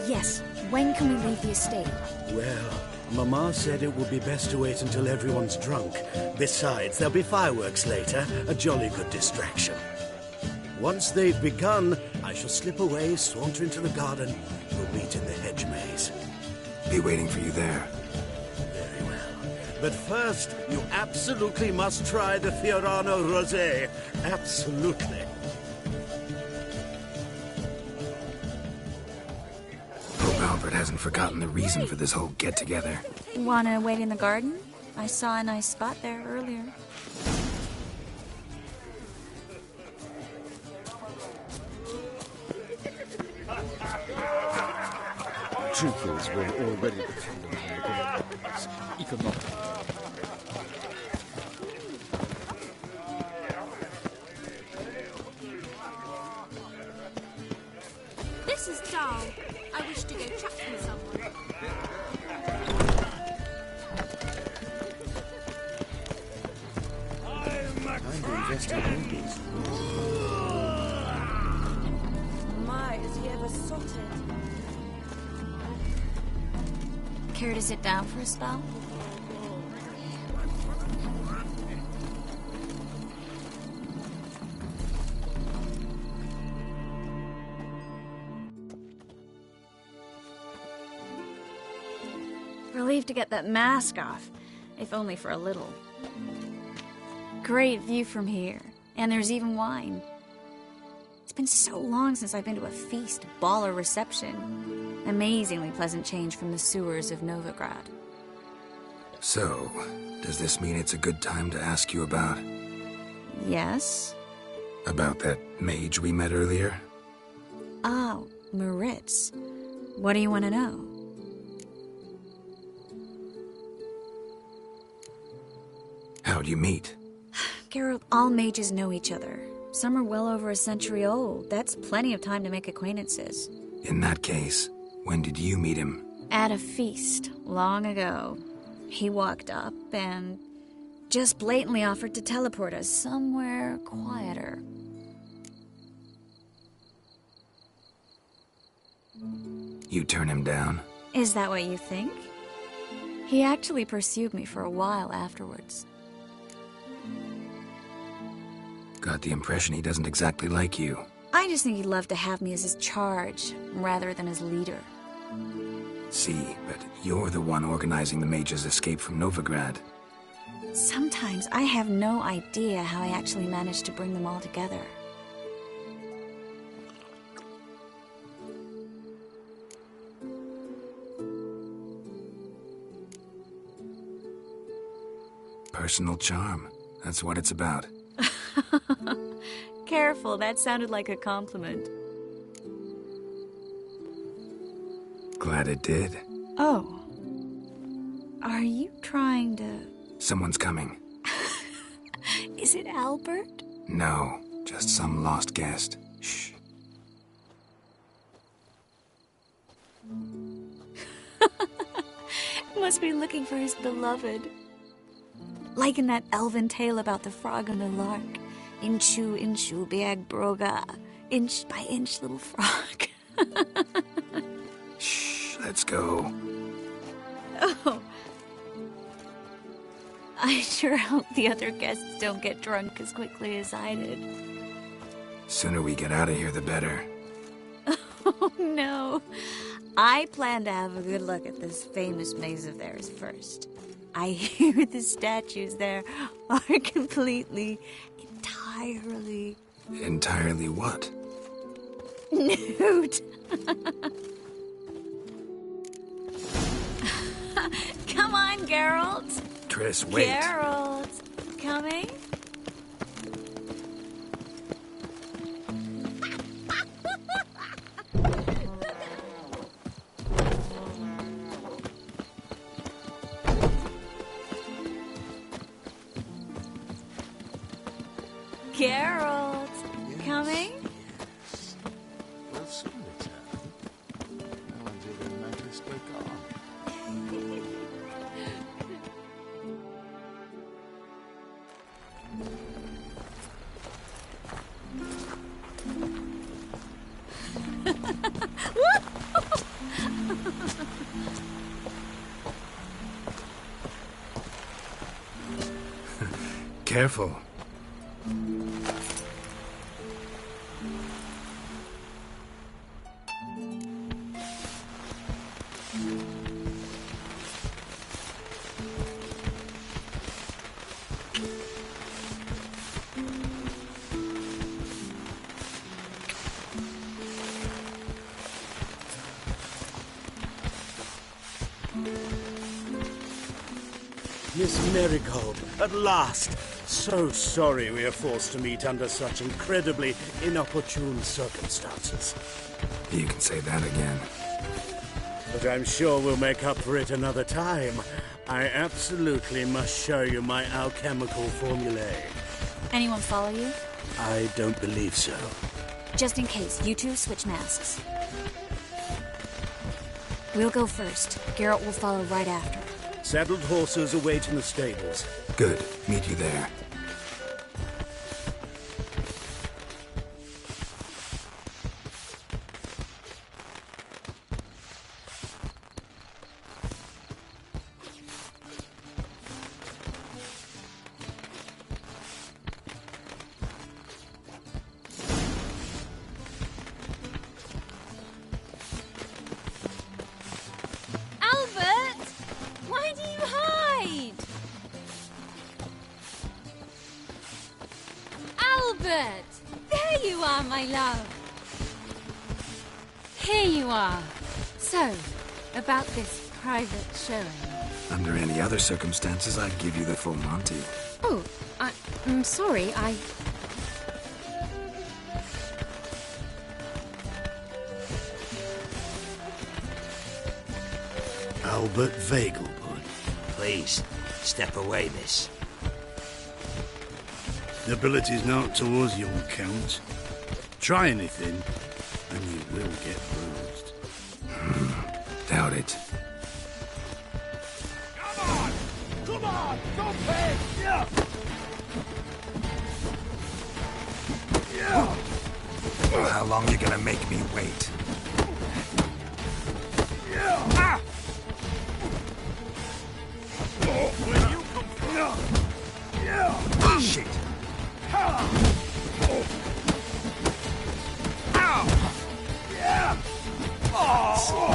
Yes. When can we leave the estate? Well, Mama said it would be best to wait until everyone's drunk. Besides, there'll be fireworks later, a jolly good distraction. Once they've begun, I shall slip away, saunter into the garden. We'll meet in the hedge maze. Be waiting for you there. Very well. But first, you absolutely must try the Fiorano Rosé. Absolutely. Pope Albert hasn't forgotten the reason for this whole get-together. Wanna wait in the garden? I saw a nice spot there earlier. The truth is, we're already dependent on the government's economic. This is dull. I wish to go chat with someone. Time to invest in movies. My, is he ever sorted? Care to sit down for a spell? Relieved to get that mask off, if only for a little. Great view from here, and there's even wine. It's been so long since I've been to a feast, ball, or reception. Amazingly pleasant change from the sewers of Novigrad. So, does this mean it's a good time to ask you about... Yes? About that mage we met earlier? Oh, Moritz. What do you want to know? How'd you meet? Geralt, all mages know each other. Some are well over a century old. That's plenty of time to make acquaintances. In that case, when did you meet him? At a feast, long ago. He walked up and just blatantly offered to teleport us somewhere quieter. You turn him down? Is that what you think? He actually pursued me for a while afterwards. Got the impression he doesn't exactly like you. I just think he'd love to have me as his charge, rather than his leader. See, but you're the one organizing the mage's escape from Novigrad. Sometimes I have no idea how I actually managed to bring them all together. Personal charm. That's what it's about. Careful, that sounded like a compliment. Glad it did. Oh. Are you trying to... Someone's coming. Is it Albert? No, just some lost guest. Shh. Must be looking for his beloved. Like in that elven tale about the frog and the lark. Inchu, inchu, beag broga. Inch by inch, little frog. Shh, let's go. Oh. I sure hope the other guests don't get drunk as quickly as I did. Sooner we get out of here, the better. Oh, no. I plan to have a good look at this famous maze of theirs first. I hear the statues there are completely, entirely... Entirely what? Nude. Come on, Geralt. Triss, wait. Geralt, coming? Geralt, coming? We'll soon return. No one's even noticed we're gone. Careful. Miss Marigold, at last! So sorry we are forced to meet under such incredibly inopportune circumstances. You can say that again. But I'm sure we'll make up for it another time. I absolutely must show you my alchemical formulae. Anyone follow you? I don't believe so. Just in case, you two switch masks. We'll go first. Garrett will follow right after. Saddled horses await in the stables. Good. Meet you there. There you are, my love. Here you are. So, about this private showing. Under any other circumstances, I'd give you the full Monty. Oh, I'm sorry, Albert Vagelbud. Please, step away, miss. The ability's not towards you, Count. Try anything, and you will get bruised. Doubt it. Come on! Don't pay! Yeah! Yeah! How long you gonna make me wait? Yeah! Ah! Where you come from? Yeah! Shit! Yeah! Oh!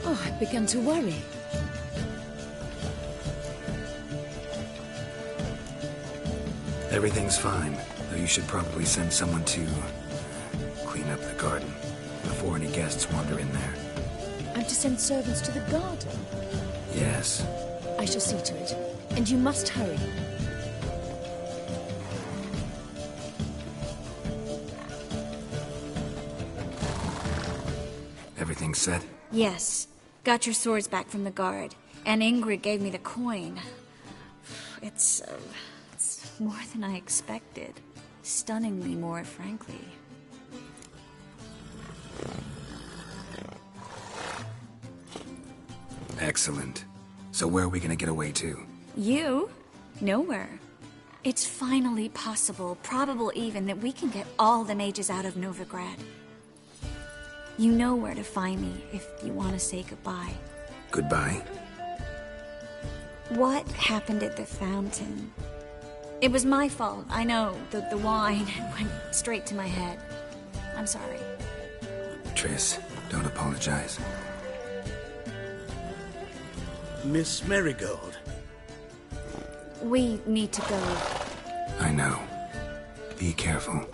I've begun to worry. Everything's fine, though you should probably send someone to clean up the garden before any guests wander in there. I'm to send servants to the garden? Yes. I shall see to it. And you must hurry. Everything set? Yes. Got your swords back from the guard. And Ingrid gave me the coin. It's more than I expected. Stunningly more, frankly. Excellent. So where are we gonna get away to? You? Nowhere. It's finally possible, probable even, that we can get all the mages out of Novigrad. You know where to find me if you want to say goodbye. Goodbye. What happened at the fountain? It was my fault, I know. The wine went straight to my head. I'm sorry. Triss, don't apologize. Miss Marigold. We need to go. I know. Be careful.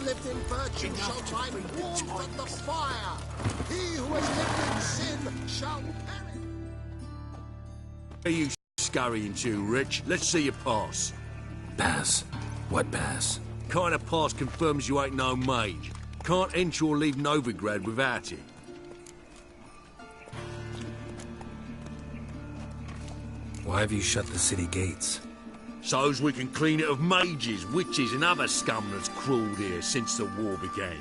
lived in virtue shall find warmth at the fire. He who has lived in sin shall perish. Where are you scurrying to, Rich? Let's see your pass. Pass? What pass? Kind of pass confirms you ain't no mage. Can't enter or leave Novigrad without it. Why have you shut the city gates? So's we can clean it of mages, witches and other scum that's crawled here since the war began.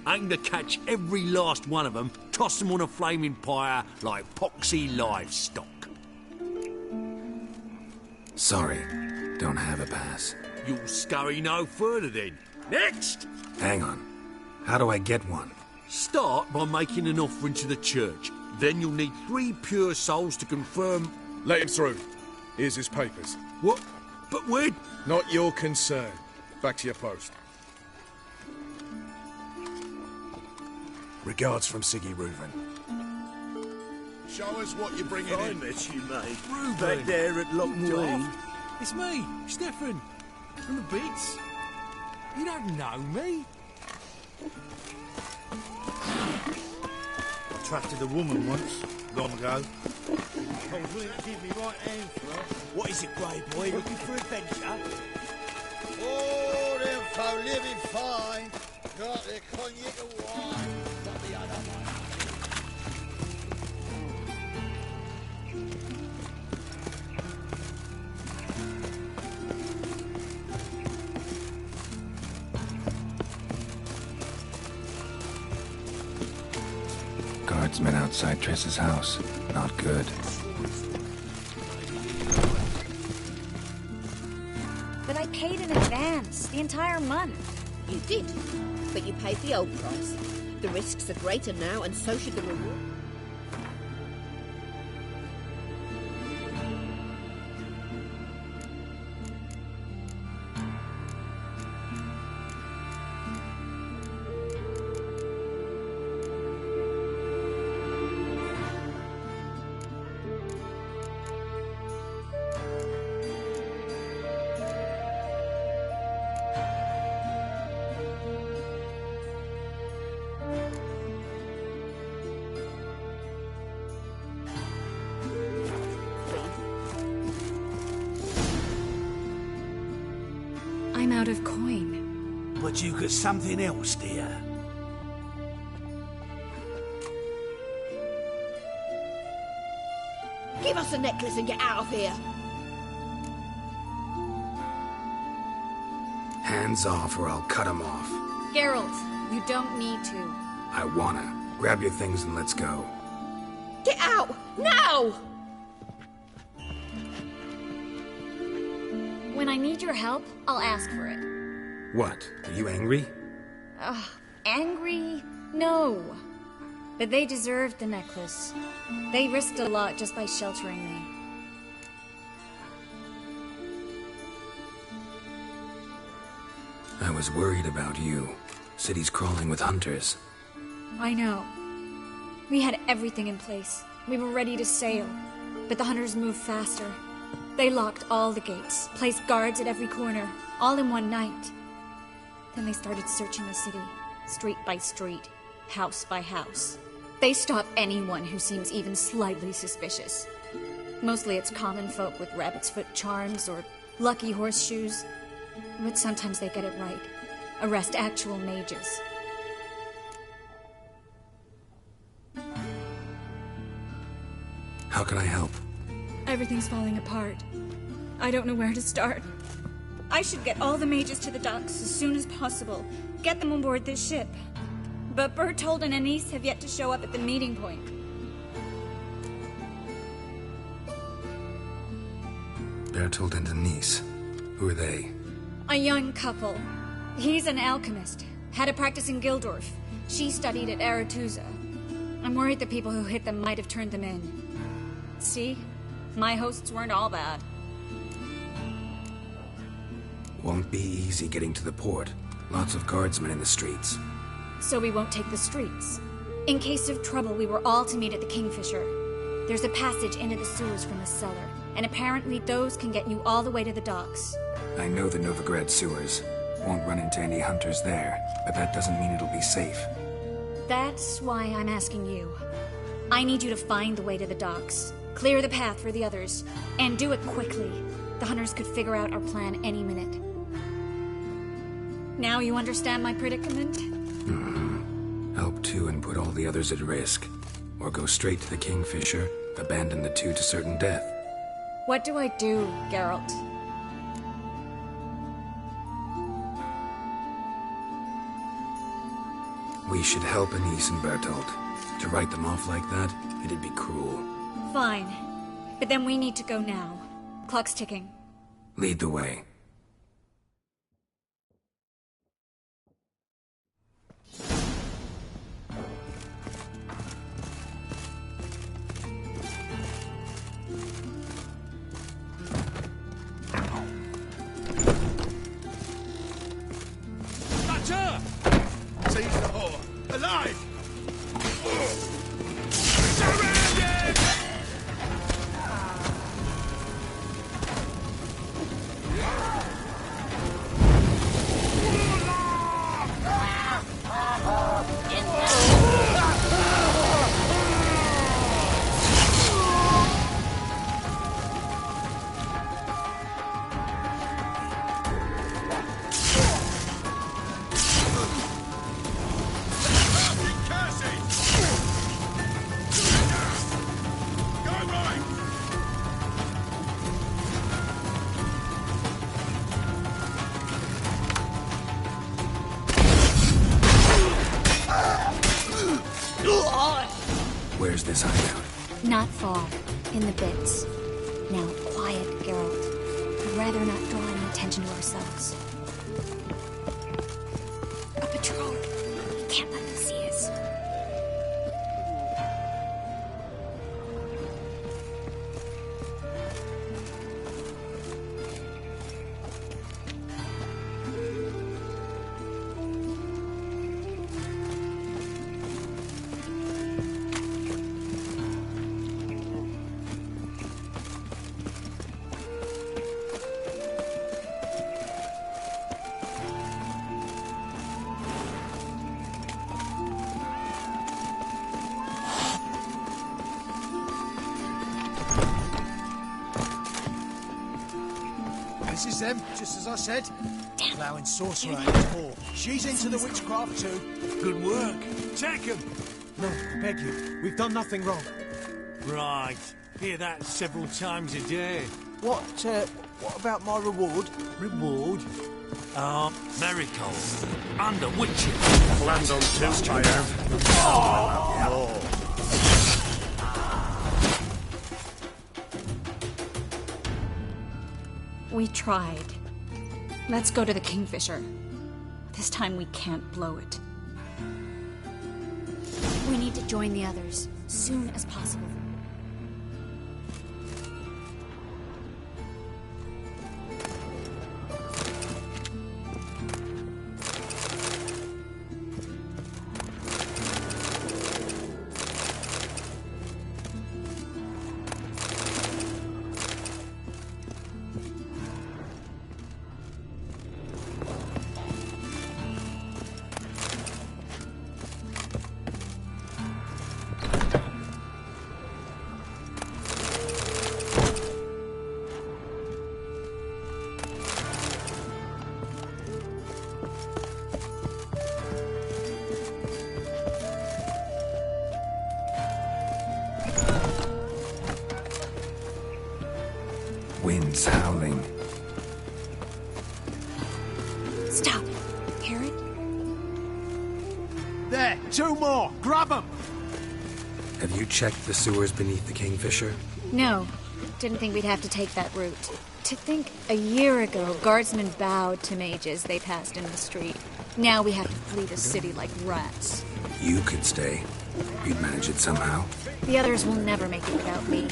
Aim to catch every last one of them, toss them on a flaming pyre like poxy livestock. Sorry, don't have a pass. You'll scurry no further then. Next! Hang on. How do I get one? Start by making an offering to the church. Then you'll need 3 pure souls to confirm... Let him through. Here's his papers. What? But where... Not your concern. Back to your post. Regards from Siggy Reuven. Show us what you're bringing I in. met you, mate. Reuven. Back there at Lockwood. It's me, Stefan. From the Bits. You don't know me. I trusted a woman once, long ago. I was willing to give me right hand for her. What is it, Grey Boy? Looking for adventure? Oh, them folk living fine. Got their cognac and wine. Got the other one. Guardsmen outside Triss's house. Not good. But I paid in advance, the entire month. You did, but you paid the old price. The risks are greater now, and so should the reward. I'm out of coin. But you got something else, dear. Give us the necklace and get out of here. Hands off or I'll cut them off. Geralt, you don't need to. I wanna. Grab your things and let's go. Get out! Now! When I need your help, I'll ask for it. What? Are you angry? Ugh, angry? No. But they deserved the necklace. They risked a lot just by sheltering me. I was worried about you. City's crawling with hunters. I know. We had everything in place. We were ready to sail. But the hunters moved faster. They locked all the gates, placed guards at every corner, all in one night. Then they started searching the city, street by street, house by house. They stop anyone who seems even slightly suspicious. Mostly it's common folk with rabbit's foot charms or lucky horseshoes. But sometimes they get it right. Arrest actual mages. How can I help? Everything's falling apart. I don't know where to start. I should get all the mages to the docks as soon as possible. Get them on board this ship. But Bertold and Anise have yet to show up at the meeting point. Bertold and Denise. Who are they? A young couple. He's an alchemist. Had a practice in Gildorf. She studied at Aretusa. I'm worried the people who hit them might have turned them in. See? My hosts weren't all bad. Won't be easy getting to the port. Lots of guardsmen in the streets. So we won't take the streets. In case of trouble, we were all to meet at the Kingfisher. There's a passage into the sewers from the cellar, and apparently those can get you all the way to the docks. I know the Novigrad sewers. Won't run into any hunters there, but that doesn't mean it'll be safe. That's why I'm asking you. I need you to find the way to the docks, clear the path for the others, and do it quickly. The hunters could figure out our plan any minute. Now you understand my predicament? Help two and put all the others at risk. Or go straight to the Kingfisher, abandon the two to certain death. What do I do, Geralt? We should help Anise and Bertolt. To write them off like that, it'd be cruel. Fine. But then we need to go now. Clock's ticking. Lead the way. That's her! Seize the whore! Alive! Surrounded! Where's this hideout? Not far. In the bits. Now, quiet, Geralt. I'd rather not draw any attention to ourselves. A patrol. Can't let them see us. This is them, just as I said. Allowing sorcerer and his whore. She's into the witchcraft too. Good work. Take him. No, I beg you. We've done nothing wrong. Right. Hear that several times a day. What about my reward? Reward? Miracle. Under witches. Land on two, I have. Oh! We tried. Let's go to the Kingfisher. This time we can't blow it. We need to join the others, soon as possible. Wind's howling. Stop. Hear it? There, two more. Grab them. Have you checked the sewers beneath the Kingfisher? No. Didn't think we'd have to take that route. To think a year ago, guardsmen bowed to mages they passed in the street. Now we have to flee the city like rats. You could stay. You'd manage it somehow. The others will never make it without me.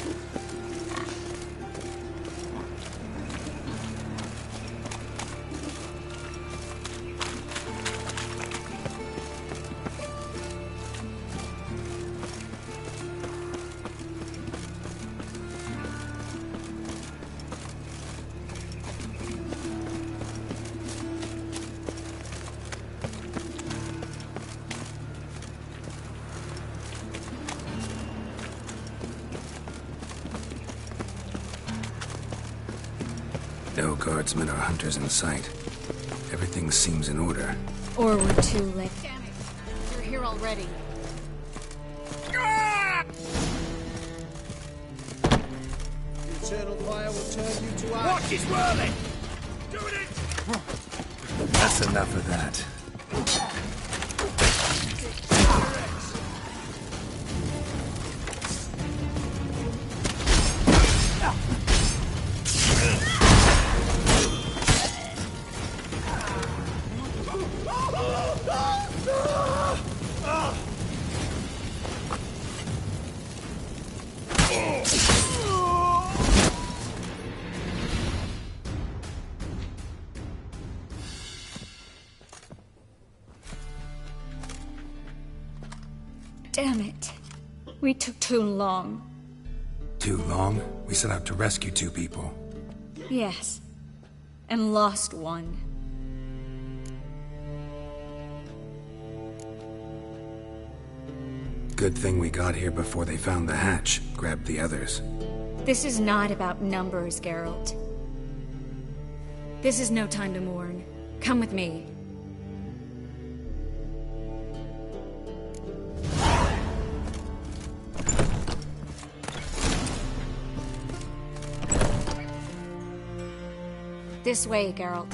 No guardsmen or hunters in sight. Everything seems in order. Or we're too late. Damn it. You're here already. The eternal fire will turn you to ice. Watch is whirling! Doing it! That's enough of that. Damn it. We took too long. Too long? We set out to rescue 2 people. Yes. And lost one. Good thing we got here before they found the hatch, grabbed the others. This is not about numbers, Geralt. This is no time to mourn. Come with me. This way, Geralt.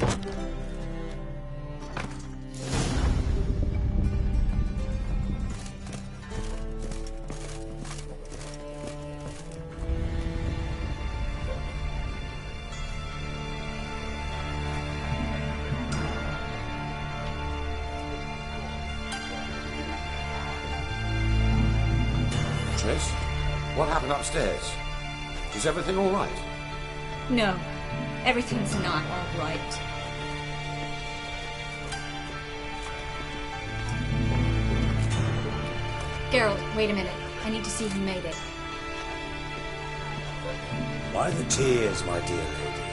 Triss, what happened upstairs? Is everything all right? No, everything's not all right. Geralt, wait a minute. I need to see who made it. Why the tears, my dear lady?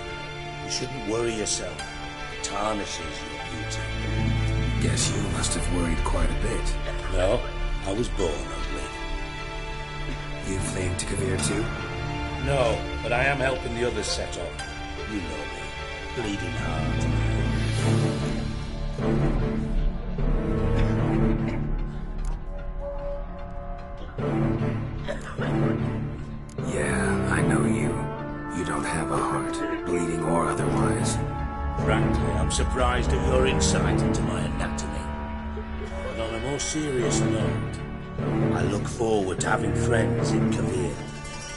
You shouldn't worry yourself. It tarnishes your beauty. Guess you must have worried quite a bit. No, I was born ugly. You fleeing to Kavir too? No, but I am helping the others set off. You know me. Bleeding heart. Yeah, I know you. You don't have a heart, bleeding or otherwise. Frankly, I'm surprised at your insight into my anatomy. But on a more serious note, I look forward to having friends in Kavir,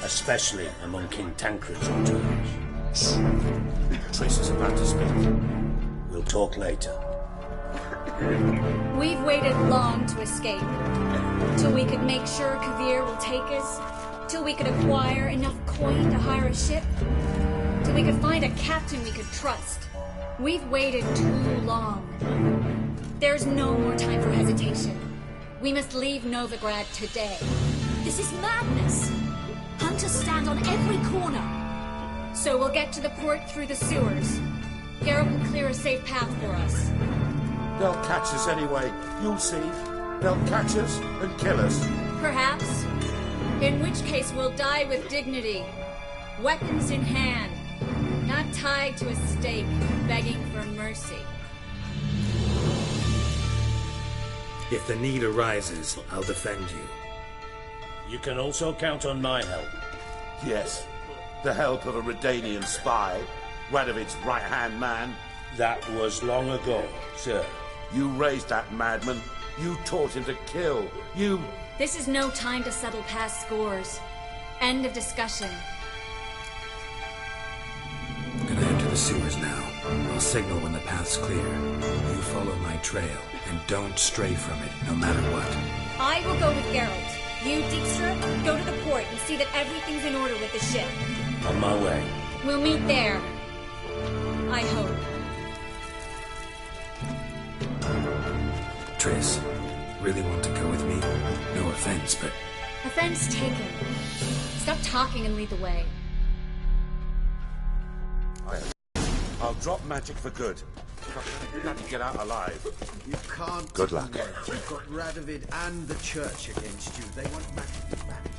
especially among King Tancred's entourage. Triss is about to speak. We'll talk later. We've waited long to escape. Till we could make sure Kavir will take us. Till we could acquire enough coin to hire a ship. Till we could find a captain we could trust. We've waited too long. There's no more time for hesitation. We must leave Novigrad today. This is madness. Hunters stand on every corner. So we'll get to the port through the sewers. Geralt will clear a safe path for us. They'll catch us anyway. You'll see. They'll catch us and kill us. Perhaps. In which case we'll die with dignity. Weapons in hand. Not tied to a stake, begging for mercy. If the need arises, I'll defend you. You can also count on my help. Yes. The help of a Redanian spy. Radovic's right-hand man. That was long ago, sir. You raised that madman. You taught him to kill. You... This is no time to settle past scores. End of discussion. I'm gonna enter the sewers now. I'll signal when the path's clear. You follow my trail, and don't stray from it, no matter what. I will go with Geralt. You, Dijkstra, go to the port and see that everything's in order with the ship. On my way. We'll meet there. I hope. Triss, really want to go with me? No offense, but... Offense taken. Stop talking and lead the way. I'll drop magic for good. You got to get out alive. You can't. Good luck. You've got Radovid and the church against you. They want magic to vanish.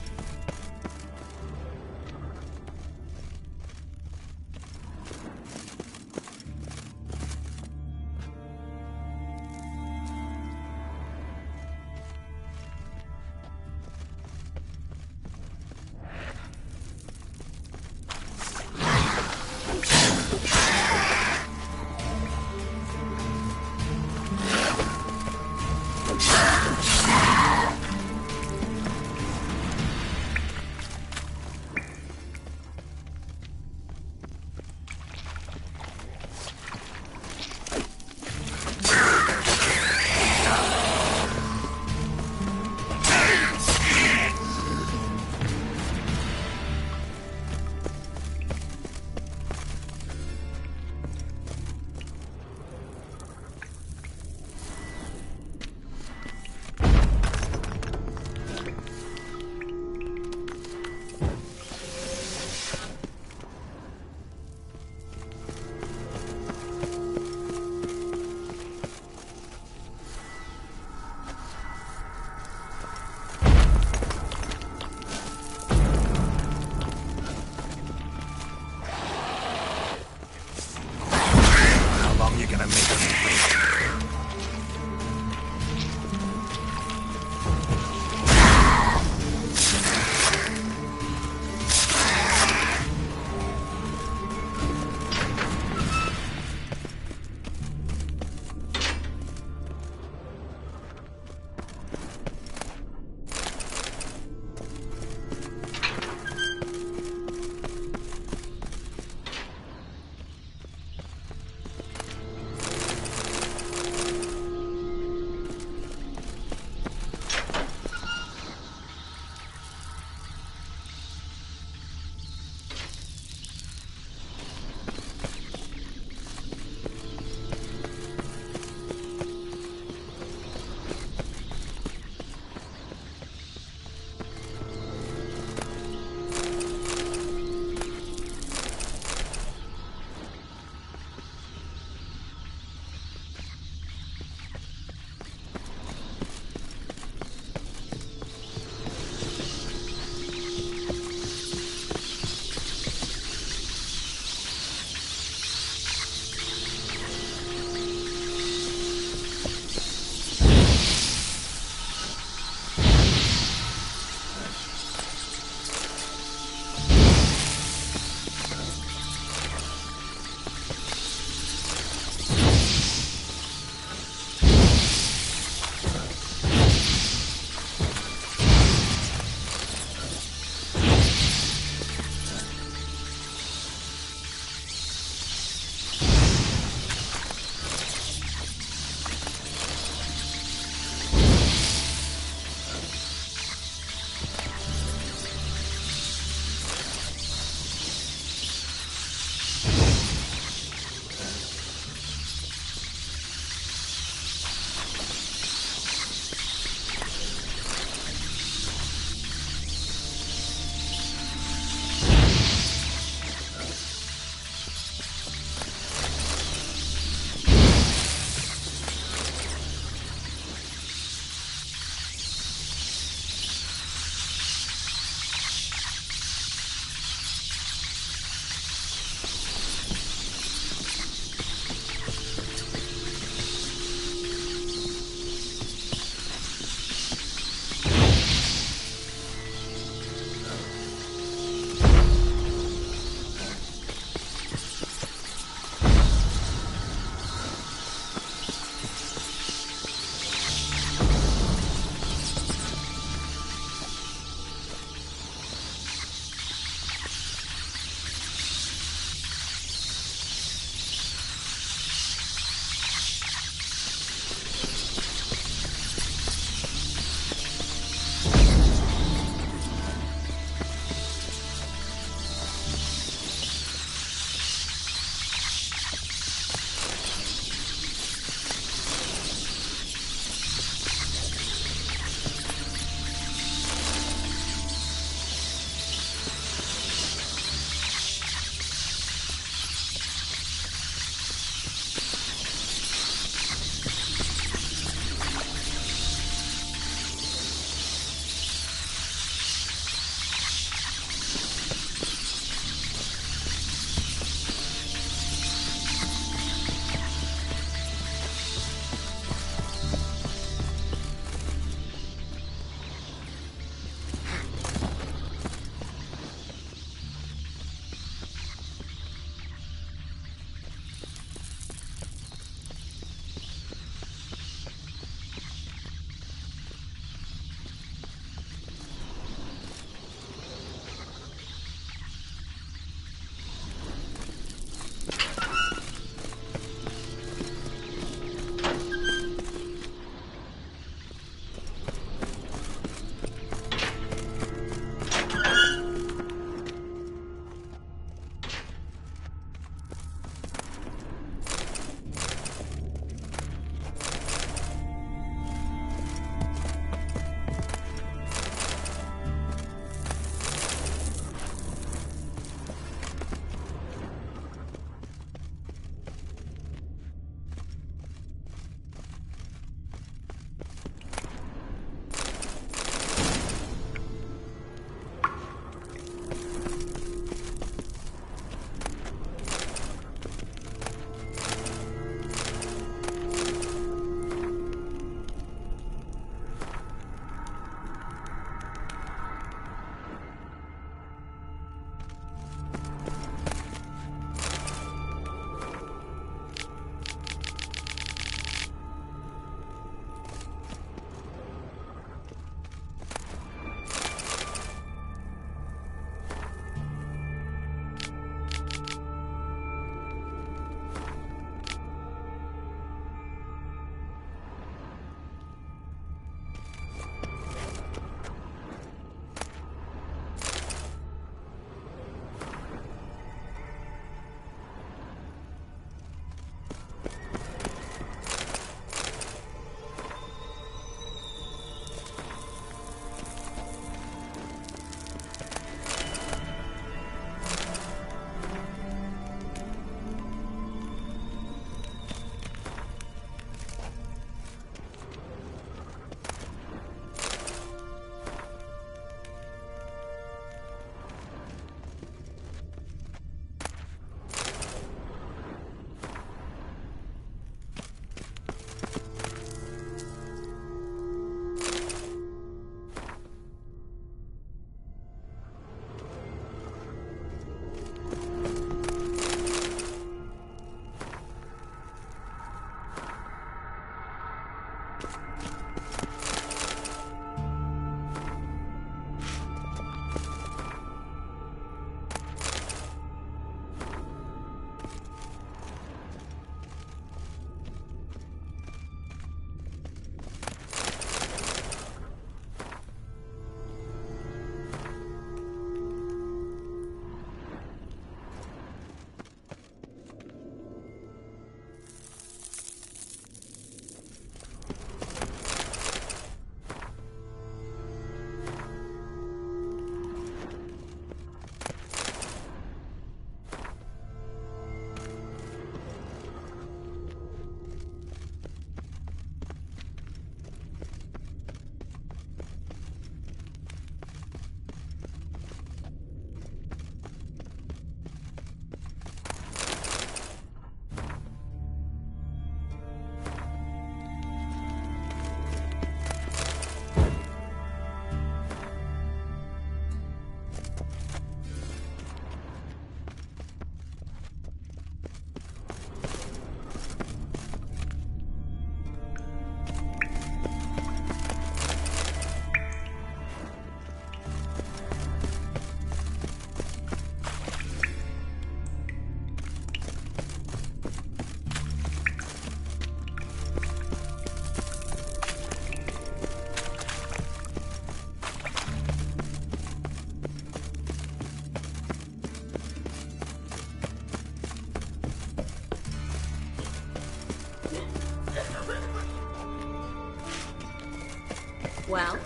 Well?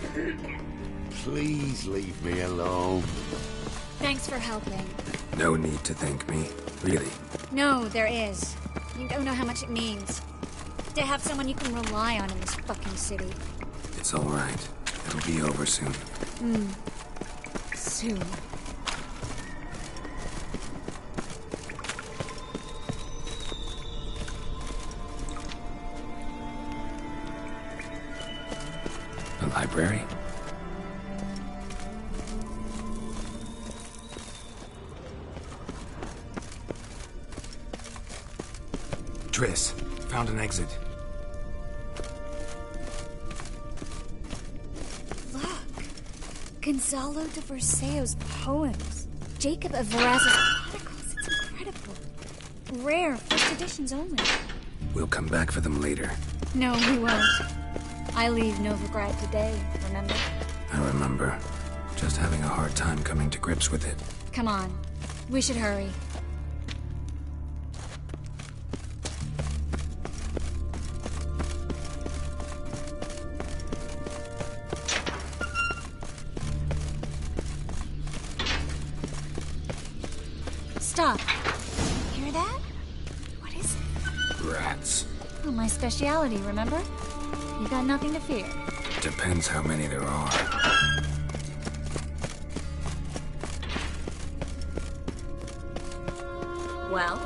Please leave me alone. Thanks for helping. No need to thank me, really. No, there is. You don't know how much it means. To have someone you can rely on in this fucking city. It's all right. It'll be over soon. Soon. The library? Triss, found an exit. Look. Gonzalo de Verseo's poems. Jacob of Veraz's articles. It's incredible. Rare, first editions only. We'll come back for them later. No, we won't. I leave Novigrad today, remember? I remember. Just having a hard time coming to grips with it. Come on. We should hurry. Stop. Hear that? What is it? Rats. Oh, my speciality, remember? You got nothing to fear. Depends how many there are. Well?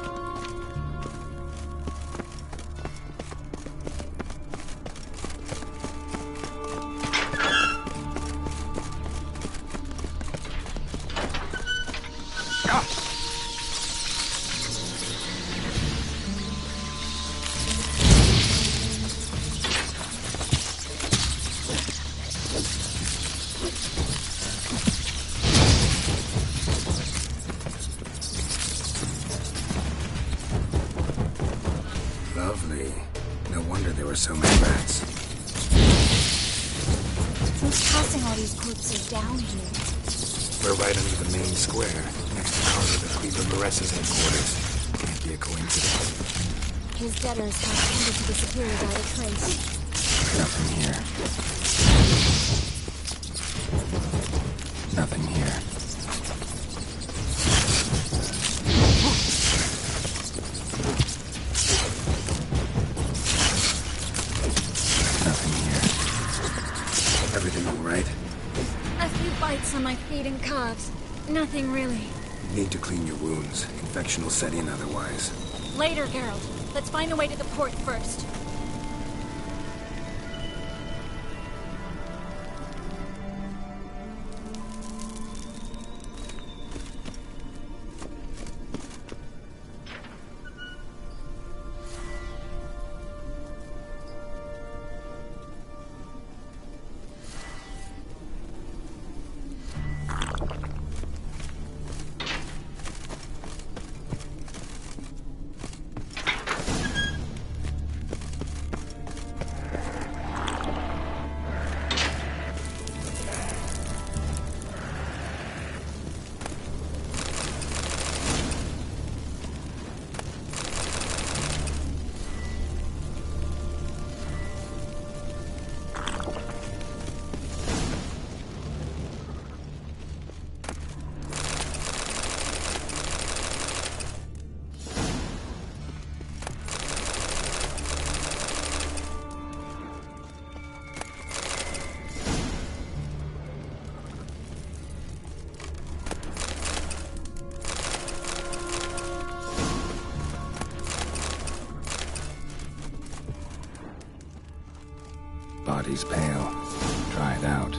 Lovely. No wonder there were so many rats. Who's passing all these corpses down here? We're right under the main square, next to Carlo the Cleaver Maresa's headquarters. Can't be a coincidence. His debtors have tended to disappear without a trace. Nothing here. Nothing here. Nothing here. Everything all right? A few bites on my feet and calves. Nothing really. Need to clean your wounds. Infection will set in otherwise. Later, Geralt. Let's find a way to the port first. Body's pale. Dried out.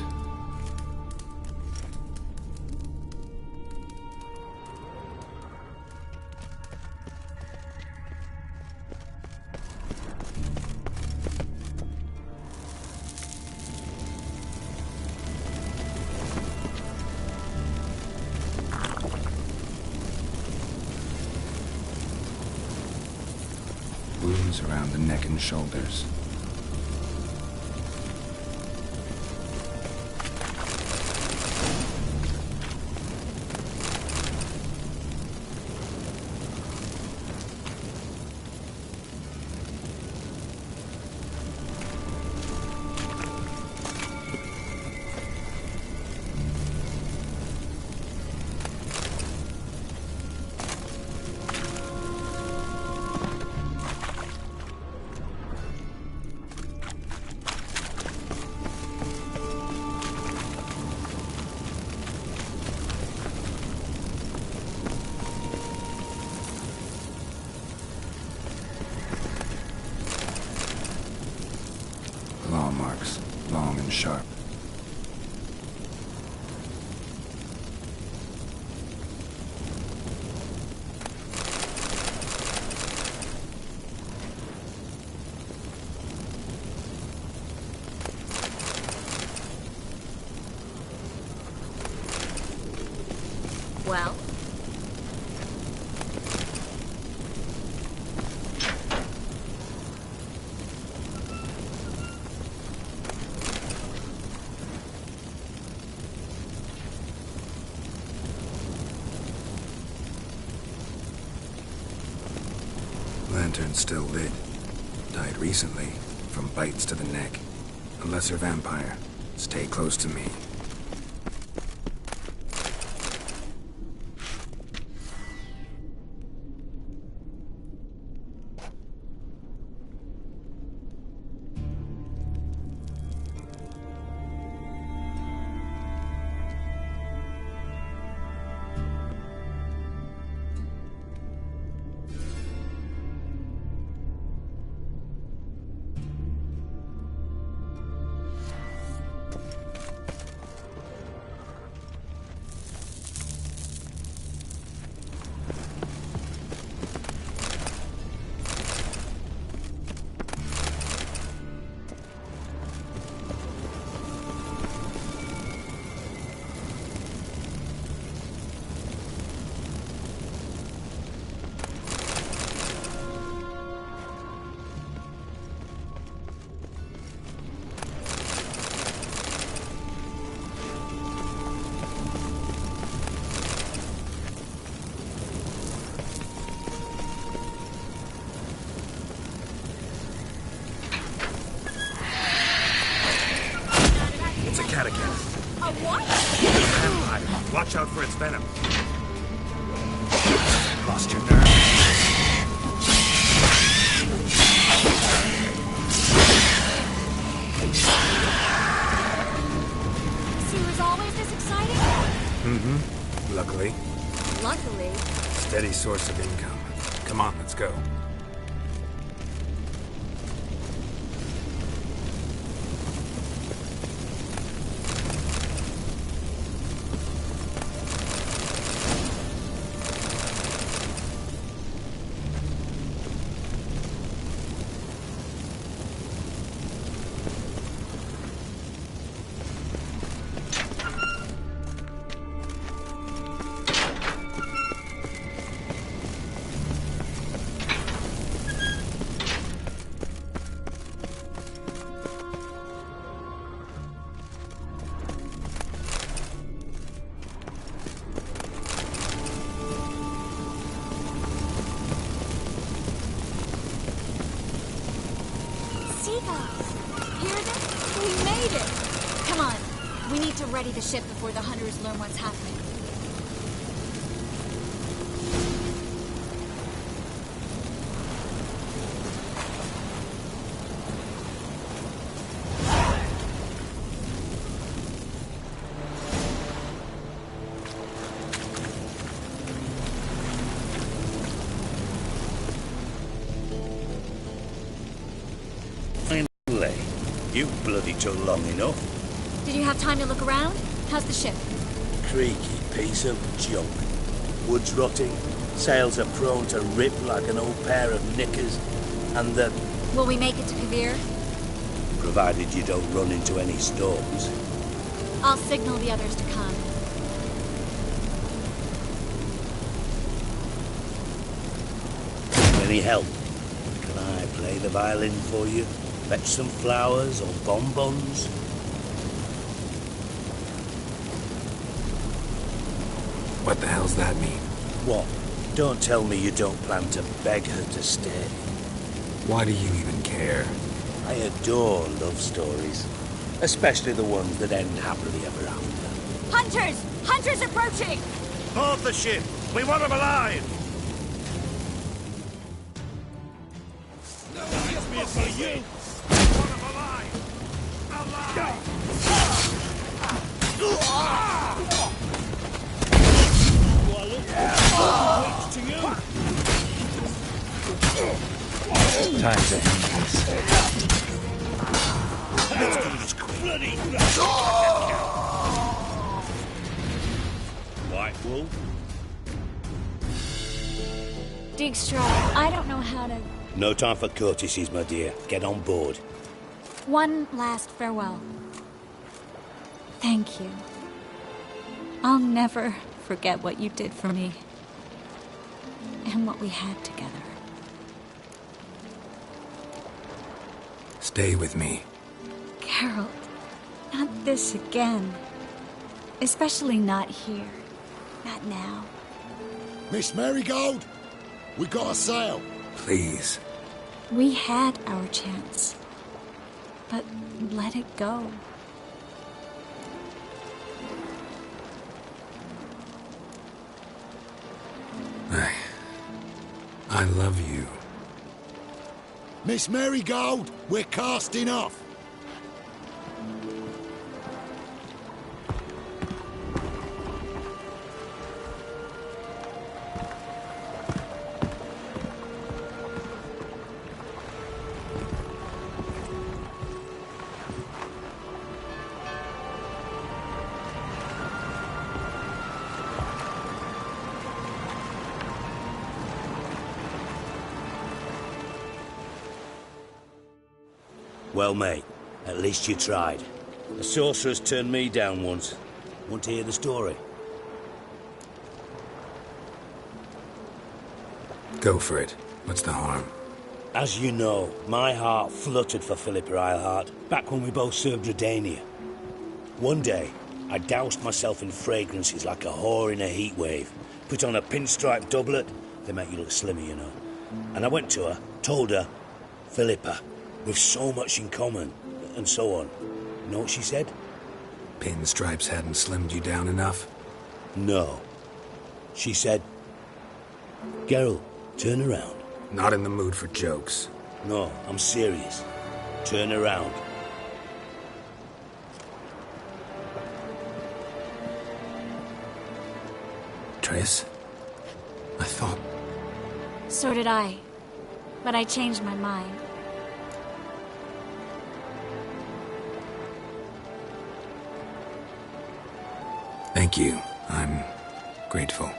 Wounds around the neck and shoulders. and sharp. Well? Lantern's still lit. Died recently, from bites to the neck. A lesser vampire. Stay close to me. A what? Vampire. Watch out for its venom. Lost your nerve. Sewer's always this exciting? Mm-hmm. Luckily. Luckily. Steady source of income. Come on, let's go. We made it! Come on. We need to ready the ship before the hunters learn what's happening. You bloody took long enough. Did you have time to look around? How's the ship? Creaky piece of junk. Wood's rotting, sails are prone to rip like an old pair of knickers, and the... Will we make it to Kavir? Provided you don't run into any storms. I'll signal the others to come. Any help? Can I play the violin for you? Fetch some flowers or bonbons? What the hell's that mean? What? Don't tell me you don't plan to beg her to stay. Why do you even care? I adore love stories. Especially the ones that end happily ever after. Hunters! Hunters approaching! Board the ship! We want them alive! No, it's me for you! Time to end this. Let's do this quick. bloody White wool? Dijkstra, I don't know how to... No time for courtesies, my dear. Get on board. One last farewell. Thank you. I'll never forget what you did for me. And what we had together. Stay with me. Geralt, not this again. Especially not here. Not now. Miss Marigold, we got a sail. Please. We had our chance. But let it go. I love you. Miss Marigold, we're casting off. Well, mate, at least you tried. The sorceress turned me down once. Want to hear the story? Go for it. What's the harm? As you know, my heart fluttered for Philippa Eilhart back when we both served Redania. One day, I doused myself in fragrances like a whore in a heat wave. Put on a pinstripe doublet. They make you look slimmer, you know. And I went to her, told her, Philippa, we've so much in common, and so on. You know what she said? Pinstripes hadn't slimmed you down enough? No. She said, Geralt, turn around. Not in the mood for jokes. No, I'm serious. Turn around. Triss? I thought... So did I. But I changed my mind. Thank you. I'm grateful.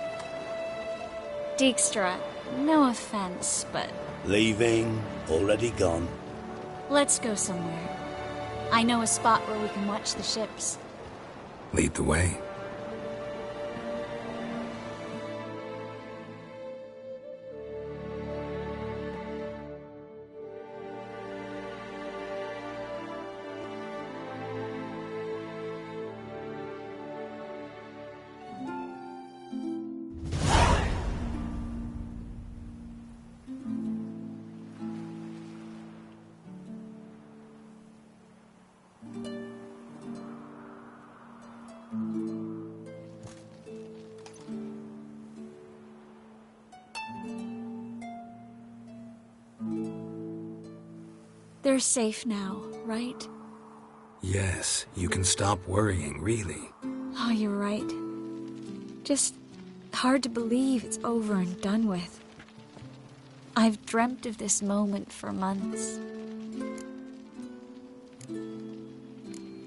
Dijkstra, no offense, but... Leaving, already gone. Let's go somewhere. I know a spot where we can watch the ships. Lead the way. They're safe now, right? Yes, you can stop worrying, really. Oh, you're right. Just hard to believe it's over and done with. I've dreamt of this moment for months.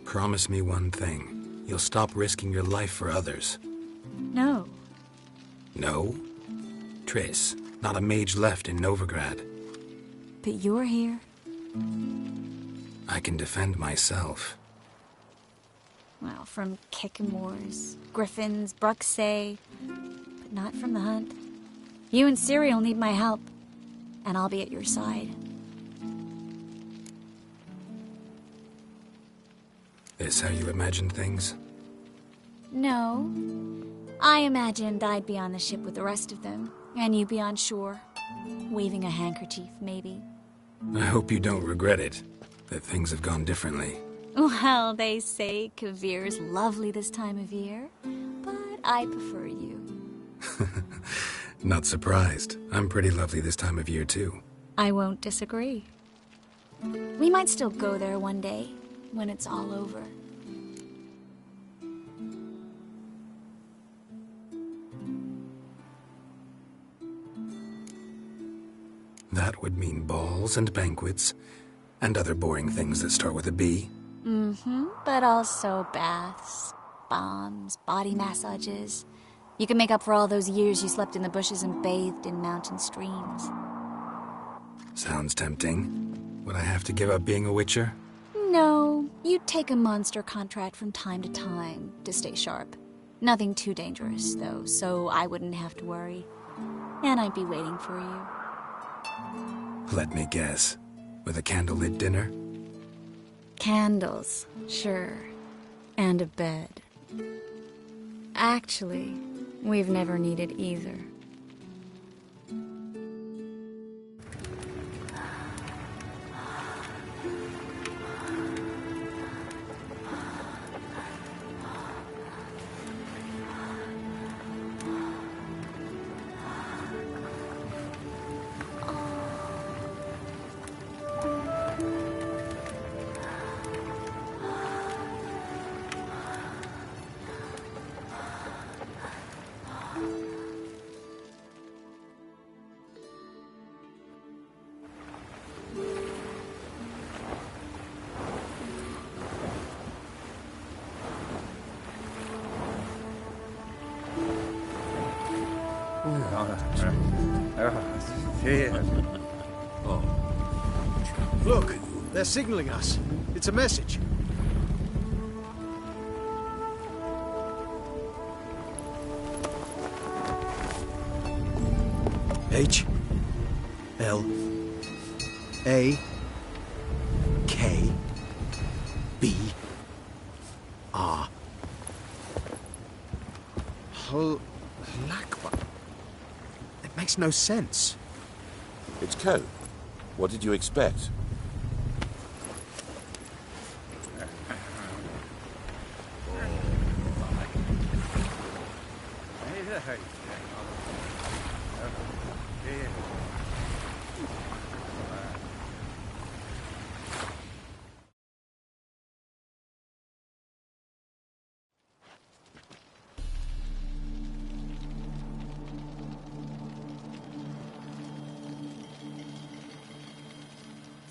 Promise me one thing. You'll stop risking your life for others. No. No? Triss, not a mage left in Novigrad. But you're here. I can defend myself. Well, from Kickamores, Griffins, Bruxay, but not from the hunt. You and Ciri need my help, and I'll be at your side. This how you imagined things? No. I imagined I'd be on the ship with the rest of them, and you be on shore, waving a handkerchief, maybe. I hope you don't regret it, that things have gone differently. Well, they say Kavir's lovely this time of year, but I prefer you. Not surprised. I'm pretty lovely this time of year, too. I won't disagree. We might still go there one day, when it's all over. That would mean balls and banquets, and other boring things that start with a B. Mm-hmm, but also baths, bombs, body massages. You can make up for all those years you slept in the bushes and bathed in mountain streams. Sounds tempting. Would I have to give up being a witcher? No, you'd take a monster contract from time to time to stay sharp. Nothing too dangerous, though, so I wouldn't have to worry. And I'd be waiting for you. Let me guess. With a candlelit dinner? Candles, sure. And a bed. Actually, we've never needed either. Look, they're signaling us. It's a message. H L A K B R Halakba. It makes no sense. It's code. What did you expect?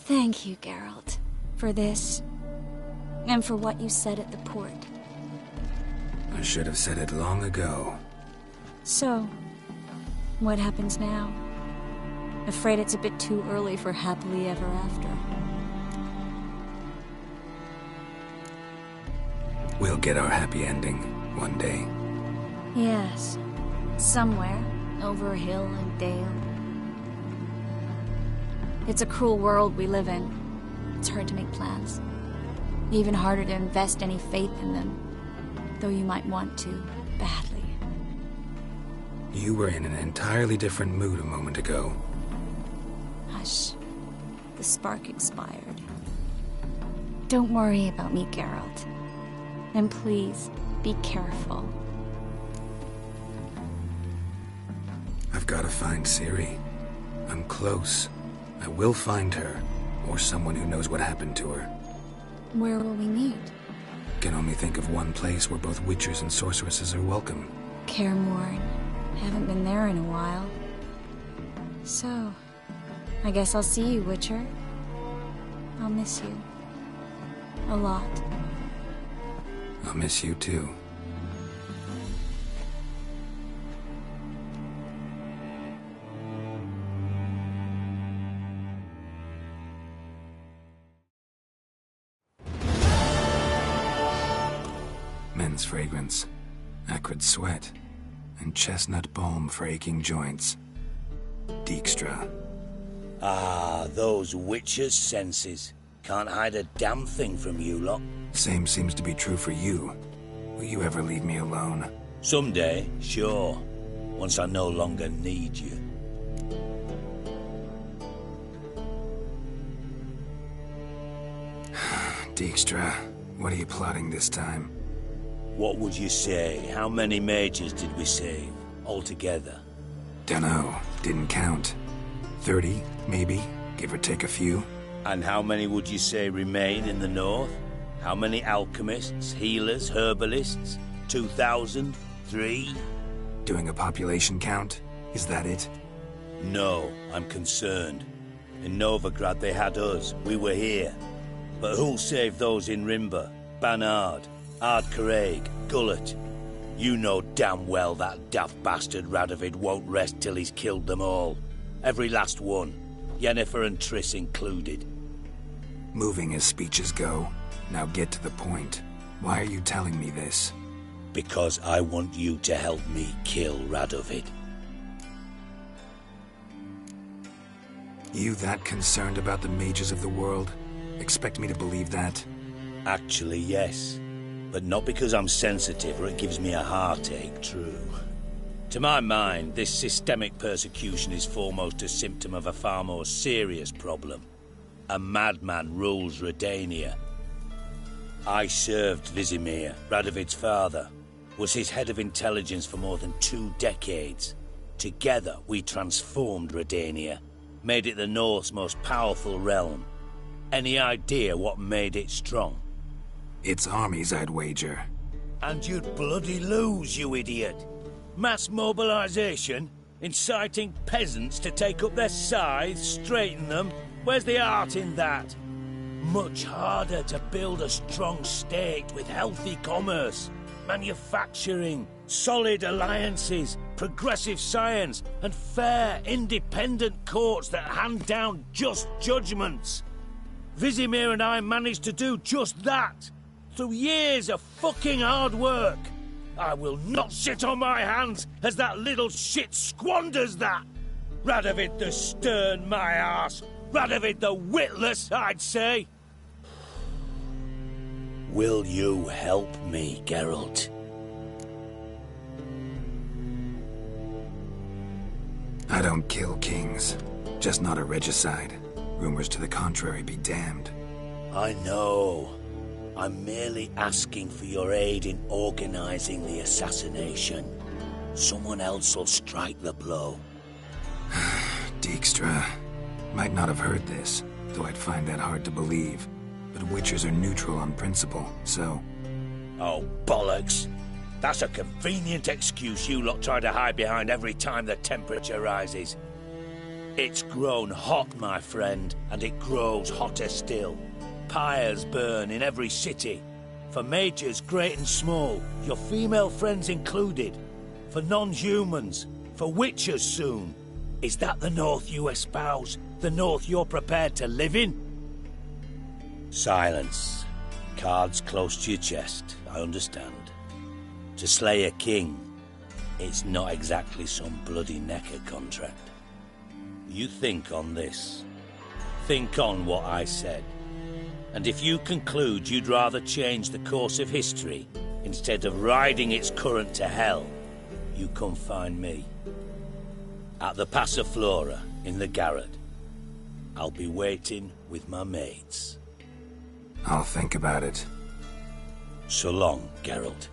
Thank you, Geralt, for this, and for what you said at the port. I should have said it long ago. So, what happens now? Afraid it's a bit too early for happily ever after. We'll get our happy ending one day. Yes, somewhere, over hill and dale. It's a cruel world we live in. It's hard to make plans. Even harder to invest any faith in them, though you might want to, badly. You were in an entirely different mood a moment ago. Hush. The spark expired. Don't worry about me, Geralt. And please, be careful. I've got to find Ciri. I'm close. I will find her, or someone who knows what happened to her. Where will we meet? Can only think of one place where both witchers and sorceresses are welcome. Kaer Morhen. Haven't been there in a while. So, I guess I'll see you, Witcher. I'll miss you. A lot. I'll miss you too. Men's fragrance, acrid sweat, and chestnut balm for aching joints. Dijkstra. Ah, those witches' senses. Can't hide a damn thing from you lot. Same seems to be true for you. Will you ever leave me alone? Someday, sure. Once I no longer need you. Dijkstra, what are you plotting this time? What would you say? How many mages did we save, altogether? Dunno. Didn't count. 30, maybe, give or take a few. And how many would you say remain in the north? How many alchemists, healers, herbalists? 2,000? 3? Doing a population count? Is that it? No, I'm concerned. In Novigrad they had us. We were here. But who'll save those in Rimba? Banard, Ardcraig, Gullet? You know damn well that daft bastard Radovid won't rest till he's killed them all. Every last one. Yennefer and Triss included. Moving as speeches go. Now get to the point. Why are you telling me this? Because I want you to help me kill Radovid. You that concerned about the mages of the world? Expect me to believe that? Actually, yes. But not because I'm sensitive or it gives me a heartache, true. To my mind, this systemic persecution is foremost a symptom of a far more serious problem. A madman rules Redania. I served Vizimir, Radovid's father, was his head of intelligence for more than 2 decades. Together, we transformed Redania, made it the North's most powerful realm. Any idea what made it strong? Its armies, I'd wager. And you'd bloody lose, you idiot. Mass mobilization, inciting peasants to take up their scythes, straighten them. Where's the art in that? Much harder to build a strong state with healthy commerce, manufacturing, solid alliances, progressive science, and fair, independent courts that hand down just judgments. Vizimir and I managed to do just that, through years of fucking hard work. I will not sit on my hands as that little shit squanders that. Radovid the stern, my arse. Radovid the witless, I'd say. Will you help me, Geralt? I don't kill kings. Just not a regicide. Rumors to the contrary be damned. I know. I'm merely asking for your aid in organizing the assassination. Someone else will strike the blow. Dijkstra. Might not have heard this, though I'd find that hard to believe. But Witchers are neutral on principle, so... Oh, bollocks. That's a convenient excuse you lot try to hide behind every time the temperature rises. It's grown hot, my friend, and it grows hotter still. Pyres burn in every city. For mages great and small, your female friends included. For non-humans, for witchers soon. Is that the North you espouse? The North you're prepared to live in? Silence. Cards close to your chest, I understand. To slay a king, it's not exactly some bloody necker contract. You think on this. Think on what I said. And if you conclude you'd rather change the course of history instead of riding its current to hell, you come find me. At the Passiflora in the garret. I'll be waiting with my mates. I'll think about it. So long, Geralt.